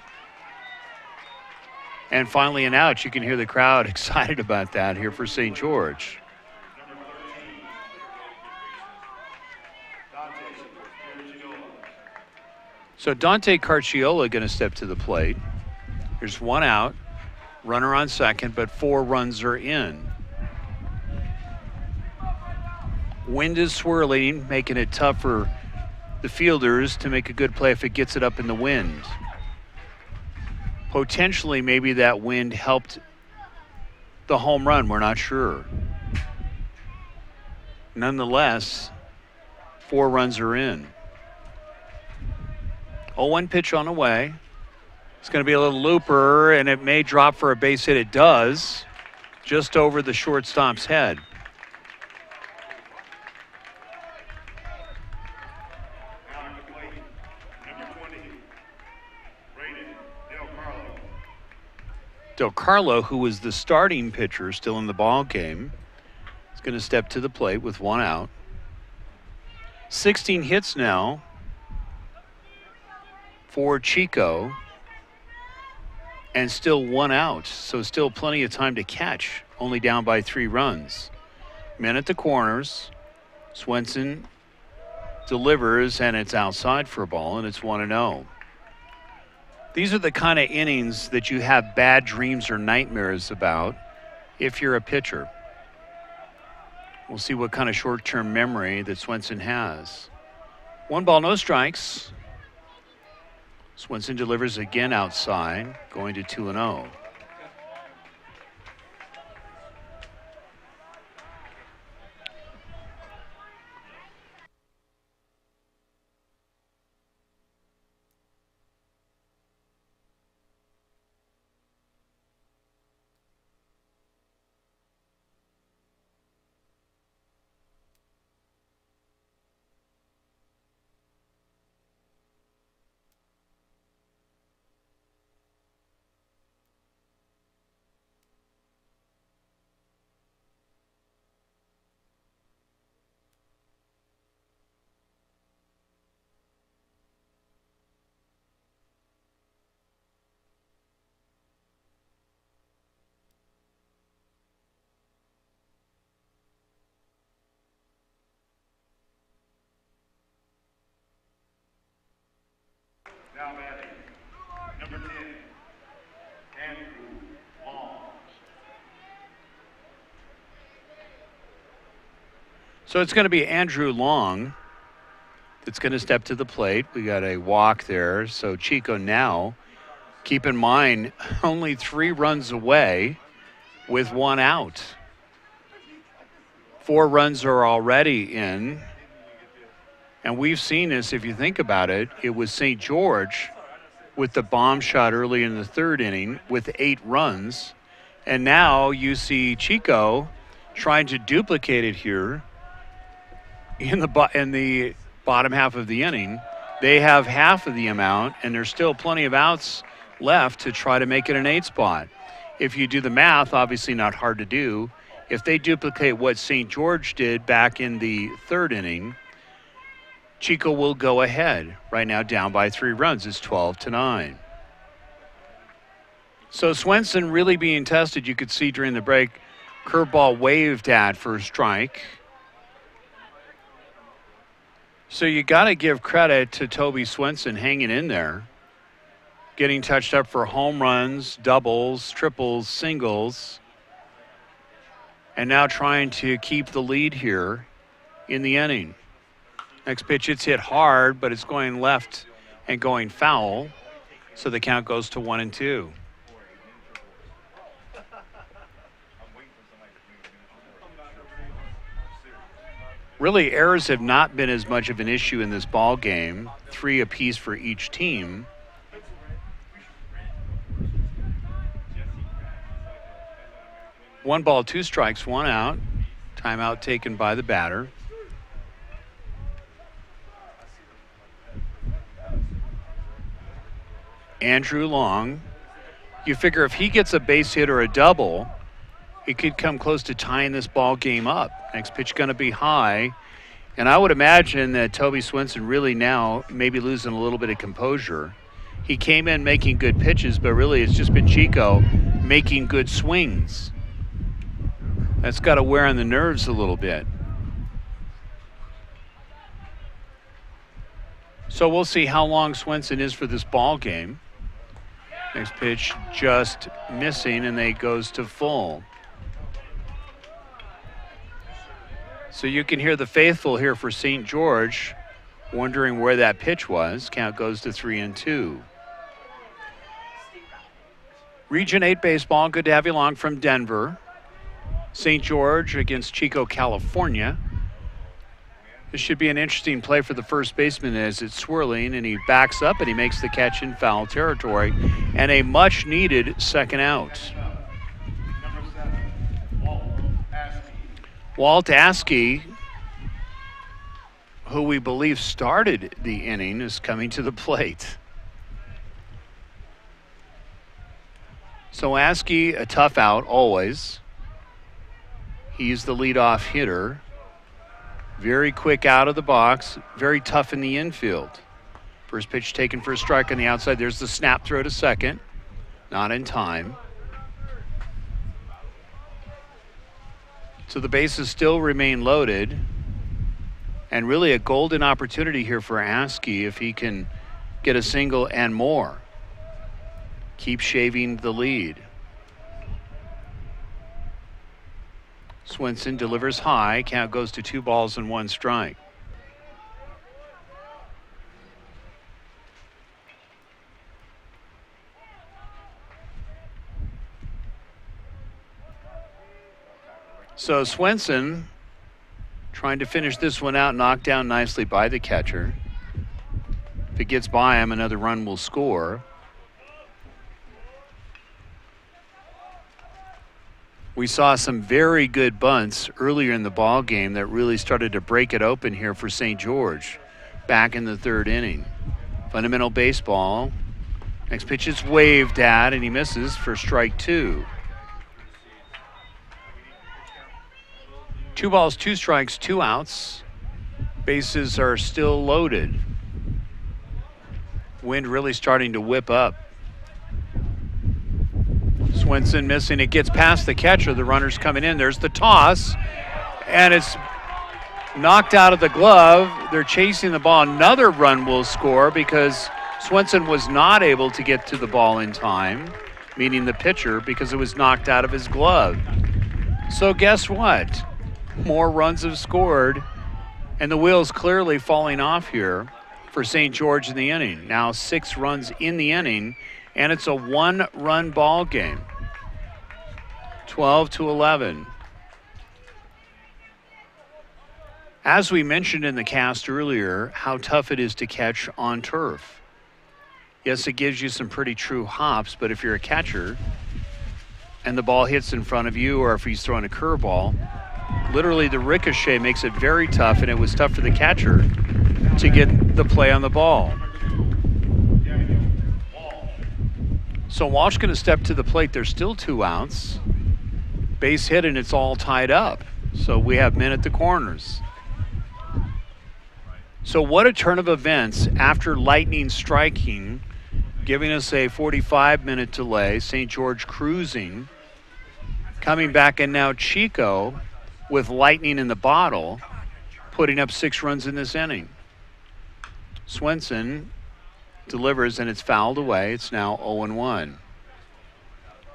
B: And finally an out. You can hear the crowd excited about that here for St. George. So Dante Carciola going to step to the plate. There's 1 out, runner on second, but 4 runs are in. Wind is swirling, making it tough for the fielders to make a good play if it gets it up in the wind. Potentially, maybe that wind helped the home run. We're not sure. Nonetheless, 4 runs are in. 0-1 pitch on the way. It's going to be a little looper, and it may drop for a base hit. It does, just over the shortstop's head. Del Carlo, who was the starting pitcher still in the ball game, is going to step to the plate with 1 out. 16 hits now for Chico, and still 1 out. So still plenty of time to catch, only down by 3 runs. Men at the corners. Swenson delivers, and it's outside for a ball, and it's 1-0. These are the kind of innings that you have bad dreams or nightmares about if you're a pitcher. We'll see what kind of short-term memory that Swenson has. 1 ball, no strikes. Swenson delivers again outside, going to 2-0.
A: Now batting, number 10, Andrew Long.
B: So it's going to be Andrew Long that's going to step to the plate. We got a walk there. So Chico now, keep in mind, only 3 runs away with 1 out. 4 runs are already in. And we've seen this, if you think about it, it was St. George with the bomb shot early in the 3rd inning with 8 runs. And now you see Chico trying to duplicate it here in the bottom half of the inning. They have half of the amount, and there's still plenty of outs left to try to make it an 8 spot. If you do the math, obviously not hard to do, if they duplicate what St. George did back in the 3rd inning, Chico will go ahead. Right now down by 3 runs. It's 12-9. So Swenson really being tested. You could see during the break, curveball waved at for a strike. So you got to give credit to Toby Swenson hanging in there, getting touched up for home runs, doubles, triples, singles, and now trying to keep the lead here in the inning. Next pitch, it's hit hard, but it's going left and going foul. So the count goes to 1-2. Really, errors have not been as much of an issue in this ball game. 3 apiece for each team. One ball, 2 strikes, 1 out. Timeout taken by the batter. Andrew Long. You figure if he gets a base hit or a double, it could come close to tying this ball game up. Next pitch going to be high. And I would imagine that Toby Swenson really now maybe losing a little bit of composure. He came in making good pitches, but really it's just been Chico making good swings. That's got to wear on the nerves a little bit. So we'll see how long Swenson is for this ball game. Next pitch just missing, and they goes to full. So you can hear the faithful here for St. George wondering where that pitch was. Count goes to 3-2. Region 8 baseball, good to have you along from Denver. St. George against Chico, California. This should be an interesting play for the first baseman as it's swirling, and he backs up and he makes the catch in foul territory. And a much-needed second out.
A: Number 7,
B: Walt Askey, who we believe started the inning, is coming to the plate. So Askey, a tough out always. He's the leadoff hitter. Very quick out of the box, very tough in the infield. First pitch taken for a strike on the outside. There's the snap throw to second. Not in time. So the bases still remain loaded. And really a golden opportunity here for Askey if he can get a single and more. Keep shaving the lead. Swenson delivers high. Count goes to 2 balls and 1 strike. So Swenson trying to finish this one out, knocked down nicely by the catcher. If it gets by him, another run will score. We saw some very good bunts earlier in the ball game that really started to break it open here for St. George back in the 3rd inning. Fundamental baseball. Next pitch is waved at, and he misses for strike 2. 2 balls, 2 strikes, 2 outs. Bases are still loaded. Wind really starting to whip up. Swenson missing. It gets past the catcher. The runner's coming in. There's the toss, and it's knocked out of the glove. They're chasing the ball. Another run will score because Swenson was not able to get to the ball in time, meaning the pitcher, because it was knocked out of his glove. So guess what? More runs have scored, and the wheel's clearly falling off here for St. George in the inning. Now 6 runs in the inning, and it's a 1-run ball game. 12-11. As we mentioned in the cast earlier, how tough it is to catch on turf. Yes, it gives you some pretty true hops, but if you're a catcher and the ball hits in front of you, or if he's throwing a curveball, literally the ricochet makes it very tough, and it was tough for the catcher to get the play on the ball. So Walsh going to step to the plate. There's still 2 outs. Base hit, and it's all tied up. So we have men at the corners. So what a turn of events after lightning striking, giving us a 45-minute delay. St. George cruising. Coming back, and now Chico with lightning in the bottle, putting up 6 runs in this inning. Swenson delivers, and it's fouled away. It's now 0-1.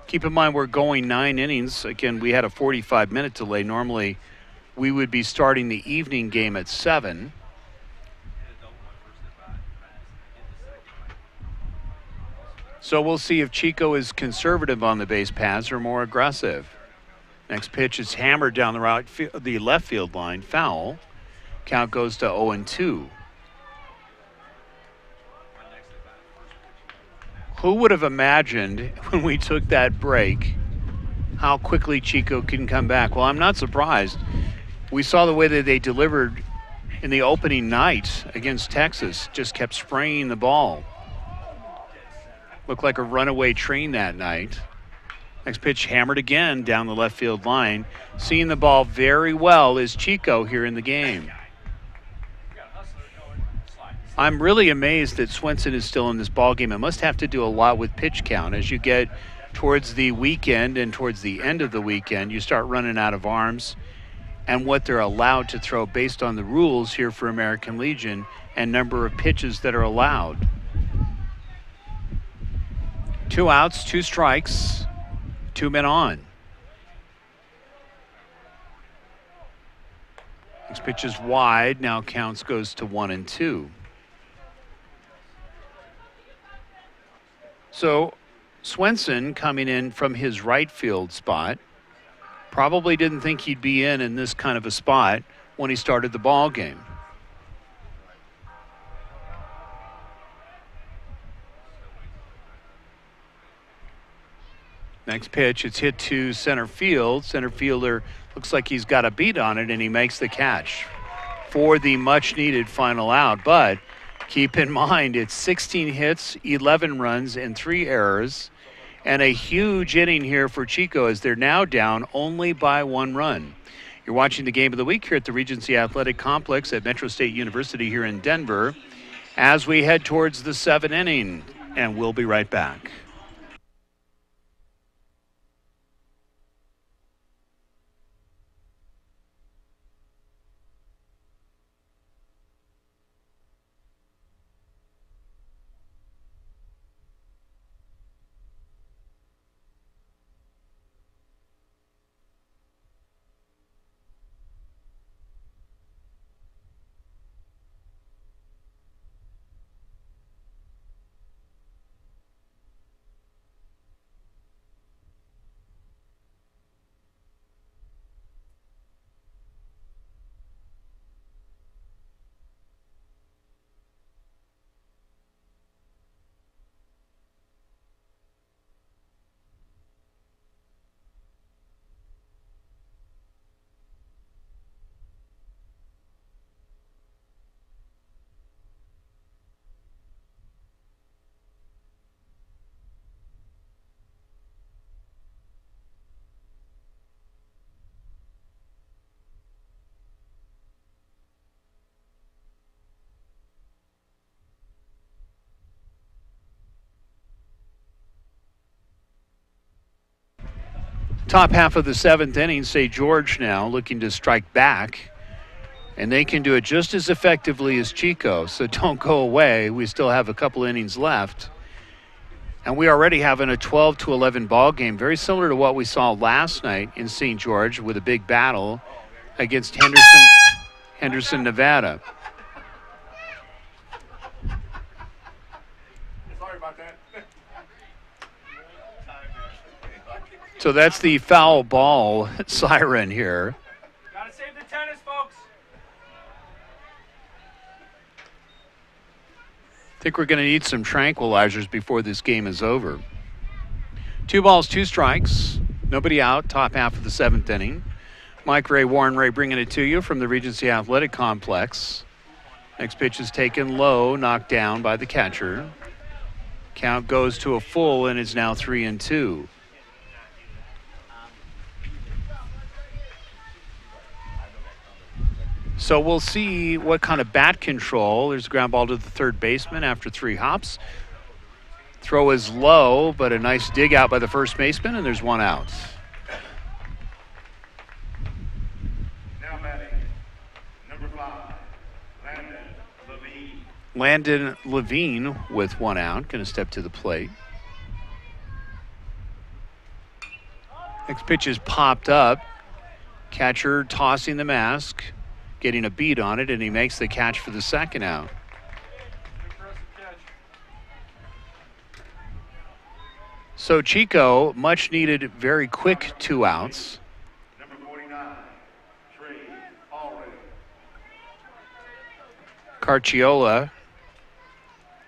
B: Keep in mind, we're going 9 innings. Again, we had a 45-minute delay. Normally, we would be starting the evening game at 7. So we'll see if Chico is conservative on the base paths or more aggressive. Next pitch is hammered down the left field line, foul. Count goes to 0-2. Who would have imagined when we took that break how quickly Chico can come back? Well, I'm not surprised. We saw the way that they delivered in the opening night against Texas, just kept spraying the ball. Looked like a runaway train that night. Next pitch hammered again down the left field line. Seeing the ball very well is Chico here in the game. I'm really amazed that Swenson is still in this ball game. It must have to do a lot with pitch count. As you get towards the weekend and towards the end of the weekend, you start running out of arms and what they're allowed to throw based on the rules here for American Legion and number of pitches that are allowed. 2 outs, 2 strikes, 2 men on. Next pitch is wide. Now counts goes to 1-2. So Swenson coming in from his right field spot probably didn't think he'd be in this kind of a spot when he started the ball game. Next pitch, it's hit to center field. Center fielder looks like he's got a beat on it, and he makes the catch for the much-needed final out. But keep in mind, it's 16 hits, 11 runs, and 3 errors, and a huge inning here for Chico as they're now down only by 1 run. You're watching the Game of the Week here at the Regency Athletic Complex at Metro State University here in Denver as we head towards the 7th inning, and we'll be right back. Top half of the 7th inning, St. George now looking to strike back. And they can do it just as effectively as Chico, so don't go away. We still have a couple innings left. And we already have a 12-11 ball game, very similar to what we saw last night in St. George with a big battle against Henderson, Nevada.
A: Sorry about that.
B: So that's the foul ball siren here.
C: Gotta save the tennis, folks.
B: I think we're going to need some tranquilizers before this game is over. 2 balls, 2 strikes. Nobody out, top half of the 7th inning. Mike Ray, Warren Ray bringing it to you from the Regency Athletic Complex. Next pitch is taken low, knocked down by the catcher. Count goes to a full and is now 3-2. So we'll see what kind of bat control. There's a ground ball to the third baseman after 3 hops. Throw is low, but a nice dig out by the first baseman, and there's 1 out.
A: Now batting, number 5, Landon Levine.
B: Landon Levine with 1 out, going to step to the plate. Next pitch is popped up. Catcher tossing the mask, getting a beat on it, and he makes the catch for the 2nd out. So Chico, much needed, very quick 2 outs.
A: Number 49, Trey Allred.
B: Carciola,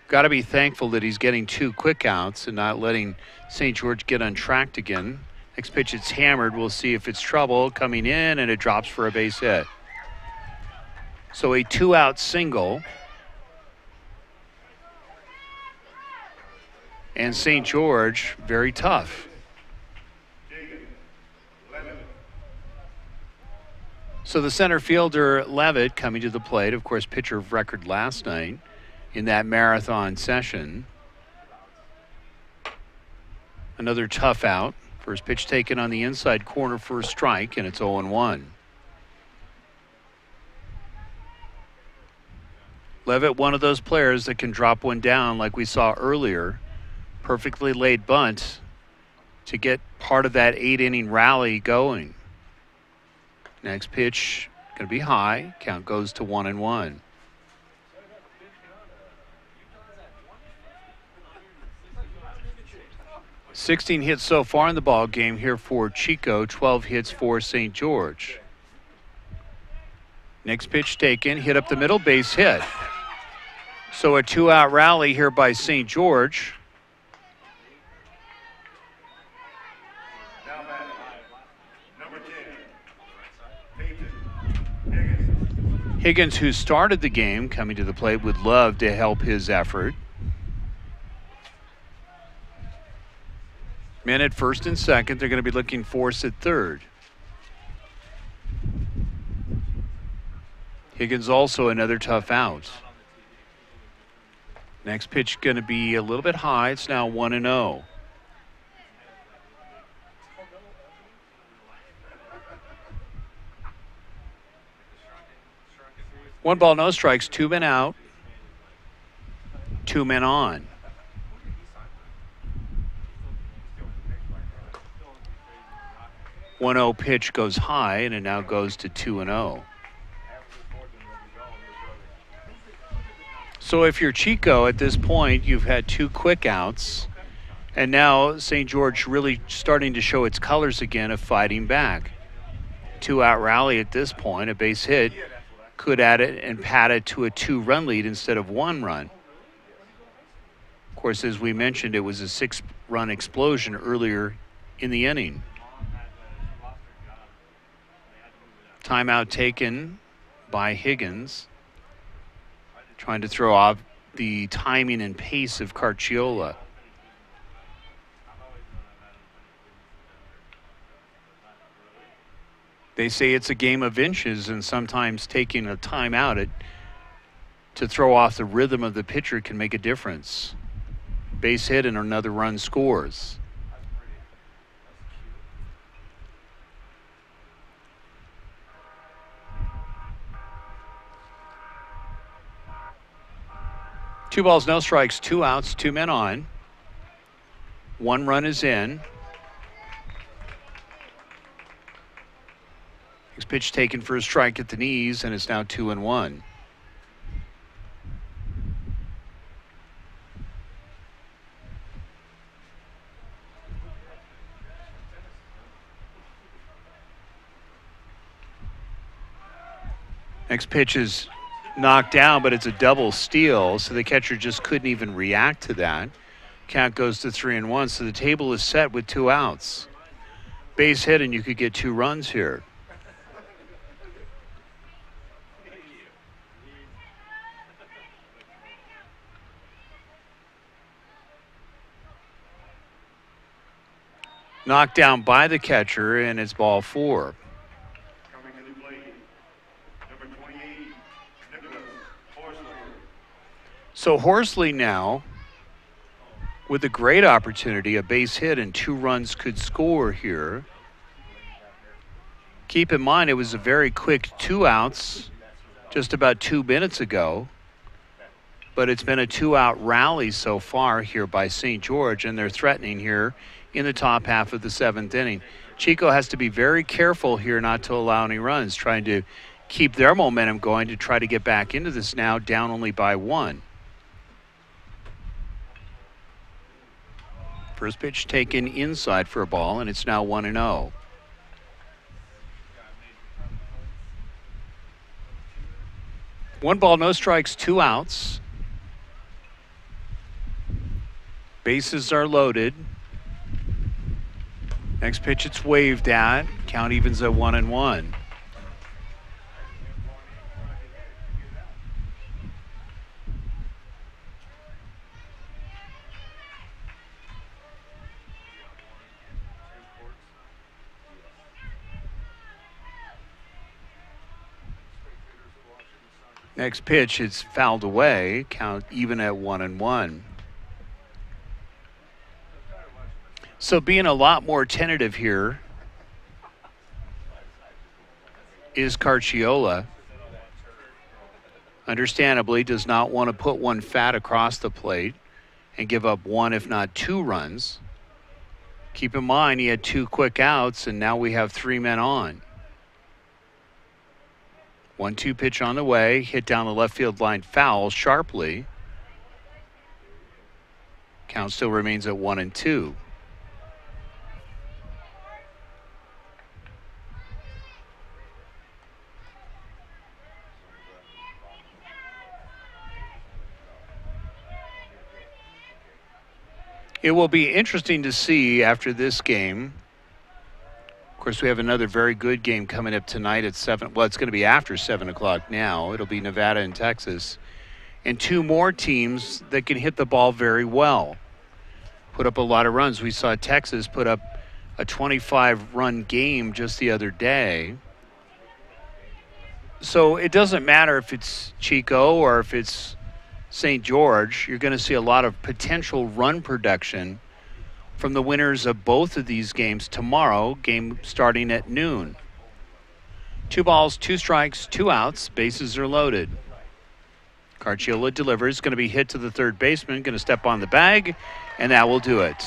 B: got to be thankful that he's getting 2 quick outs and not letting St. George get untracked again. Next pitch, it's hammered. We'll see if it's trouble coming in, and it drops for a base hit. So a 2-out single. And St. George, very tough. So the center fielder, Levitt, coming to the plate. Of course, pitcher of record last night in that marathon session. Another tough out. First pitch taken on the inside corner for a strike, and it's 0-1. Levitt, one of those players that can drop one down like we saw earlier. Perfectly laid bunt to get part of that 8-inning rally going. Next pitch going to be high. Count goes to 1-1. $16 hits so far in the ball game here for Chico. 12 hits for St. George. Next pitch taken, hit up the middle, base hit. So a 2-out rally here by St. George.
A: Now batting, number 10, Peyton
B: Higgins, who started the game, coming to the plate, would love to help his effort. Men at first and second. They're going to be looking force at third. Higgins also another tough out. Next pitch going to be a little bit high. It's now 1-0. One ball, no strikes, 2 men out, 2 men on. 1-0 pitch goes high, and it now goes to 2-0. So if you're Chico at this point, you've had 2 quick outs, and now St. George really starting to show its colors again of fighting back. 2-out rally at this point, a base hit could add it and pad it to a 2-run lead instead of 1 run. Of course, as we mentioned, it was a 6-run explosion earlier in the inning. Timeout taken by Higgins, trying to throw off the timing and pace of Carciola. They say it's a game of inches, and sometimes taking a timeout to throw off the rhythm of the pitcher can make a difference. Base hit and another run scores. 2 balls, no strikes, 2 outs, 2 men on. 1 run is in. Next pitch taken for a strike at the knees, and it's now 2-1. Next pitch is knocked down, but it's a double steal, so the catcher just couldn't even react to that. Count goes to 3-1, so the table is set with 2 outs. Base hit, and you could get 2 runs here. Knocked down by the catcher, and it's ball 4.
A: Coming to the plate, number 28, Horsley.
B: So Horsley now, with a great opportunity, a base hit, and 2 runs could score here. Keep in mind, it was a very quick 2 outs just about 2 minutes ago. But it's been a 2-out rally so far here by St. George, and they're threatening here in the top half of the 7th inning. Chico has to be very careful here not to allow any runs, trying to keep their momentum going to try to get back into this now, down only by 1. First pitch taken inside for a ball, and it's now 1-0. One ball, no strikes, 2 outs. Bases are loaded. Next pitch, it's waved at. Count evens at 1-1. Next pitch, it's fouled away. Count even at 1-1. So being a lot more tentative here is Carciola. Understandably, does not want to put one fat across the plate and give up 1, if not 2 runs. Keep in mind, he had 2 quick outs, and now we have 3 men on. 1-2 pitch on the way, hit down the left field line, foul sharply. Count still remains at 1-2. It will be interesting to see after this game. Of course, we have another very good game coming up tonight at 7. Well, it's going to be after 7 o'clock now. It'll be Nevada and Texas. And 2 more teams that can hit the ball very well. Put up a lot of runs. We saw Texas put up a 25-run game just the other day. So it doesn't matter if it's Chico or if it's St. George. You're going to see a lot of potential run production from the winners of both of these games tomorrow, game starting at noon. 2 balls, 2 strikes, 2 outs, bases are loaded. Carciola delivers, going to be hit to the third baseman, going to step on the bag, and that will do it.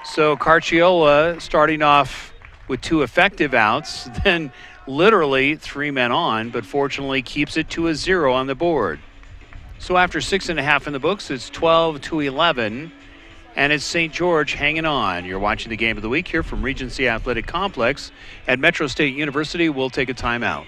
B: So Carciola starting off with 2 effective outs, then literally 3 men on, but fortunately keeps it to a 0 on the board. So after 6.5 in the books, it's 12-11, and it's St. George hanging on. You're watching the Game of the Week here from Regency Athletic Complex at Metro State University. We'll take a timeout.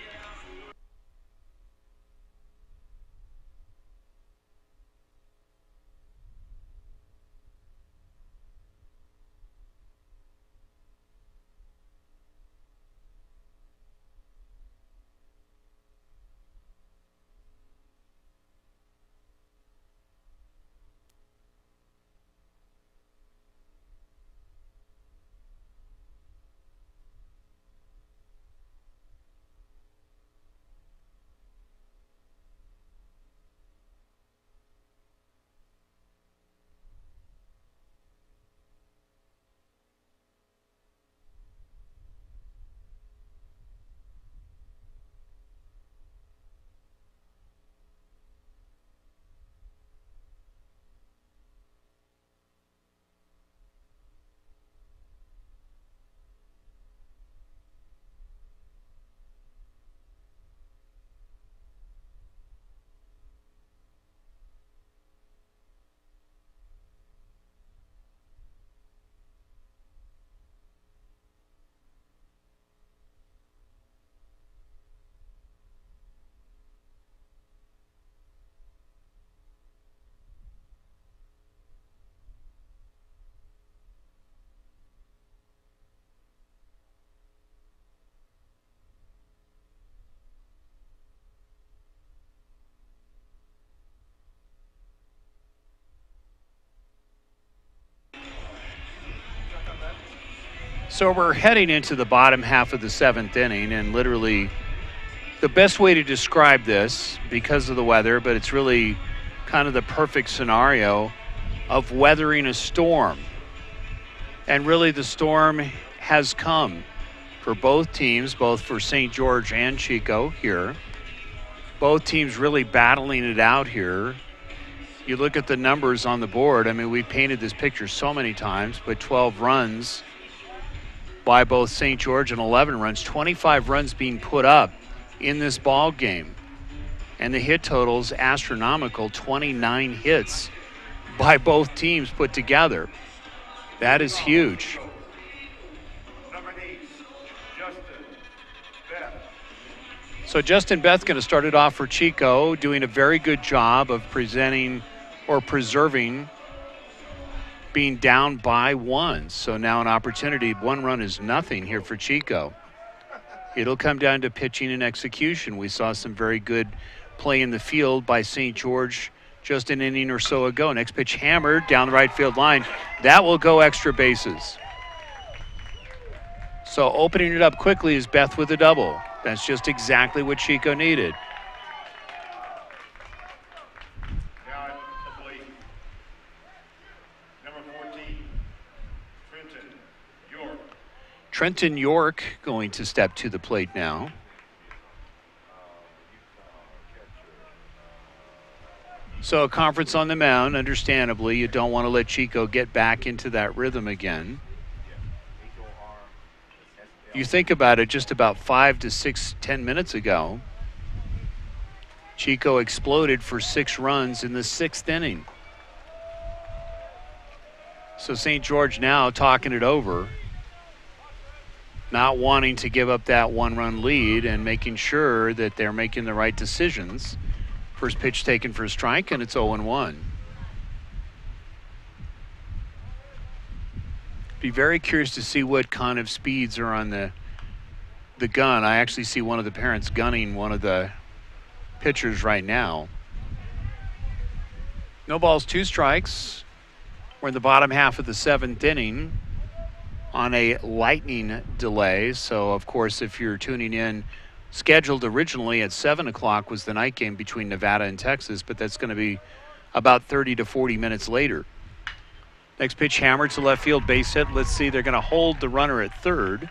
B: So we're heading into the bottom half of the 7th inning, and literally the best way to describe this, because of the weather, but it's really kind of the perfect scenario of weathering a storm. And really the storm has come for both teams, both for St. George and Chico here. Both teams really battling it out here. You look at the numbers on the board. I mean, we painted this picture so many times, but 12 runs by both St. George and 11 runs, 25 runs being put up in this ball game. And the hit total's astronomical, 29 hits by both teams put together. That is huge.
A: Number 8, Justin Beth.
B: So Justin Beth going to start it off for Chico, doing a very good job of presenting or preserving being down by 1. So now an opportunity. 1 run is nothing here for Chico. It'll come down to pitching and execution. We saw some very good play in the field by St. George just an inning or so ago. Next pitch hammered down the right field line. That will go extra bases. So opening it up quickly is Beth with a double. That's just exactly what Chico needed.
A: Now at the plate, number 14, Trenton York.
B: Trenton York going to step to the plate now. So a conference on the mound, understandably. You don't want to let Chico get back into that rhythm again. You think about it, just about 5 to 10 minutes ago, Chico exploded for 6 runs in the 6th inning. So St. George now talking it over, not wanting to give up that 1-run lead and making sure that they're making the right decisions. First pitch taken for a strike, and it's 0-1. Be very curious to see what kind of speeds are on the gun. I actually see one of the parents gunning one of the pitchers right now. No balls, 2 strikes. We're in the bottom half of the 7th inning on a lightning delay. So, of course, if you're tuning in, scheduled originally at 7 o'clock was the night game between Nevada and Texas, but that's going to be about 30 to 40 minutes later. Next pitch hammered to left field, base hit. Let's see, they're going to hold the runner at third.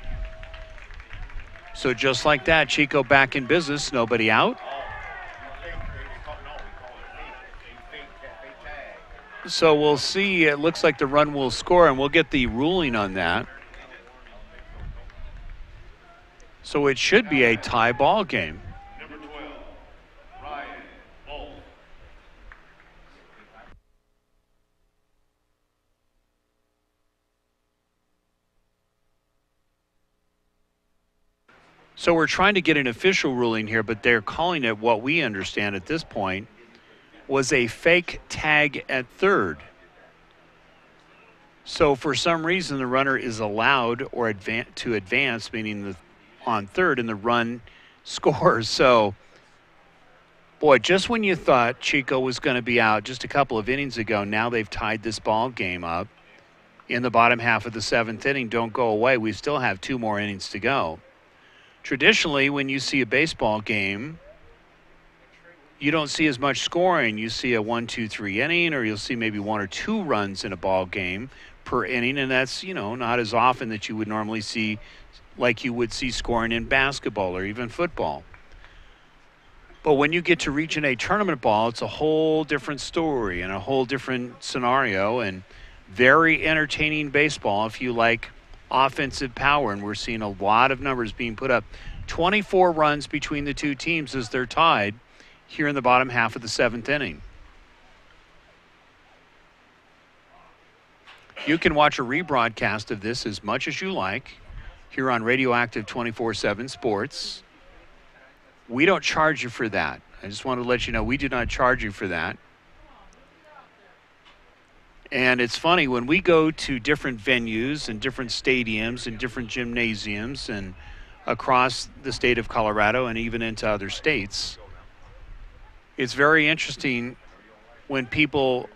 B: So just like that, Chico back in business, nobody out. So we'll see, it looks like the run will score, and we'll get the ruling on that. So it should be a tie ball game.
A: Number 12, Ryan Bull.
B: So we're trying to get an official ruling here, but they're calling it, what we understand at this point, was a fake tag at third. So for some reason, the runner is allowed or to advance, meaning on third, and the run scores. So, boy, just when you thought Chico was going to be out just a couple of innings ago, now they've tied this ball game up in the bottom half of the 7th inning. Don't go away. We still have 2 more innings to go. Traditionally, when you see a baseball game, you don't see as much scoring. You see a 1-2-3 inning, or you'll see maybe 1 or 2 runs in a ball game per inning, and that's, not as often that you would normally see like you would see scoring in basketball or even football. But when you get to Region A tournament ball, it's a whole different story and a whole different scenario, and very entertaining baseball if you like offensive power, and we're seeing a lot of numbers being put up. 24 runs between the 2 teams as they're tied here in the bottom half of the 7th inning. You can watch a rebroadcast of this as much as you like here on Radioactive 24/7 Sports. We don't charge you for that. I just want to let you know we do not charge you for that. And it's funny, when we go to different venues and different stadiums and different gymnasiums and across the state of Colorado and even into other states, it's very interesting when people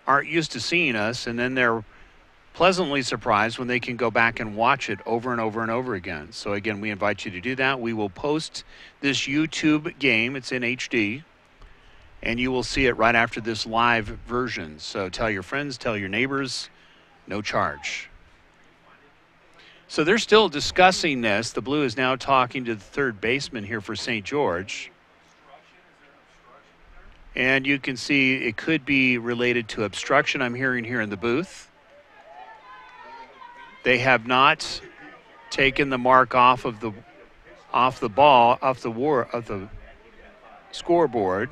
B: aren't used to seeing us, and then they're pleasantly surprised when they can go back and watch it over and over and over again. So again, we invite you to do that. We will post this YouTube game. It's in HD. And you will see it right after this live version. So tell your friends, tell your neighbors, no charge. So they're still discussing this. The Blue is now talking to the third baseman here for St. George. And you can see it could be related to obstruction, I'm hearing here in the booth. They have not taken the mark off the scoreboard.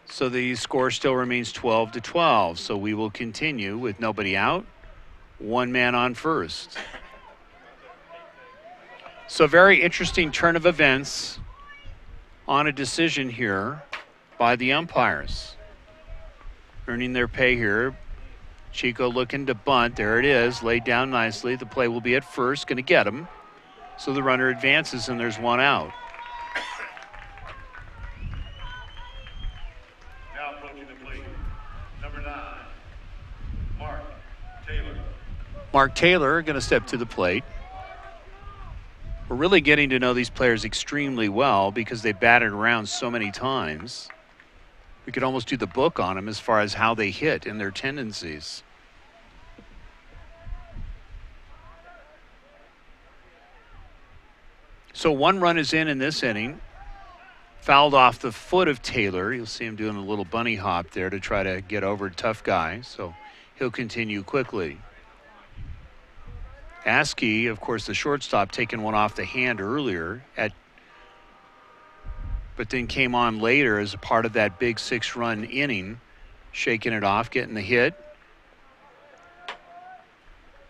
B: So the score still remains 12-12. So we will continue with nobody out, one man on first. So very interesting turn of events on a decision here by the umpires. Earning their pay here. Chico looking to bunt. There it is, laid down nicely. The play will be at first, going to get him. So the runner advances and there's one out. Mark Taylor going to step to the plate. We're really getting to know these players extremely well because they batted around so many times. We could almost do the book on them as far as how they hit and their tendencies. So one run is in this inning. Fouled off the foot of Taylor. You'll see him doing a little bunny hop there to try to get over a tough guy. So he'll continue quickly. Askey, of course, the shortstop, taking one off the hand earlier, but then came on later as a part of that big 6-run inning, shaking it off, getting the hit.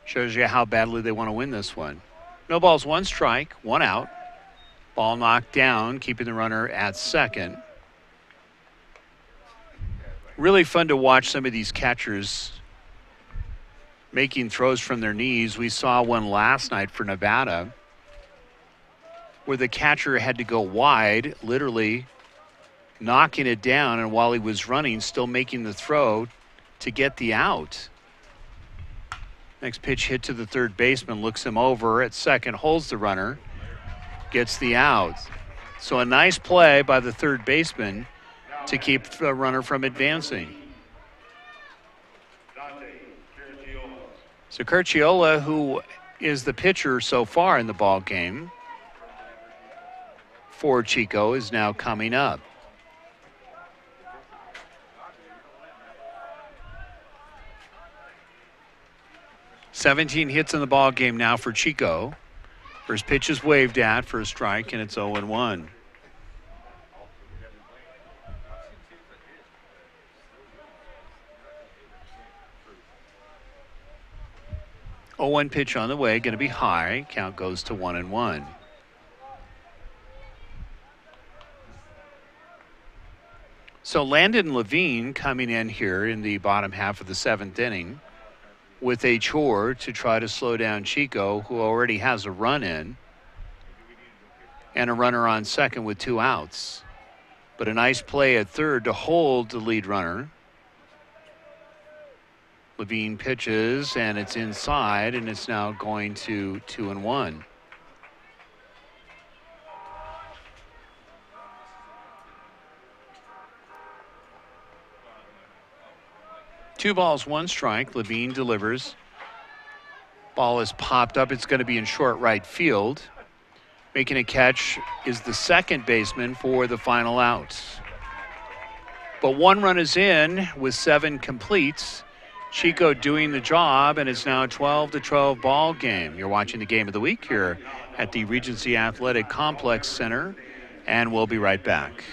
B: Shows you how badly they want to win this one. No balls, one strike, one out. Ball knocked down, keeping the runner at second. Really fun to watch some of these catchers making throws from their knees. We saw one last night for Nevada where the catcher had to go wide, literally knocking it down, and while he was running, still making the throw to get the out. Next pitch hit to the third baseman, looks him over at second, holds the runner, gets the out. So a nice play by the third baseman to keep the runner from advancing. So Curciola, who is the pitcher so far in the ball game for Chico, is now coming up. $17 hits in the ball game now for Chico. First pitch is waved at for a strike, and it's 0-1. One pitch on the way, going to be high. Count goes to 1-1. So Landon Levine coming in here in the bottom half of the 7th inning with a chore to try to slow down Chico, who already has a run in and a runner on second with 2 outs. But a nice play at third to hold the lead runner. Levine pitches, and it's inside, and it's now going to 2-1. Two balls, one strike. Levine delivers. Ball is popped up. It's going to be in short right field. Making a catch is the second baseman for the final out. But one run is in with 7 completes. Chico doing the job, and it's now a 12-12 ball game. You're watching the game of the week here at the Regency Athletic Complex Center, and we'll be right back.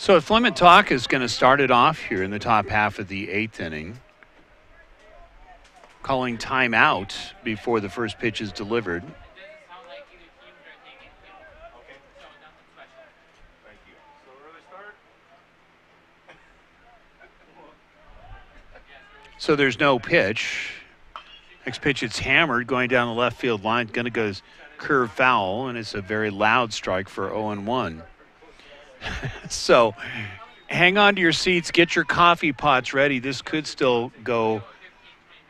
B: So Fleming Talk is going to start it off here in the top half of the 8th inning, calling timeout before the first pitch is delivered. So there's no pitch. Next pitch, it's hammered going down the left field line. Going to go curve foul, and it's a very loud strike for 0-1. So hang on to your seats. Get your coffee pots ready. This could still go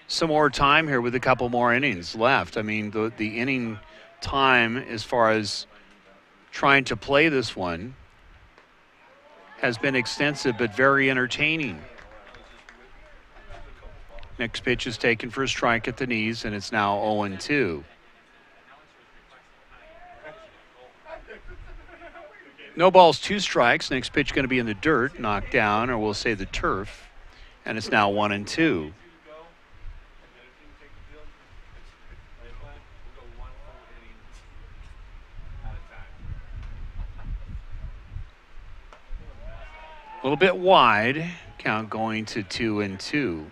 B: some more time here with a couple more innings left. I mean, the inning time as far as trying to play this one has been extensive but very entertaining. Next pitch is taken for a strike at the knees, and it's now 0-2. No balls, 2 strikes. Next pitch going to be in the dirt, knocked down, or we'll say the turf, and it's now 1-2. A little bit wide, count going to 2-2.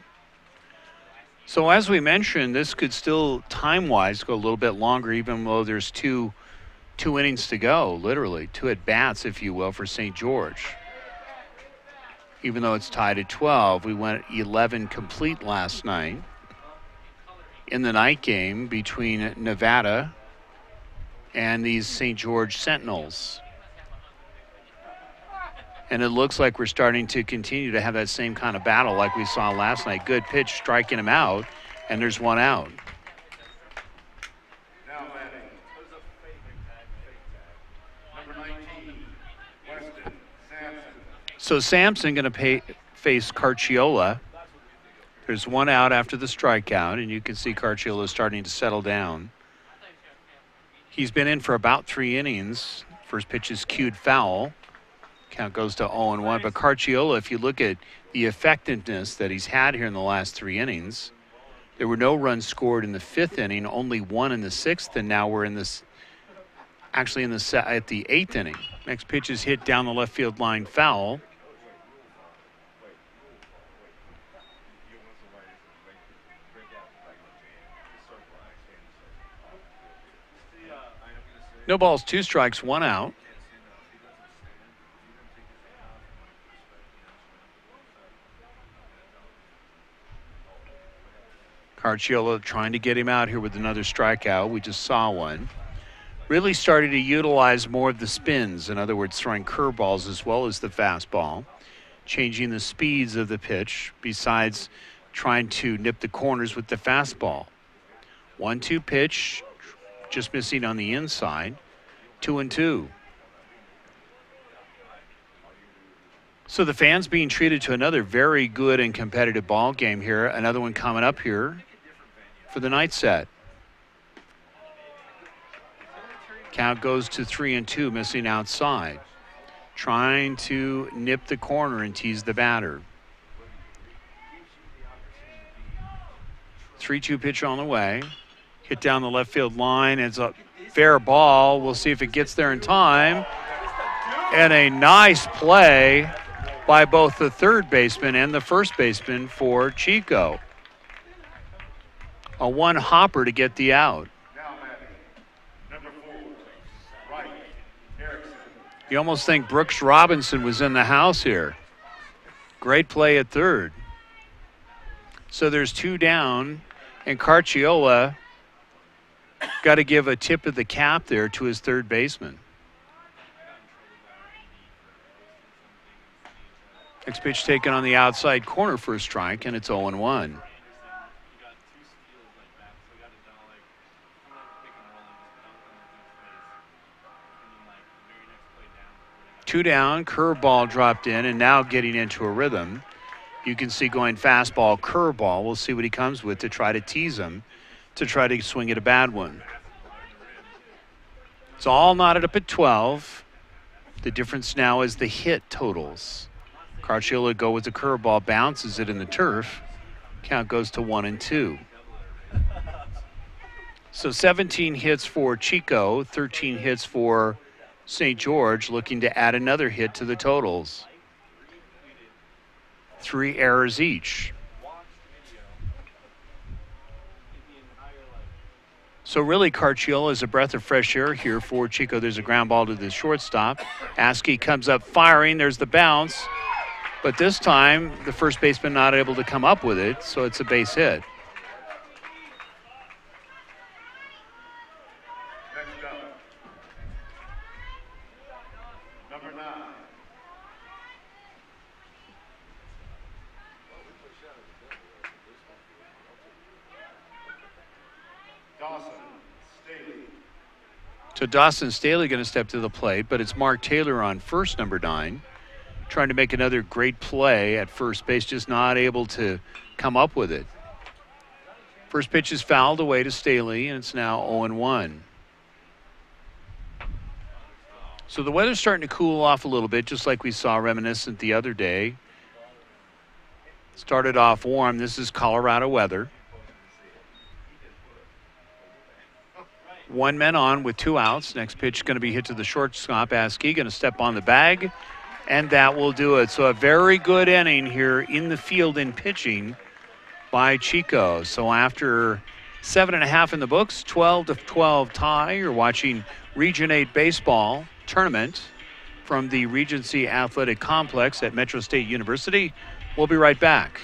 B: So as we mentioned, this could still, time-wise, go a little bit longer, even though there's two innings to go, literally. 2 at-bats, if you will, for St. George. Even though it's tied at 12, we went 11 complete last night in the night game between Nevada and these St. George Sentinels. And it looks like we're starting to continue to have that same kind of battle like we saw last night. Good pitch, striking him out, and there's 1 out.
A: Now batting, number 19, Weston Sampson.
B: So Sampson going to face Carciola. There's 1 out after the strikeout, and you can see Carciola starting to settle down. He's been in for about 3 innings. First pitch is cued foul. Count goes to 0-1. But Carciola, if you look at the effectiveness that he's had here in the last 3 innings, there were no runs scored in the 5th inning, only 1 in the 6th, and now we're in this, actually in the at the 8th inning. Next pitch is hit down the left field line, foul. No balls, 2 strikes, 1 out. Carciola trying to get him out here with another strikeout. We just saw one. Really started to utilize more of the spins. In other words, throwing curveballs as well as the fastball. Changing the speeds of the pitch besides trying to nip the corners with the fastball. 1-2 pitch, just missing on the inside. 2-2. So the fans being treated to another very good and competitive ball game here. Another one coming up here for the night set. Count goes to 3-2, missing outside. Trying to nip the corner and tease the batter. 3-2 pitch on the way. Hit down the left field line. It's a fair ball. We'll see if it gets there in time. And a nice play by both the third baseman and the first baseman for Chico. A 1 hopper to get the out.
A: Now batting, number 4, right, Erickson.
B: You almost think Brooks Robinson was in the house here. Great play at third. So there's 2 down, and Carciola got to give a tip of the cap there to his third baseman. Next pitch taken on the outside corner for a strike, and it's 0-1. 2 down, curveball dropped in, and now getting into a rhythm. You can see going fastball, curveball. We'll see what he comes with to try to tease him, to try to swing at a bad one. It's all knotted up at 12. The difference now is the hit totals. Carciola go with the curveball, bounces it in the turf. Count goes to 1-2. So 17 hits for Chico, 13 hits for St. George, looking to add another hit to the totals. 3 errors each. So really, Carciolo is a breath of fresh air here for Chico. There's a ground ball to the shortstop. Askey comes up firing. There's the bounce. But this time, the first baseman not able to come up with it, so it's a base hit.
A: Next up, number 9. Dawson Staley.
B: So Dawson Staley going to step to the plate, but it's Mark Taylor on first, number 9, trying to make another great play at first base, just not able to come up with it. First pitch is fouled away to Staley, and it's now 0-1. So the weather's starting to cool off a little bit, just like we saw reminiscent the other day. Started off warm. This is Colorado weather. 1 man on with 2 outs. Next pitch going to be hit to the shortstop. Askey going to step on the bag, and that will do it. So a very good inning here in the field in pitching by Chico. So after 7.5 in the books, 12-12 tie. You're watching Region 8 baseball tournament from the Regency Athletic Complex at Metro State University. We'll be right back.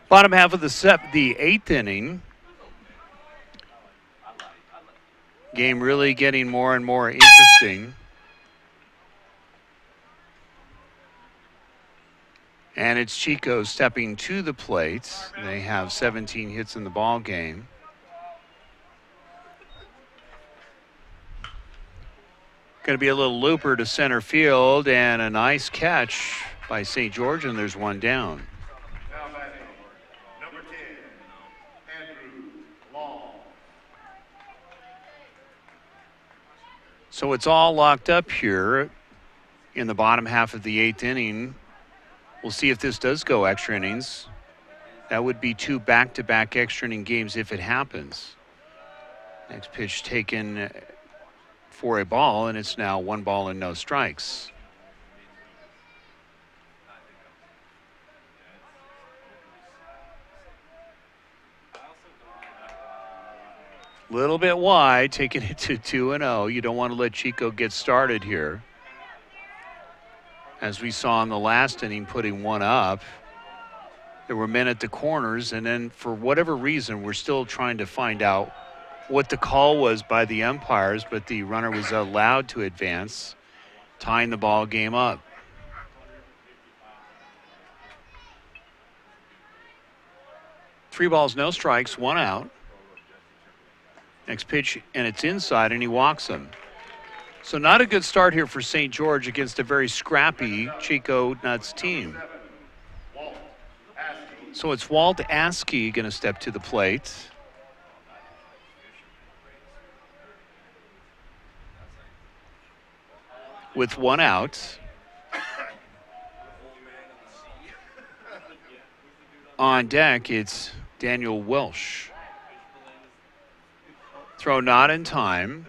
B: Bottom half of the 8th inning. Game really getting more and more interesting. And it's Chico stepping to the plate. They have 17 hits in the ball game. Going to be a little looper to center field, and a nice catch by St. George, and there's one down. So it's all locked up here in the bottom half of the 8th inning. We'll see if this does go extra innings. That would be 2 back-to-back extra inning games if it happens. Next pitch taken for a ball, and it's now 1 ball and no strikes. Little bit wide, taking it to 2-0. You don't want to let Chico get started here. As we saw in the last inning, putting 1 up. There were men at the corners, and then for whatever reason, we're still trying to find out what the call was by the umpires, but the runner was allowed to advance, tying the ball game up. Three balls, no strikes, 1 out. Next pitch, and it's inside, and he walks him. So not a good start here for St. George against a very scrappy Chico Nuts team. So it's Walt Askey going to step to the plate. With 1 out. On deck, it's Daniel Welsh. Throw not in time.